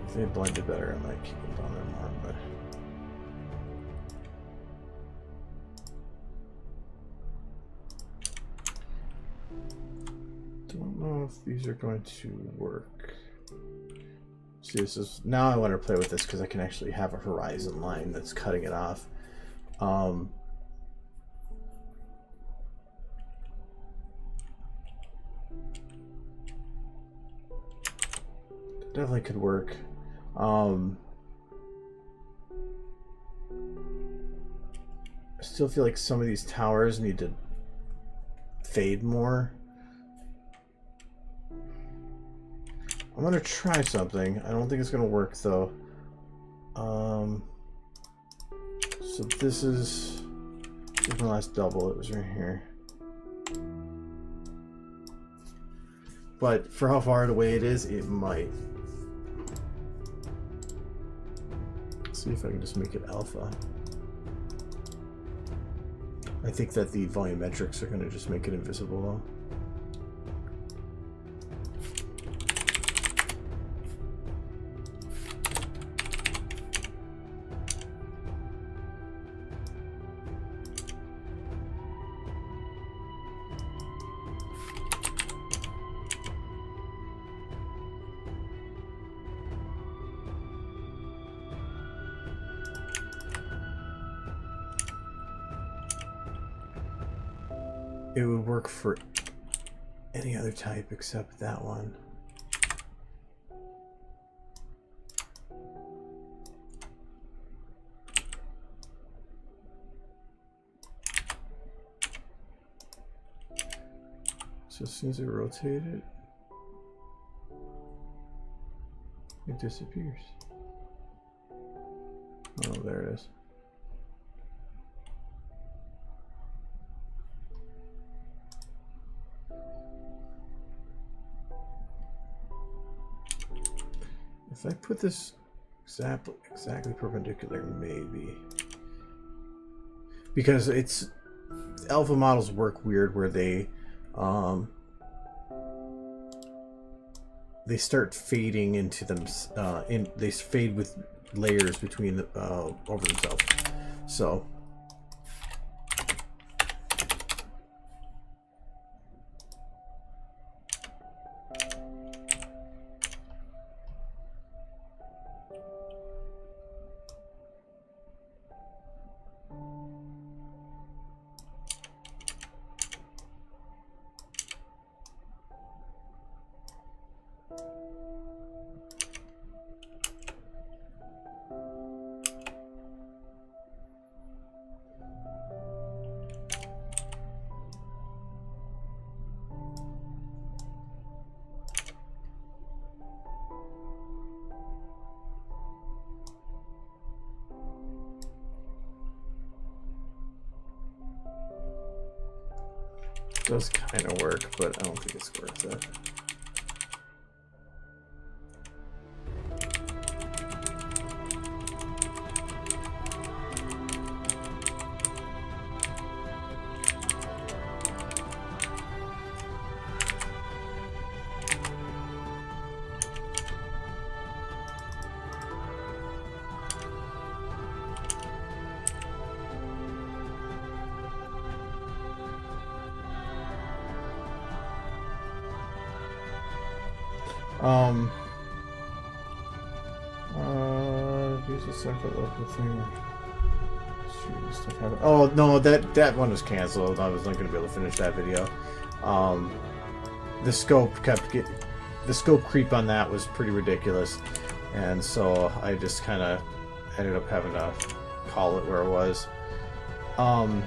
[SPEAKER 1] If they blended better, I might keep them on there more, but... Don't know if these are going to work. See, this is... Now I want to play with this because I can actually have a horizon line that's cutting it off. Definitely could work. I still feel like some of these towers need to fade more. I'm gonna try something. I don't think it's gonna work though. So this is my last double. It was right here. But for how far away it is, it might. See if I can just make it alpha. I think that the volumetrics are going to just make it invisible though. It would work for any other type except that one. So as soon as I rotate it, it disappears. Oh, there it is. If I put this exactly perpendicular, maybe. Because it's alpha models work weird where they start fading into them. They fade with layers between the, over themselves. So. does kind of work, but I don't think it's worth it. Use a separate local thing. Stuff happen. Oh no, that one was canceled. I was not going to be able to finish that video. The scope the scope creep on that was pretty ridiculous, and so I just kind of ended up having to call it where it was. And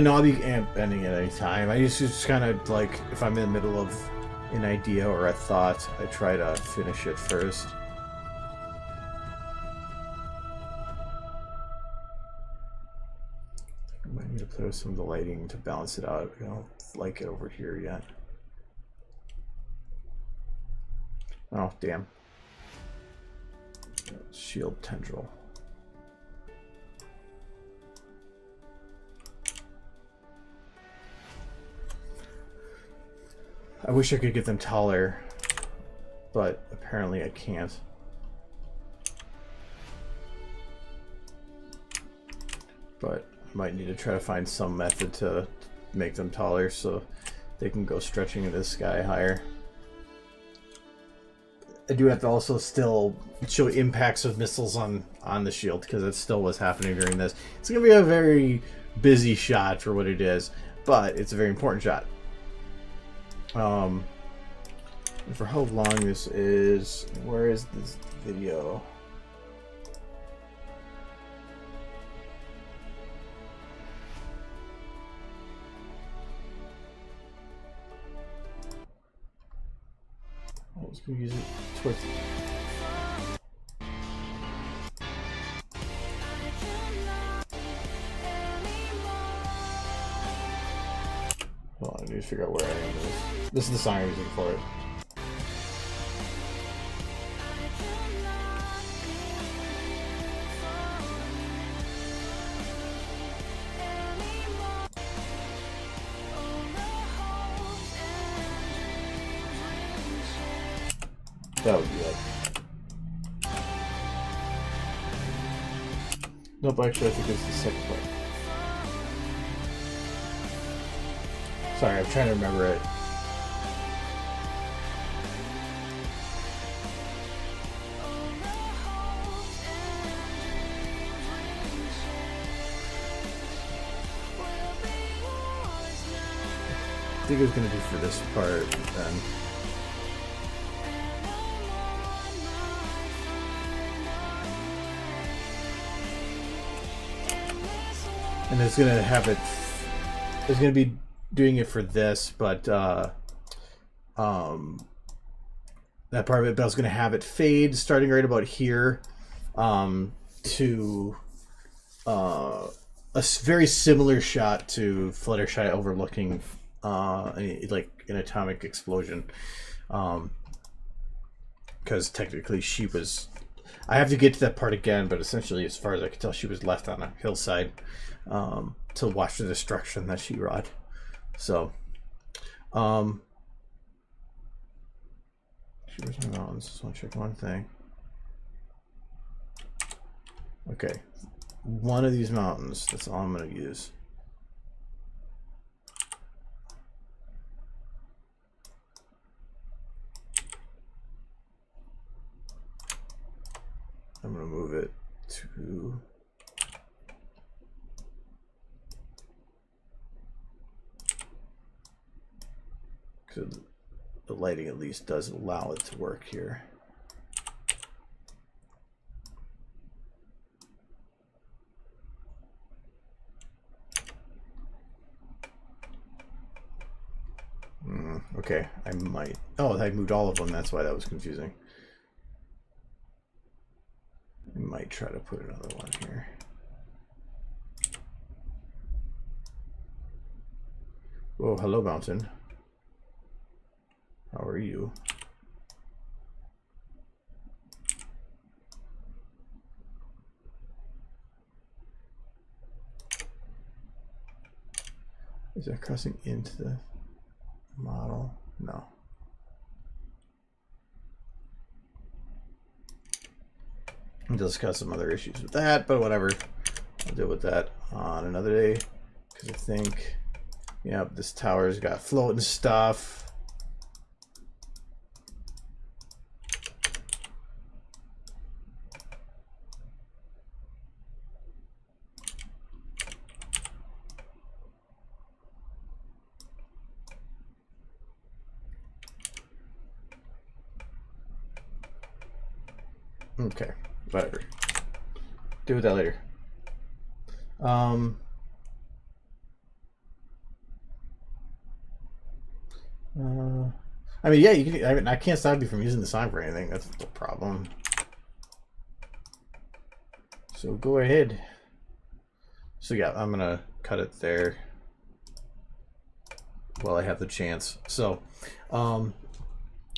[SPEAKER 1] I'll be ending at any time. I used to just kind of like, if I'm in the middle of an idea or a thought, I try to finish it first. I might need to play with some of the lighting to balance it out. I don't like it over here yet. Oh, damn. Shield tendril. I wish I could get them taller, but apparently I can't. But I might need to try to find some method to make them taller so they can go stretching into the sky higher. I do have to also still show impacts of missiles on the shield, because that still was happening during this. It's going to be a very busy shot for what it is, but it's a very important shot. And for how long this is, where is this video? I was going to use it towards Hold on, I need to figure out where I am in this. This is the song I'm using for it. That would be it. Nope, actually I think it's the second part. Sorry, I'm trying to remember it. I think it was going to be for this part then. And it's going to have it. It's going to be doing it for this, but that part of it, but I was going to have it fade starting right about here to a very similar shot to Fluttershy overlooking like an atomic explosion, because technically she was, I have to get to that part again, but essentially as far as I can tell she was left on a hillside to watch the destruction that she wrought. So, where's my mountains? Just want to check one thing. Okay, one of these mountains, that's all I'm going to use. I'm going to move it to... So the lighting at least does allow it to work here. Okay, I might. Oh, I moved all of them. That's why that was confusing. I might try to put another one here. Oh, hello, Mountain. How are you? Is that crossing into the model? No. We'll discuss some other issues with that, but whatever. I'll deal with that on another day. Because I think, yeah, this tower's got floating stuff. Okay, whatever. Deal with that later. I mean, yeah, you can. I mean, I can't stop you from using the song for anything. That's the problem. So go ahead. So yeah, I'm gonna cut it there while I have the chance. So, as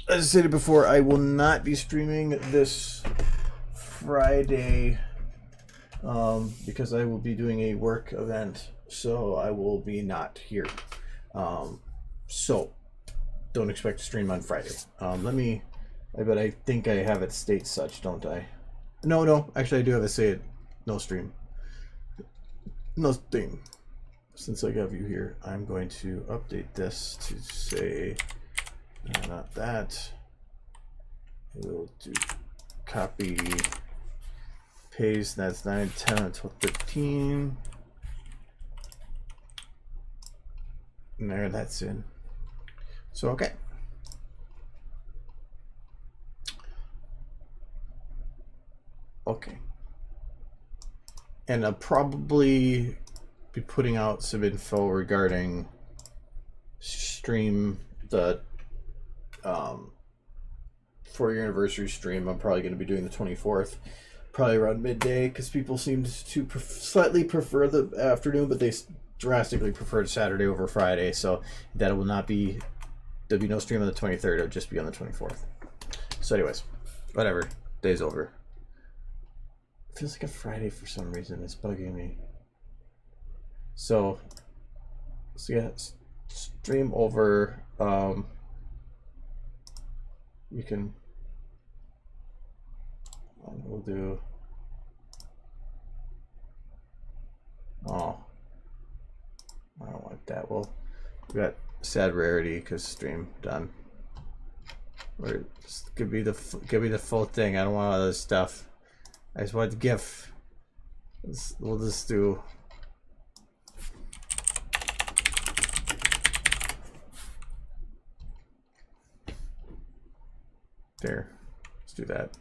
[SPEAKER 1] I stated before, I will not be streaming this Friday because I will be doing a work event, so I will be not here. So don't expect to stream on Friday. But I think I have it state such, don't I? No, actually I do have it say it, no stream. No stream. Since I have you here, I'm going to update this to say, not that. We'll do copy, paste, that's 9, 10, 12, 13. And there, that's in. So, okay. Okay. And I'll probably be putting out some info regarding stream, the 4-year anniversary stream. I'm probably going to be doing the 24th, probably around midday, because people seem to slightly prefer the afternoon, but they drastically prefer Saturday over Friday. So that will not be, there'll be no stream on the 23rd. It'll just be on the 24th. So anyways, whatever, day's over. It feels like a Friday for some reason. It's bugging me. So yeah, stream over. You can. We'll do. Oh, I don't want that. Well, we got sad rarity because stream done. Or just give me the full thing. I don't want all this stuff. I just want the GIF. We'll just do. There. Let's do that.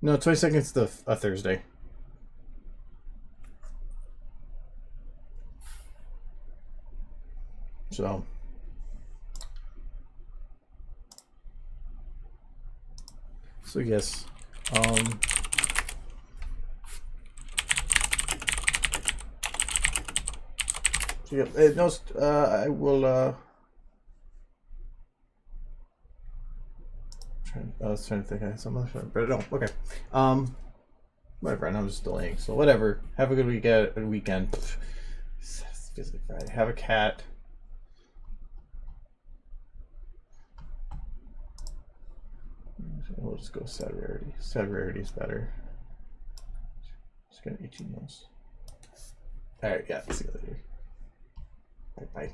[SPEAKER 1] No, 22nd is a Thursday. So yes, so yeah, no, I will I was trying to think I had some other, but no, okay. Whatever, and I'm just delaying, so whatever. Have a good weekend. It feels like Friday. Have a cat. We'll just go sad rarity. Sad rarity is better. Just gonna itchy nose. Alright, yeah, see you later. Bye.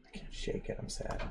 [SPEAKER 1] I can't shake it, I'm sad.